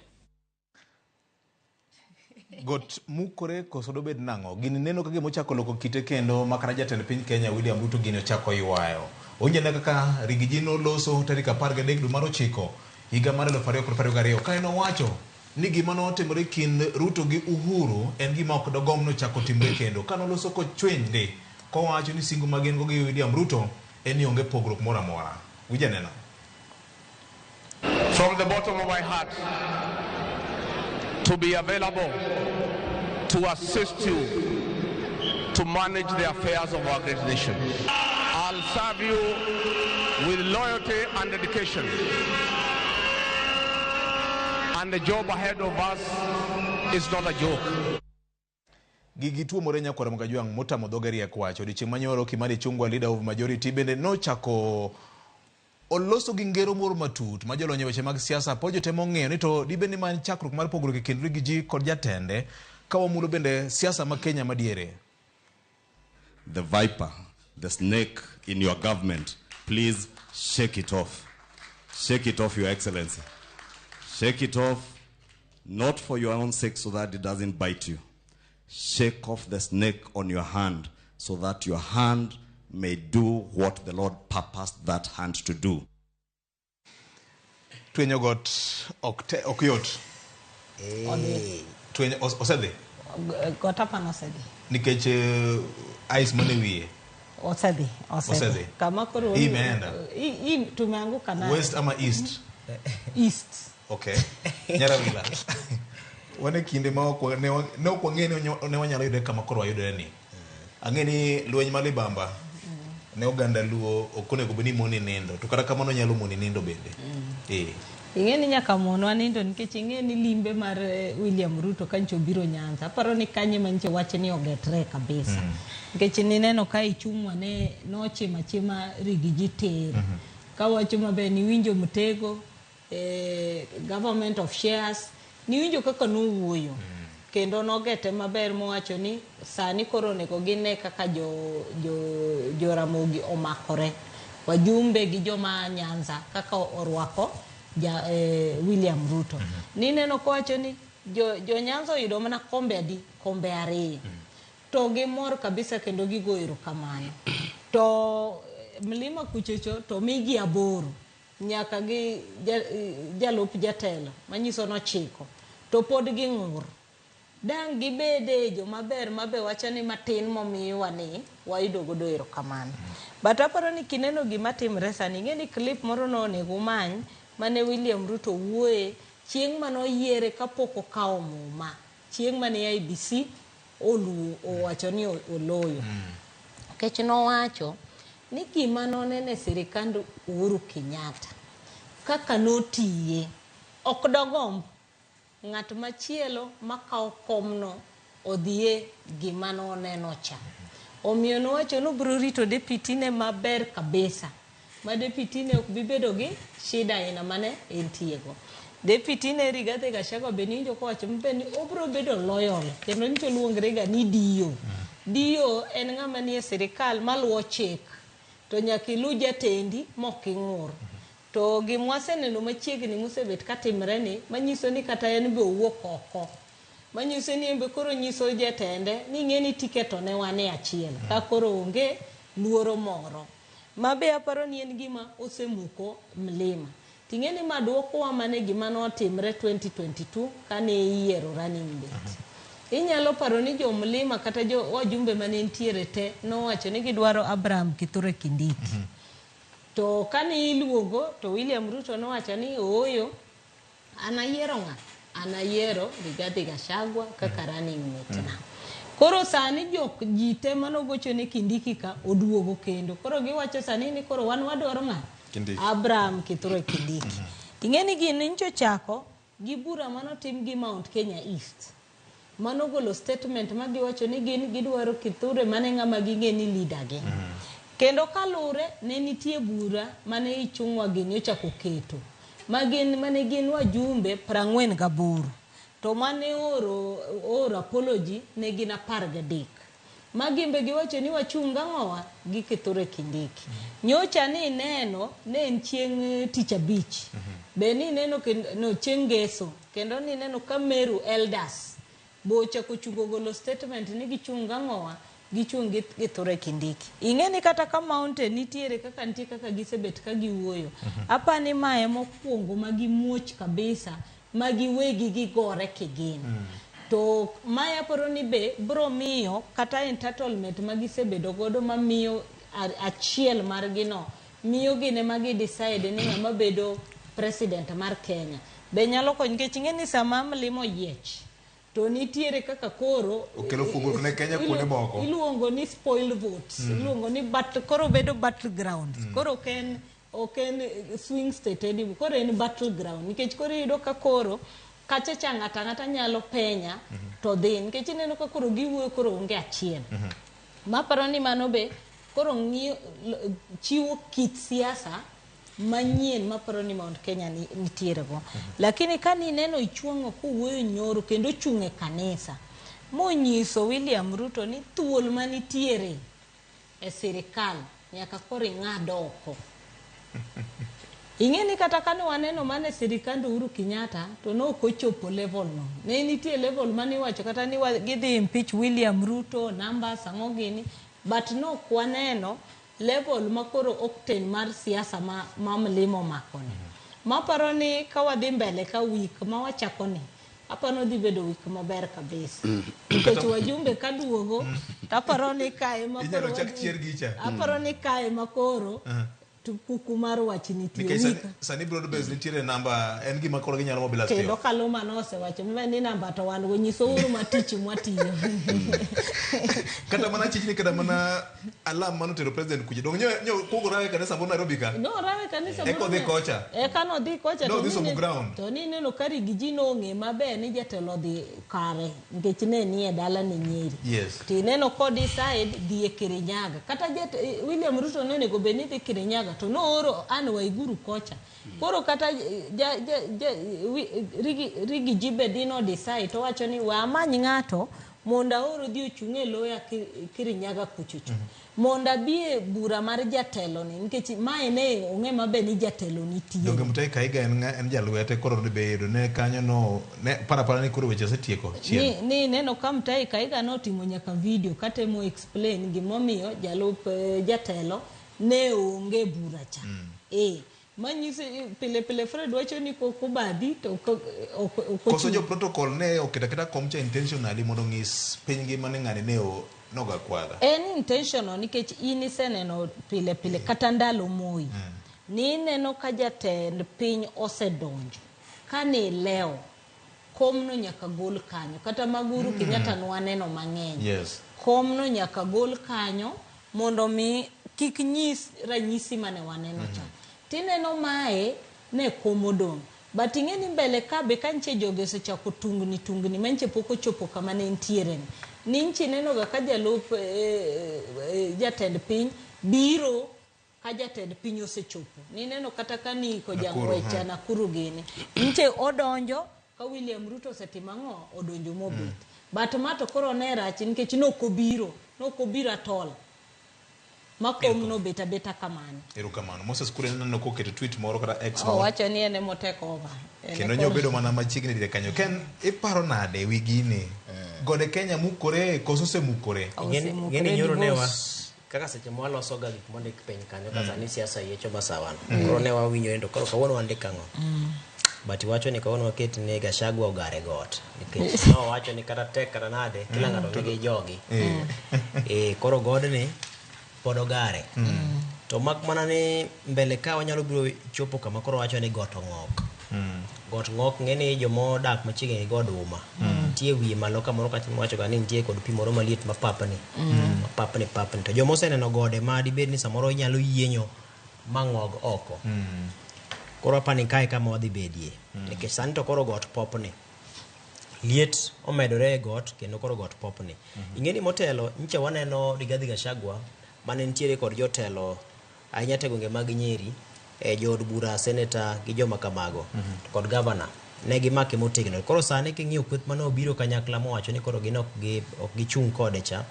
Got mukore kosodobed nango gini neno kage mochako loko kite kendo makana jatend piny Kenya William Ruto gino chako yuayo onye kaka rigijino loso tarik 13 dwe mar 9 higa mar 2022 ka eno wacho ni gima notimore kind Ruto gi Uhuru en gima ok dogom no chako timre kendo kano loso ko chwende ko wacho ni singo magen go gi William Ruto en onge pogruok mora mora wije neno. From the bottom of my heart to be available to assist you to manage the affairs of our great nation. I'll serve you with loyalty and dedication. And the job ahead of us is not a joke. Gigi tuo morenya kwa Mgajwang motamo dhogeri ya kwacho odiochieng' manyoro Kimani Ichung'wah leader of majority bende nochako oloso gi ngero moro matut ma jolony weche mag siasa po jotemo ng'eyo ni to dibende man chakruok mar pogruok e kind Rigiji kod jatende ka wamulo bende siasa ma Kenya madiere. The viper, the snake in your government, please shake it off. Shake it off, Your Excellency. Shake it off, not for your own sake so that it doesn't bite you. Shake off the snake on your hand so that your hand may do what the Lord purposed that hand to do. Twenyo got okyot. Twenyo osede. Gotapa nosedhi. Nikech ice mane wiye. Osedhi. Kama koro imeenda. Tumeanguka nayo. West ama east? East. Okay. Nyarawila. Wane kinde ma ok ne ok wang'eni ne wanyalo yude kama koro wayude ni. Ang'eni lweny ma Libamba. Ne oganda luo okonego beni moni nindo. To kata kamano nyalo moni nindo bende. Ing'eni nyaka monwa nindo nikech ing'eni limbe mar William Ruto kancho biro Nyanza. Aparo ni kanye manche wache ni ogetre kabisa. Nikech nineno ka ichung'wa ne nochima chima rigiji ter. Ka wacho mabe ni winjo Mutego, government of shares, ni winjo kaka nowuoyo. Kendo nogete maber mowacho ni sani koro nego gine kaka jo Ramogi omakore. Wajumbe gi joma Nyanza kaka orwako William Ruto. Nineno kowacho ni jo Nyanza oyudo mana kombe ariyo. To gimor kabisa kendo gigoero kamano. To Mlima Kuchocho to migi 8 nyaka gi jalup jatelo manyiso no chiko. To pod ging'ur. Dang gibede jo maber mabe wachani matin momiwa ni wayudo godo erokamano. But aparo ni kineno gima timre sani ing'eni clip moro no onego umany mane William Ruto wuoye chieng' mano yiere kapok okawo muma. Chieng' mane IBC owacho ni oloyo. Kech nowacho ni gima nonene sirikand Uhuru Kenyatta kaka notiye ok dogomb ng'at machielo makawo komno odhie gima noneno cha. Omiyo nowacho no bro rito deputy ne maber kabisa. Ma deputy ne ok bibedo gi shida ina mane entiego. Deputy ne Rigathi Gachagua beninjo kowacho mbe ni obro bedo loyal kendo nicho luongre ga ni Dio. Dio en ng'ama nie sirikal maluwo chik. To nyaka ilu jatendi moking'ur. To gimwaseneno machiegni mosebet katimre ni manyiso ni kata en be owuok oko. Manyiso ni embe koro nyiso jatende ni ng'eni tiketo ne wane achiel. Ka koro onge luoro moro. Mabe aparo ni en gima osemuko Mlima. Ting'eni maduokowa mane gima notimre 2022 kane yiero running mate. Inyalo paro ni jo Mlima kata jo wajumbe mane ntiere te nowacho ni gidwaro Abraham Kithure Kindiki. To kane iluongo to William Ruto nowacho ni oyo anayiero ng'a? Anayiero Rigathi Gachagua kaka running mate na. Koro sani ji te manogocho ne Kindiki ka oduogo kendo. Koro giwacho sani ni koro wan wadwaro ng'a? Abraham Kithure Kindiki. Ing'eni gini ncho chako gi bura manotim gi Mount Kenya East. Manogolo statement magiwacho ni gidwaro Kithure mane ng'ama ging'eni leader gi. Kendo kalure ne nitie bura mane ichung'wa gini ochako keto. Mane gin wajumbe 48. To mane oro apology ne gin 13. Magimbe giwacho ni wachunga ng'owa gi Kithure Kindiki. Nyocha ni neno ne en chieng' tich abich. Be ni neno no chieng' ngeso. Kendo ni neno ka Meru Elders bocha kochungo golo statement ni gichunga ng'owa gichung gi Kithure Kindiki. Ing'eni kata ka mountain nitiere kaka nitie kaka gisebet ka giwuoyo. Apani mae mokwongo magimuoch kabisa magiwegi gigore kigin. To maya aparo ni be bro miyo kata entitlement magisebedo godo mamiyo achiel mar gino miyo gine magi decide ni ng'ama bedo president mar Kenya. Be nyalo konyo nikech ing'eni sama Mlima yiech to nitiere kaka koro okelo pogruok ne Kenya kuonde moko. Iluongo ni spoiled votes. Iluongo ni koro bedo battleground. Koro oken swing state anymore. Koro en battleground. Nikech koro yudo ka koro kacha ng'ata nyalo penya to dhi. Nikech ineno ka koro giwuoyo koro onge achiel. Maparo ni mano be koro chiwo kit siasa manyien maparo ni Mount Kenya nitiere go. Lakini kani neno ichwango kuwuoyo nyoro kendo chunge kanisa. Monyiso William Ruto ni thuol manitiere e sirikal nyaka koro ng'ado oko. Ing'eni kata kane waneno mane sirikand Uhuru Kenyatta to no ochopo level no. Ne nitie level mane wacho kata ni gidhi impeach William Ruto numbers ang'o gini but no kwaneno level makoro octane mar siasa ma Mlima makoni. Maparo ni kawadhi mbele ka week ma wachako ni apano dhi bedo wik maber kabisa nikech wajumbe kaduogo taparo ni kae makoro inyalo chak chier gicha aparo ni kae makoro kuku mar wach nitie nikech sani broadbase nitiere namba en gima koro ginyalo mobilize kendo Kaluma nosewacho ni namba to wan go nyiso uru matich mwatiyo kata mana chichni kada mana alam mano tero president kuje dong nyo kugo rawe kanisa mbona Nairobi ka no rawe kanisa eko dhi kocha kano dhi kocha no dhi somo ground to ni neno kari giji no ng'e maber ni jatelo dhi kare nikech ne nie dala ni Nyeri yes ti neno ko decide dhi e Kirinyaga kata William Ruto ne nego beni dhi Kirinyaga to no oro an Waiguru kocha koro kata Rigi Jibe dino decide to wacho ni wa amany ng'ato monda oro dhi ochung'e loya Kirinyaga kuchuchu monda bie bura mar jatelo ni nikech mae ne ong'e mabe ni jatelo nitie donge Mutahi Kahiga en jalwete koro bedo ne kanyo no ne para ni koro weche setieko chien ni neno ka Mutahi Kahiga no timo nyaka video katemo explain gimomiyo jalup jatelo ne onge bura cha manyise pile Fred wacho ni kubadhi to koso jo protocol ne oketa komcha intentionally mondo ng'is piny gi mane ng'ani ne noga kwada en intentional nikech in iseneno pile kata ndalo Moi ni neno ka jatend piny osedonjo kani leo komno nyaka gol kanyo kata Maguru Kenyatta nwaneno mang'eny yes komno nyaka gol kanyo mondo mi kik nyis ranyisi mane waneno cha tineno mae ne komodong but ing'eni mbele ka be kanche joge sechako tungni manche poko chopo kama ne ntiere ni nchi neno ga ka jalup jatend piny biro ka jatend piny osechopo ni neno kata kani ko jangwecha Nakuru gini nche odonjo ka William Ruto setimang'o odonjo mobet but mato koro ne rach nikech nokobiro atol makom no beta kamano erokamano Moses Kuria neno ko keto tweet moro kata X moro wacho ni ene moteko over kendo nyobedo mana machiegni dire kanyo ken iparo nade wigini gode Kenya mukore koso se mukore ngeni nyoro newa kaka seche mwaloso ga gik mondo ikpeny kanyo kasa ni siasa yecho masawan koro ne wawinjo endo koro kawuono wandika ng'o but wacho ni kawuono waket ne Gachagua ogare got nikech no wacho ni kata tek kata nade kila ng'ato nigi jogi koro godni podogare to mak mana ni mbele ka wanyalo biro chopo kama koro wacho ni got ng'ok ng'eni jomo dak machiegni god uma tie wi malo kamoro ka wacho ga ni nitie kod pi moro maliet mapapni to jomo seneno gode ma dibed ni samoro inyalo yienyo mang'og oko koro apani kae kama wadhi bedie nikech sani to koro got popni liet omedore e got kendo koro got popni ing'eni motelo nche waneno Rigathi Gachagua mane nitiere kod jotelo ahinya tegonge mag Nyeri jood bura senator gi joma kamago kod governor ne gimake motegno koro sani king'iyo kweth mane obiro kanyakla mowacho ni koro gin ok gichung' kode cha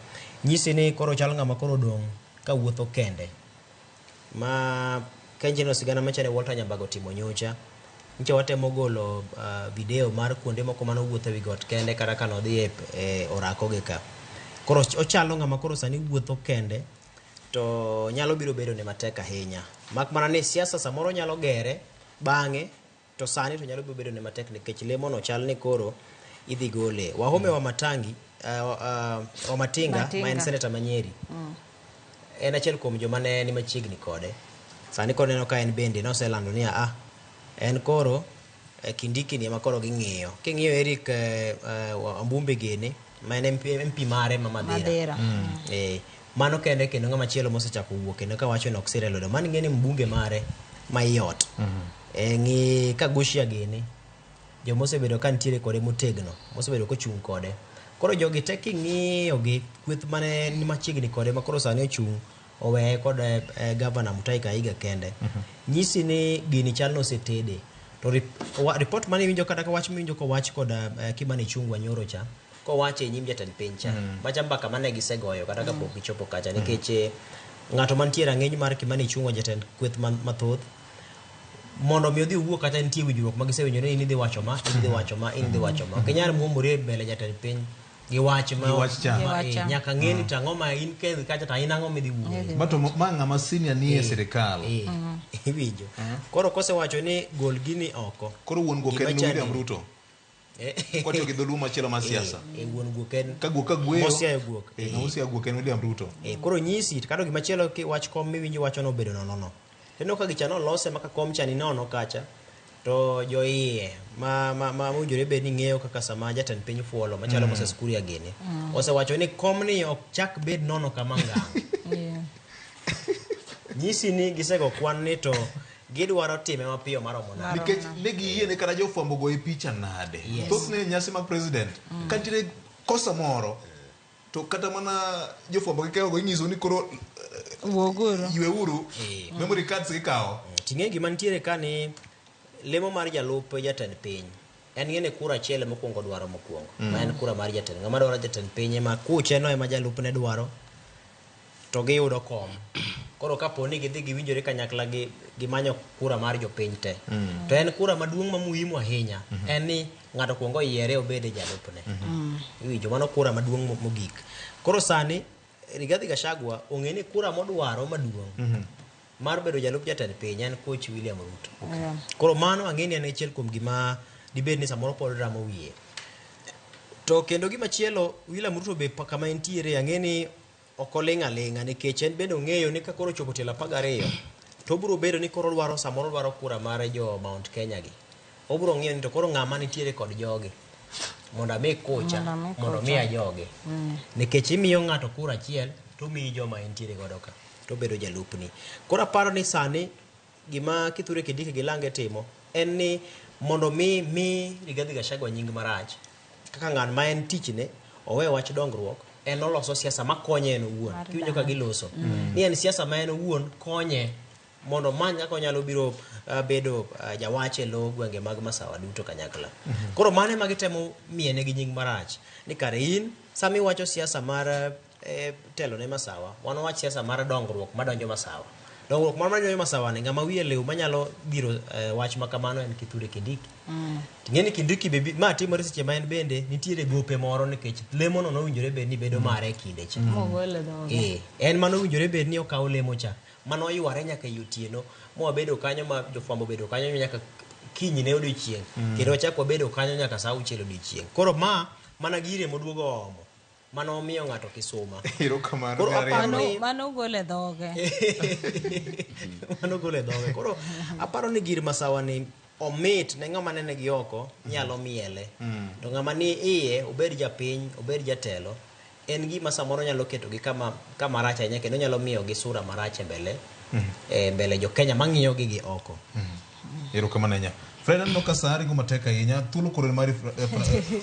nyisi ni koro chal ng'ama koro dong' ka wuotho kende ma kenjino sigana machane Walter Nyambago timo nyocha nche watemo golo video mar kuonde moko mane owuotho wi got kende kata kanodhi orako gi ka koro ochalo ng'ama koro sani wuotho kende to nyalo biro bedo ne matek ahinya mak mana ni siasa samoro nyalo gere bang'e to sani to nyalo biro bedo ne matek nikech lemo no chal ni koro idhi gole Wahome wa Matangi wa Matinga ma en senator Manyeri en achiel kuom joma ne ni machiegni kode sani koro neno ka en bende noselando ni en koro Kindiki ni ema koro ging'iyo king'iyo Eric Ambumbe gene ma en MP mare ma Madera mano kende kendo ng'ama chielo mosechako wuok kendo ka wacho ni ok sire lodo man ng'eni mbunge mare mayot ng'i ka Gushia gini jomo osebedo ka nitiere kode motegno mosebedo kochung' kode koro jogi tek ng'iyo gi kweth mane ni machiegni kode ma koro sani ochung' oweye kod governor Mutahi Kahiga kende nyisi ni gini chal no setede to report mane winjo kata ka wach winjo ko wach kod Kimani Ichung'wa nyoro cha ko wache nyim jatend piny cha macha mbaka mane gisegoyo kata kapok gichopo kacha nikech ng'ato mantiere ang'eny mar Kimani Ichung'wa jatend kweth mathoth mondo mi odhi wuok kata nitie winjruok ma gisewinjo ni in idhi wacho ma ok inyal muomore mbele jatend piny gi wach ma nyaka ng'eni tang'o ma in kedhi kacha ta in ang'o midhi wuoyo mato ma ng'ama senior ni e sirikal iwinjo koro kosewacho ni gol gini oko koro wuon go ken William Ruto Kotiyo gi dholuo machielo mar siasa. Wuon guok en Kaguok kagweyo. Mosia guok. Mosia guok en William Ruto. Koro nyisi kado gimachielo wach kom miwinjo wacho no bedo nono. Teno ka gichano lose maka kom chani nono kacha. To jo iye ma ujore bed ni ng'eyo kaka sama jatend piny fuolo machalo Moses Kuria gene. Osewacho ni kom ni ok chak bed nono kama ngang'. Nyisi ni gisego kwan ni to gidwaro time mapiyo maromo nade. Nikech ne giyie ne kata jofwambo goyo picha nade. Thothne nyasi mag president kantiere kosa moro to kata mana jofwambo gikawo go inyiso ni koro yweuru memory cards gikawo. Ting'e gima nitiere ka ni lemo mar jalup jatend piny en ngene kura achiel mokwongo dwaro mokwongo ma en kura mar jatend ng'ama dwaro jatend piny ema kuche no ema jalup ne dwaro to giyudo kom. Koro kapo ni gidhi giwinjore kanyakla gimanyo kura mar jopiny te to en kura maduong' ma muhimu ahinya en ni ng'ato kwongo yiere obede jalupne. Iwinjo mano kura maduong' mogik. Koro sani Rigathi Gachagua ong'e ni kura modwaro maduong' mar bedo jalup jatend piny en coach William Ruto. Koro mano ang'eni en achiel kuom gima dibed ni samoro pod ramo wiye. To kendo gimachielo William Ruto be kama entiere ang'eni okoling' aling'a nikech en bende ong'eyo ni ka koro chopo tielo 12 to obiro bedo ni koro dwaro samoro dwaro kura mar jo Mount Kenya gi. Obiro ng'iyo ni to koro ng'ama nitiere kod jogi mondo ame kocha mondo mi ajoge. Nikech imiyo ng'ato kura achiel to miyo joma entiere godo ka to bedo jalupni. Koro aparo ni sani gima Kithure Kindiki gi Lange timo en ni mondo mi Rigathi Gachagua nying marach kaka ng'an ma en tichne owe wach dongruok en oloso siasa makonye en owuon. Kiwinjo ka giloso ni en siasa ma en owuon konye mondo many kaka onyalo biro bedo jawache lo gwenge mag Masawa duto kanyakla. Koro mane magitemo miene gi nying marach ni kare in sami wacho siasa mar telo ne Masawa wan wach siasa mar dongruok madonjo Masawa. Dongruok mar madonjo Masawa ni ng'ama wiye lew manyalo biro wach makamano en Kithure Kindiki. Ting'eni Kindiki be ma timore seche ma en bende nitiere gope moro nikech lemo no nowinjore bed ni bedo mare kinde cha. En mano winjore bed ni okawo lemo cha mano yware nyaka yotieno mo bedo kanyo ma jofwambo bedo kanyo nyaka kinyi ne odiochieng kendo chako bedo kanyo nyaka saa 6 odiochieng. Koro mana gire moduogo omo mano omiyo ng'ato kisuma. Mano gole dhoge. Mano gole dhoge. Koro aparo ni gir Masawa ni omit ne ng'ama nene gi oko nyalo miele. To ng'ama ni iye obed japiny obed jatelo en gima samoro nyalo keto gi kama rach ahinya kendo nyalo miyo gi sura marach mbele jo Kenya mang'iyo gi oko. Erokamano nya. Fred no kasari go mateka ahinya thuolo koro mari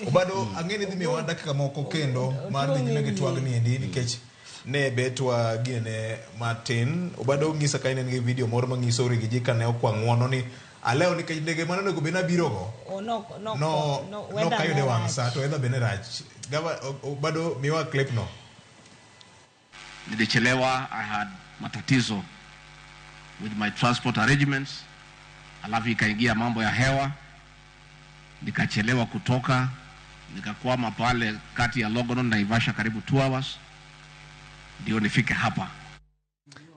obado ang'eni dhi miwa dakika moko kendo mar dhi nyime gi twag ni endi nikech ne betwa gine Martin obado ng'isa ka en gi video moro mang'iso ri gi jika ne okwang'wono ni aleo nikech ndege mano nego bena biro go no kayo de wang sa to edha bene rach gava obado miwa clip no. Nilichelewa. I had matatizo with my transport arrangements, alafu ikaingia mambo ya hewa nikachelewa kutoka nikakwama pale kati ya Longonot na Naivasha karibu 2 hours ndio nifike hapa.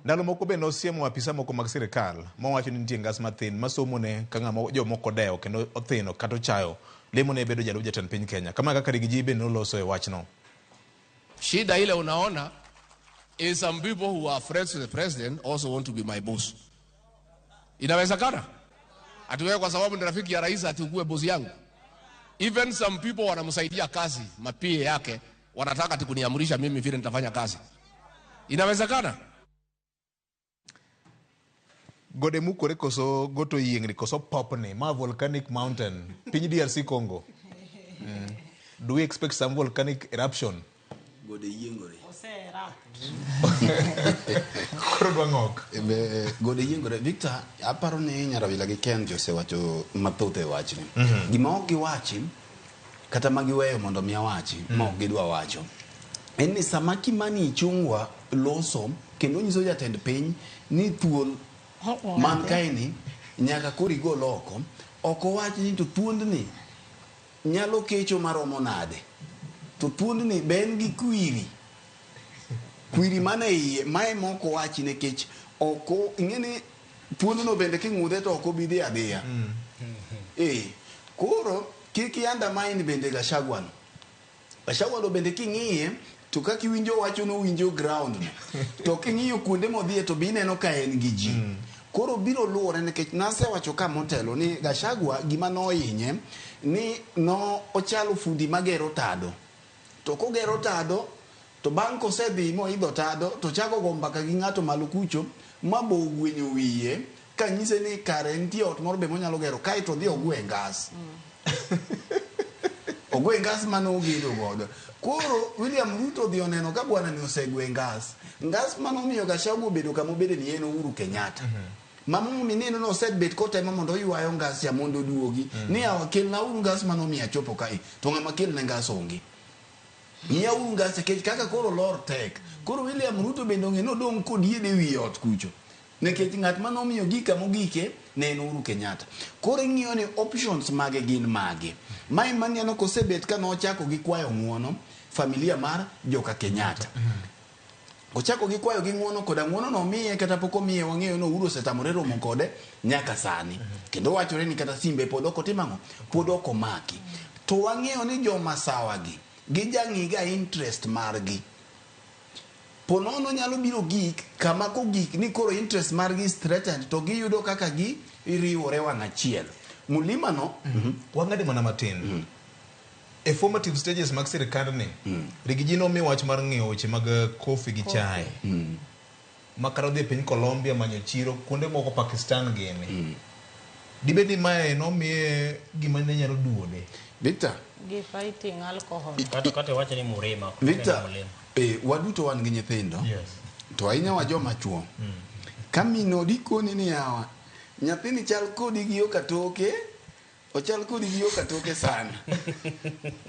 Ndalo moko be nosiemo apisa moko mag sirikal mowacho ni nitie ngas mathin masomo ne ka ng'ama jomoko dewo kendo othino kata chayo lemo ne bedo jalup jatend piny Kenya kama kaka Rigiji be noloso e wachno. Shida ile unaona is some people who are friends with the president also want to be my boss. Inawezekana? Atuwe kwa sababu ni rafiki ya rais atiugue bosi yangu. Even some people wanamsaidia kazi, mapie yake, wanataka tikuniamurisha mimi vile nitafanya kazi. Inawezekana? Gode mukore koso goto yiengni koso popni ma volcanic mountain piny DRC Congo. Do we expect some volcanic eruption? Gode yiengore. Koro dwang'ok. Gode yiengore. Victor, aparo ni Nyarawila gi Ken Jose wacho mathoth e wachni. Gima ok giwachi kata magiweyo mondo mi awachi ma ok gidwa wacho en ni sama Kimani Ichung'wa loso kendo nyiso jatend piny ni thuol man kaeni nyaka koro igol oko ok owachi ni to thuondni nyalo kecho maromo nade to thuondni be en gi kwiri mana iye mae moko wachi nikech oko ing'eni thuondno bende king'udhe to ok obidhi adhiya. Koro kiki undermine bende Gachagua bende king'iye to kaka iwinjo wacho no winjo ground to king'iyo kuonde modhiye to bineno ka en gi ji koro biro luore nikech nasewacho ka motelo ni Gachagua gima nohinye ni no ochalo fundi magero tado to kogero tado to bang' kosedhi moidho tado to chako go mbaka gi ng'ato malo kucho mabo gwenyo wiye ka nyise ni kare nitie ot moro be monyalo gero kae to dhi ogwe ngas ogwe ngas manogedo godo koro William Ruto dhi oneno ka bwana ni osegwe ngas manomiyo Gachagua obedo kama obede ni en Uhuru Kenyatta mamu mineno no osebet kotemo mondo oywayo ngas ya mondo duogi ni awakelna uru ngas manomiyo chopo kae to ng'ama kelne ngas onge Nia unga sekech kaka koro lor tek. Koro William Ruto bende ong'eno dong kodiede wi ot kucho. Nekech ng'at manomiyo gika mogike ne en Uhuru Kenyatta. Koro ing'iyo ni options mage gin mage. Mae maneno kosebet ka nochako gi kwayo ng'uono familia mar joka Kenyatta. Ochako gi kwayo gi ng'uono koda ng'uono no miye kata pok omiye wang'eyo no Uhuru osetamore romo kode nyaka sani. Kendo wachore ni kata simbe pod ok otimang'o pod ok omaki. To wang'eyo ni joma sawagi gijang'iga interest margi. Ponono nyalo biro gik kama ko gik ni koro interest margi is threatened to giyudo kaka gi iriwore wang' achiel. Mulima no wang'ade mana matin. E formative stages mag sirikand ni Rigiji nomiyo wach mar ng'iyo weche mag kofi gi chai makaro dhi piny Colombia manyo chiro kuonde moko Pakistan gini dibed ni mae nomiye gima ne nyalo duode Victor gi fighting alcohol kata wacho ni Murima Victor waduto wan gi nyithindo to ahinya wa joma chuo kamino dikoni ni yawa nyathini chal kodi gi yoka toke ochal kodi gi yoka toke sana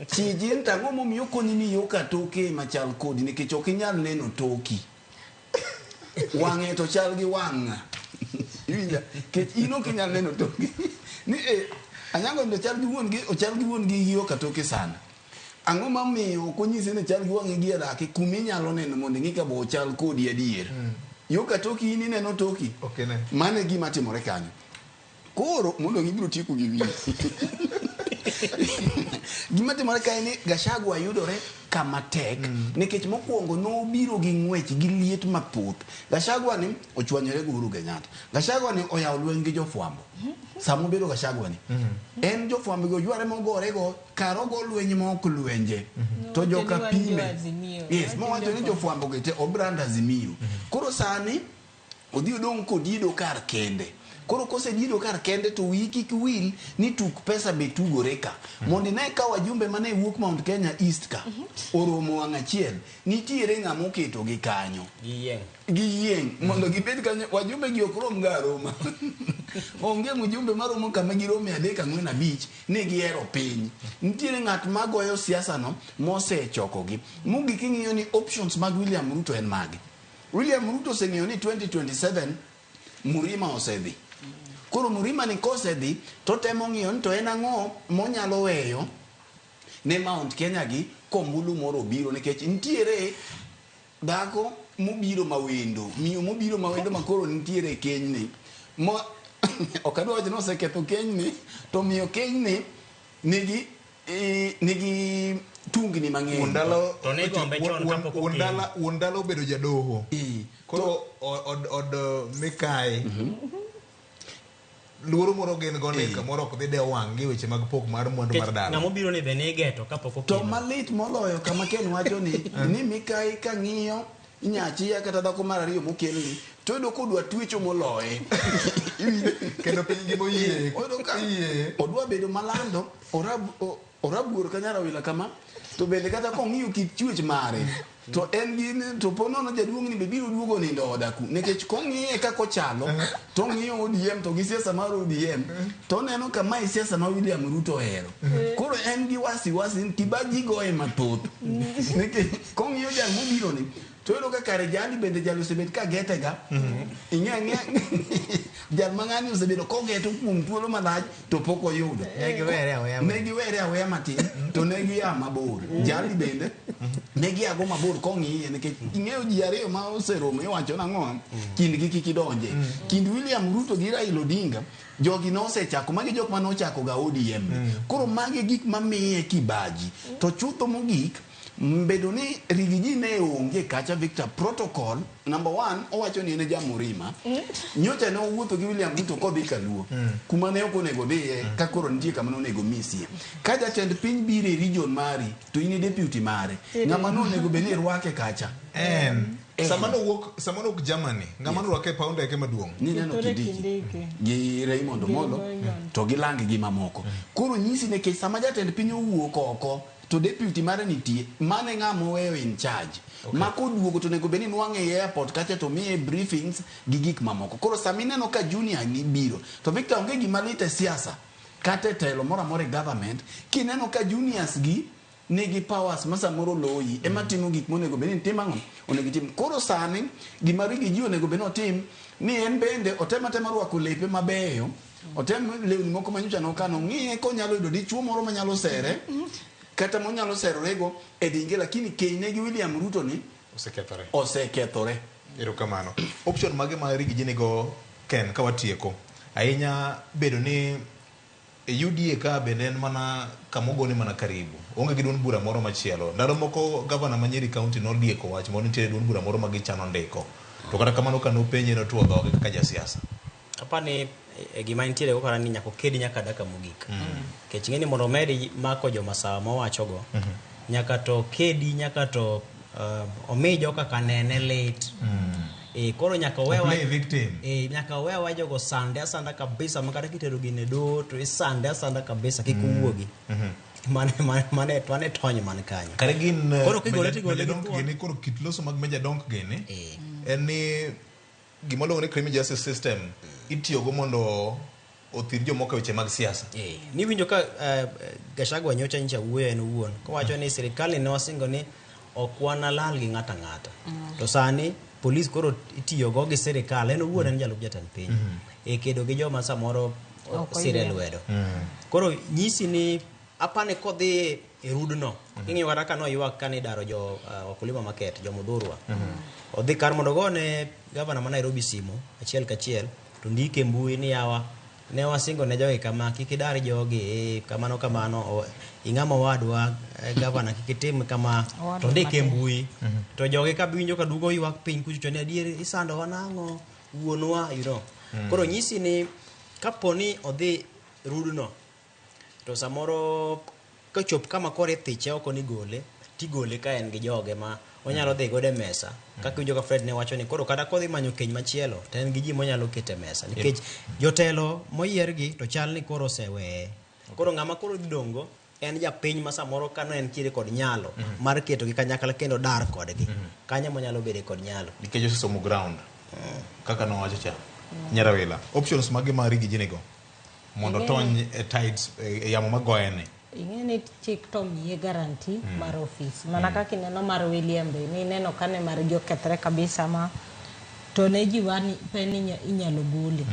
chijin tang'o momiyo koni ni yoka toke machal kodi nikech ok inyal neno toki wang'e to chal gi wang'a iwinja kech in ok inyal neno toki ni anyango ndo chal gi wuon gi ochal gi wuon gi yoka toke sana ang'o mamiyo konyise ni chal gi wang'e gi adake kuma inyalo neno mondo ing'i ka bo chal kodi adier yoka toki in ineno toki mane gima timore kanyo koro mondo ngibiro tieko gi wiyi gima timore kae ni Gachagua yudore kama tek nikech mokwongo no biro gi ng'wech gi liet mathoth Gachagua ni ochwanyore gi Uhuru Kenyatta Gachagua ni oyawo lweny gi jofwambo samo bedo Gachagua ni en jofwambo go yware mogore go karo go lweny mok lwenje to joka pime yes mo wacho ni jofwambo go te obranda Azimio koro sani odhi odong kodido kar kende koro kose dido kar kende to wiki kwil ni tuk pesa be tugore ka mondi ne ka wajumbe mane wuok Mount Kenya East ka oromo wang' achiel nitiere ng'ama oketo gi kanyo gi yieng mondo gibed kanyo wajumbe gi okrom ga Roma onge mjumbe maromo kama girome 3-4-5 ne gihero piny nitiere ng'at magoyo siasa no mosechoko gi mugi king'iyo ni options mag William Ruto en mage William Ruto oseng'iyo ni 2027 Murima osedhi koro Murima ni kosedhi to temo ng'iyo ni to en ang'o monyalo weyo ne Mount Kenya gi kombulu moro biro nikech nitiere dhako mobiro mawendo miyo mobiro mawendo makoro nitiere kenyni okadwa wacho ni oseketho kenyni to miyo kenyni nigi tungni mang'eny undalo obedo jadoho koro od Mikai luoro moro gen gone kamoro ok dhi de wang' gi weche mag pok mar mwandu mar dala ng'amo biro ne bene geto kapok okino to malit moloyo kama Ken wacho ni Mikai ka ng'iyo nyachiya kata dhako mar ariyo mokelni to yudo kodwa twecho moloye kendo piny gi moyie odwa bedo malando orabuor kanyara wila kama to bende kata kong'iyo kit chwech mare to en gi to ponono jaduong' ni bibiro duogo nindo odaku nikech kong'iye kako chalo to ng'iyo ODM to gi siasa mar ODM to neno kama i siasa ma William Ruto hero koro en gi wasi Kibaji goye mathoth nikech kong'iyo jal mobiro ni to ilo ka kare jali bende jalo sebet ka gete ga ing'e jal mang'ani osebedo kogeto kuom thuolo malach to pok oyudo ne giwere aweya matin to ne gia mabor jali bende ne giago mabor kong'iye nikech ing'eyo ji ariyo ma oseromo iwacho nang'o kindgi kik idonje kind William Ruto gi Raila Odinga jogi nosechako magi jok manochako ga ODM koro magi gik mamiye kibaji to chutho mogik mbedo ni rigiji ne onge kacha Victor protocol number 1 owacho ni ene jamurima nyocha ne owuotho gi William Ruto kodhi Kaluo kuma ne ok onego dhiye ka koro nitie kama onego misie ka jatend piny biro e region mari to in deputy mare ng'ama no onego beni rwake kacha samano wuok Germany ng'ama rwake pa ndeke maduong' ni neno Kindiki gi Raymond Omolo to gilangi gi mamoko koro nyisi ne ke sama jatend piny owuok oko to deputy mare nitie mane ng'amo weyo in charge mako duogo to nego beni nwang'e airport kacha to miye briefings gi gik mamoko koro samineno ka junior ni biro to Victor onge gima lite siasa kate telo mora more government kineno ka juniors gi nigi powers masamoro loyi ema timo gik monego beni tim ang'o onego tim koro sani gima Rigiji onego beni otim ni en bende otema rwako lepe mabeyo otem lewni moko manyocha nokano ng'iye konyalo yudo dichuo moro manyalo sere kata monyalo serorego e dinge lakini keine gi William Ruto ni osekethore erokamano option mage ma Rigiji nigo Ken ka watieko ahinya bedo ni e UDA ka bende en mana kamogone mana karibu onge gi duond bura moro machielo ndalo moko gavana ma Nyeri County nodieko wach mondo nitie duond bura moro magichano ndiko to kata kamano kano penje no tuo dhoge kaka jasiasa apani gima nitiere go karani nyako kedi nyaka daka mogik kech ngeni mondo meri mako joma sawa mowacho go nyaka to kedi nyaka to omijo kaka nene late koro nyaka wewa nyaka wewa jogo sande asanda kabisa makata kitero gine do to isande asanda kabisa kikuwuogi mane tony man kanyo kare gin koro kigole gini koro kitloso mag meja donk gini en ni gimolo ne criminal justice system itiyogo mondo othir jomoko weche mag siasa ni winjo ka Gachagua nyocha ncha wuoyo en wuon kowacho ni sirikal ne wasingo ni okwana lal gi ng'ata to sani police koro itiyogo gi sirikal en wuon en jalup jatend piny kedo gi joma samoro sire lwedo koro nyisi ni apane kodhi e rudno ing'eyo kata kano ywak kani daro jo wakulima market jo Mudhurwa odhi kar mondo gone gavana ma Nairobi simo achiel kachiel to ndike mbui ni yawa ne wasingo ne jogi kama kikidar jogi kamano ing'ama wadwa gavana kikitim kama to ndike mbui to jogi ka binjo ka dugo ywak piny kucho ne adier isando wanang'o wuonwa koro nyisi ni kaponi odhi rudno to samoro kachop kama kore thiche oko ni tigole ka en gi joge ma onyalo dhi gode mesa kaka winjo ka Fred ne wacho ni koro kata kodhi manyo keny machielo to en gi ji monyalo kete mesa nikech jotelo moyiergi to chal ni koro sewe koro ng'ama koro dongo en japiny ma samoro kano en kire kod nyalo mar keto gi kanyakla kendo dar kodgi kanya monyalo bede kod nyalo nikech osesomo ground kaka nowacho cha Nyarawila options mage ma Rigiji nigo mondo tony e tides yamo magoyene ing'eni chik to miye garanti mar office mana kaka ineno mar William be ni neno kane mar jokethre kabisa ma to ne ji wani peni inyalo gole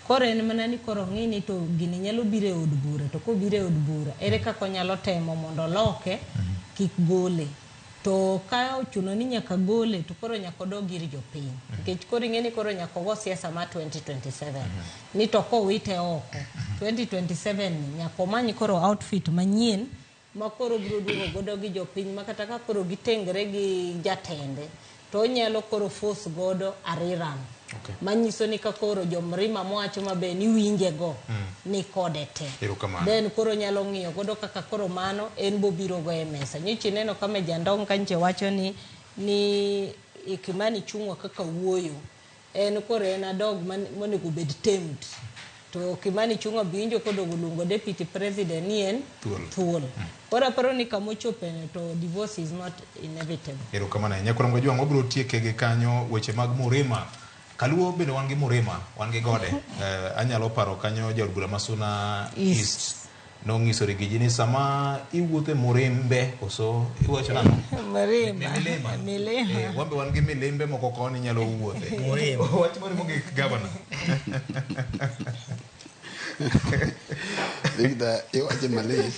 koro en mana ni koro ng'ini to gini nyalo bire od bura to ko bire od bura ere kaka nyalo temo mondo loke kik gole to ka ochuno ni nyaka gole to koro nyaka dog ir jopiny nikech koro ing'eni koro nyaka go siasa ma 2027 ni to ko wite oko 2027 nyaka manyi koro outfit manyien ma koro biro duogo godo gi jopiny ma kata ka koro gitengre gi jatende to onyalo koro force godo ariran manyiso ni ka koro jomrima mowacho mabe ni winje go ni kode te then koro nyalo ng'iyo godo kaka koro mano en bobiro go e mesa nyichi neno kama jandong kanche wacho ni Kimani chungwa kaka wuoyo en koro en adog monego bed tempt to Kimani chungwa binjo kodogo lungo deputy president ni en thuol koro paro ni kamochopene to divorce is not inevitable erokamano nyakoro mgajua ngobro tieke gi kanyo weche mag Murima Kaluo bende wan gi Murima wan gi gode anyalo paro kanyo jaod bura Masuna East nongisore gi jini sama iwuothe Murimbe koso iwacho nang'o? Milima. Wambe wan gi milimbe moko koni nyalo wuothe. Murimbe. Wach moro mogik gavana. Victor, iwache malay.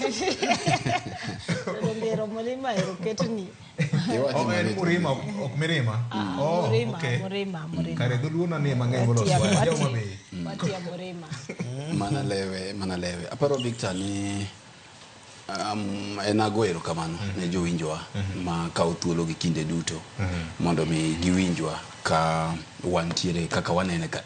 Lero Mulima eroketni. Iwache malay. Murima ok Mirima. Murima. Kare dholuona ni mang'eny molos wach joma be. Watia Murima. Mana lewe. Aparo Victor ni enago erokamano ne jowinjwa ma kawo thuolo gi kinde duto mondo mi giwinjwa ka wantiere kaka wanene ka.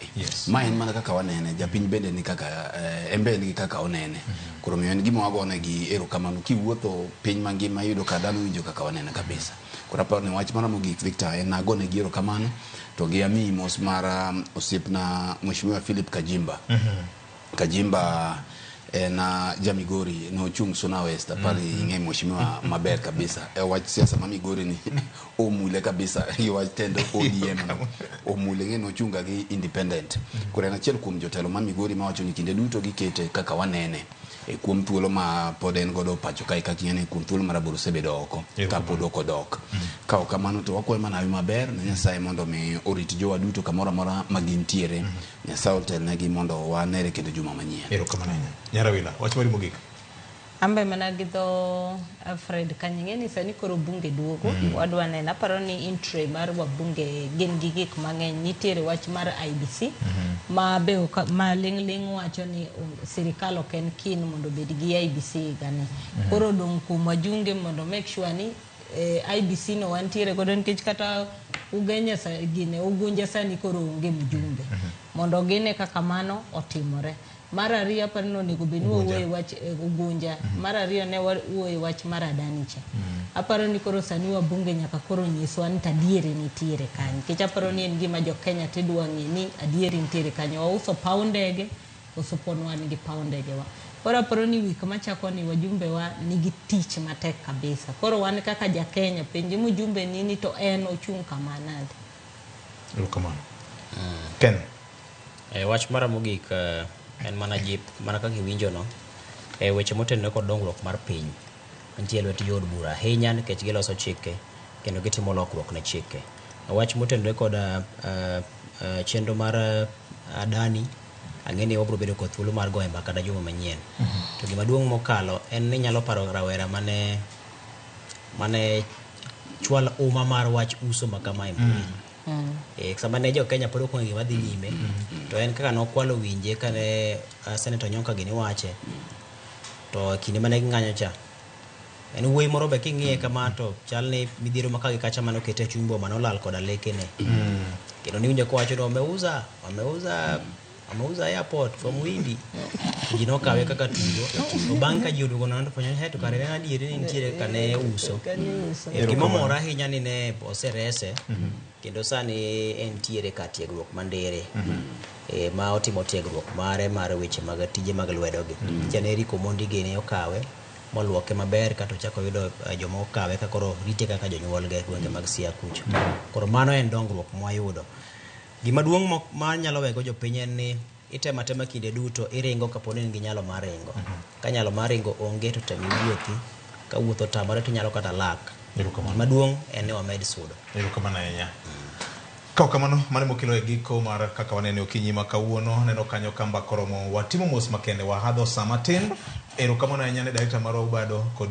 Ma en mana kaka wanene, japiny bende ni kaka embe ni kaka onene. Koro miyo en gima wagone gi erokamano kiwuotho piny mangima yudo ka dhano winjo kaka wanene kabisa. Koro aparo ni wach mara mogik Victor en agone gi erokamano to gi ami mos mar osiepna Mheshimiwa Philip Kajimba. Kajimba na Jamigori no chung Suna West pale ing'e mheshimiwa maber kabisa. Wach siasa ma Migori ni omule kabisa. Wach tendo ODM omule ng'e no chunga gi independent. Kure na achiel kuom jotelo ma Migori ma wacho ni kinde duto gikete kaka wanene kuom thuolo ma pod en godo pacho kai kaka ng'ene kuom thuolo mar aboro sebedo oko ka pod ok odok. Ka ok kamano to wakwayo mana hawi maber na Nyasaye mondo mi orit jowa duto kamoro amora ma gintiere. Nyasaye otelnegi mondo wanere kendo juma manyien. Erokamano. Nyarawila, wach mari mogik. Ambe mana gi dho Fred Kanying'e ni sani koro bunge duogo. Wadwa neno, aparo ni intro mar wabunge gin gi gik mang'eny. Nitiere wach mar IBC ma be ma ling' wacho ni sirikal ok en keen mondo bed gi IBC gani. Koro dong' kuom wajunge mondo make sure ni IBC no wantiere godo nikech kata ugenya gine ugunja sani koro onge mjumbe. Mondo gine kaka mano otimore. Mar ariyo aparo ni onego bed ni wuoyo wach ugunja. Mar ariyo ne wuoyo wach mar Adani cha. Aparo ni koro sani wabunge nyaka koro nyiswa ni adieri nitiere kanyo. Nikech aparo ni en gima jo Kenya te dwa ng'e ni adieri nitiere kanyo. Wauso paw ndege, koso pon wan gi paw ndege wa. Koro aparo ni wik machako ni wajumbe wa nigi tich matek kabisa. Koro wan kaka ja Kenya penje mjumbe nini to en ochung' kama nade. Erokamano. Ken. Wach mara mogik en mana jip mana kaka iwinjo no weche motenore kod dongruok mar piny nitie lwet yod bura ahinya nikech giloso chike kendo gitimo lokruok ne chike. Wach motenore kod chenro mar Adani ang'e ni obro bedo kod thuolo mar goyo mbaka kada juma manyien. To gima duong' mokalo en ni nyalo paro rawera mane chwal uma mar wach uso makama e mbui. Sama ne jo Kenya pod okong'e gima dhi nyime to en kaka nokwalo winje kane Senator Nyonka gini wache to kinde mane ging'anyo cha en wuoyi moro be king'iye kama to chal ni midhiero makagi kacha mane okete chuny boma manolal koda lekene kendo niwinjo kowacho ni wameuza airport from Windi ji nokawe kaka tugo to bang' ka ji oduogo nono to fwenyo to kare en adieri ni nitiere kane uso gimomora ahinya ni ne oserese kendo sani entiere ka tiegruok mandere ma otimo tiegruok mare mar weche mag tije mag lwedogi Janeri Komondi gene okawe moluoke maber kato chako yudo joma okawe ka koro rite kaka jonyuol ge gwenge mag Siaya kucho. Koro mano en dongruok mwayudo. Gima duong' ma nyalo wego jopiny en ni itema tema kinde duto iringo kaponi in gi nyalo mar ringo. Ka nyalo mar ringo onge to temi wuothi ka wuotho tamore to nyalo kata lak. Maduong' en ni wamed sudo. Erokamano ahinya. Ka kamano mane mokelo e giko mar kaka wanene okinyi ma kawuono neno kanyo kamba koromo watimo mos makende wa hadho samatin. Erokamano ahinya ne director mar Obado kod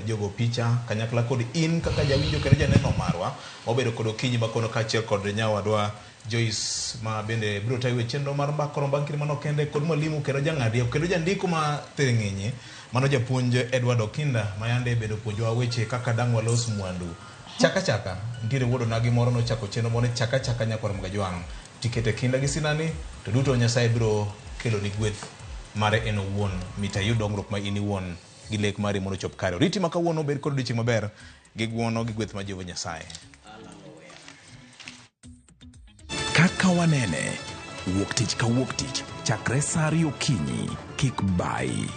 jogo picha kanyakla kod in kaka jawinjo kendo janeno marwa obedo kod okinyi makono kachiel kod nyawadwa Joyce ma bende biro tayo chenro mar mbakoro bankiri mano kende kod mwalimu kendo jang'adi kendo jandiko ma theng'enye mano japuonj Edward Okinda ma yande bedo puonjwa weche kaka dang' walos mwandu chaka ntiere wuodo nagi moro no chako chenro mone chaka nyakwar mga jwang' tikete kinda gi sinani to duto Nyasaye biro kelo ni gweth mare en owuon mita yud dongruok ma in iwuon gi lek mari mondo chop kare riti ma kawuono bed kod odiochieng' maber gi gwuono gi gweth ma Jehova Nyasaye. Kaka wanene wuok tich ka wuok tich chakre sa 2 okinyi kik bai.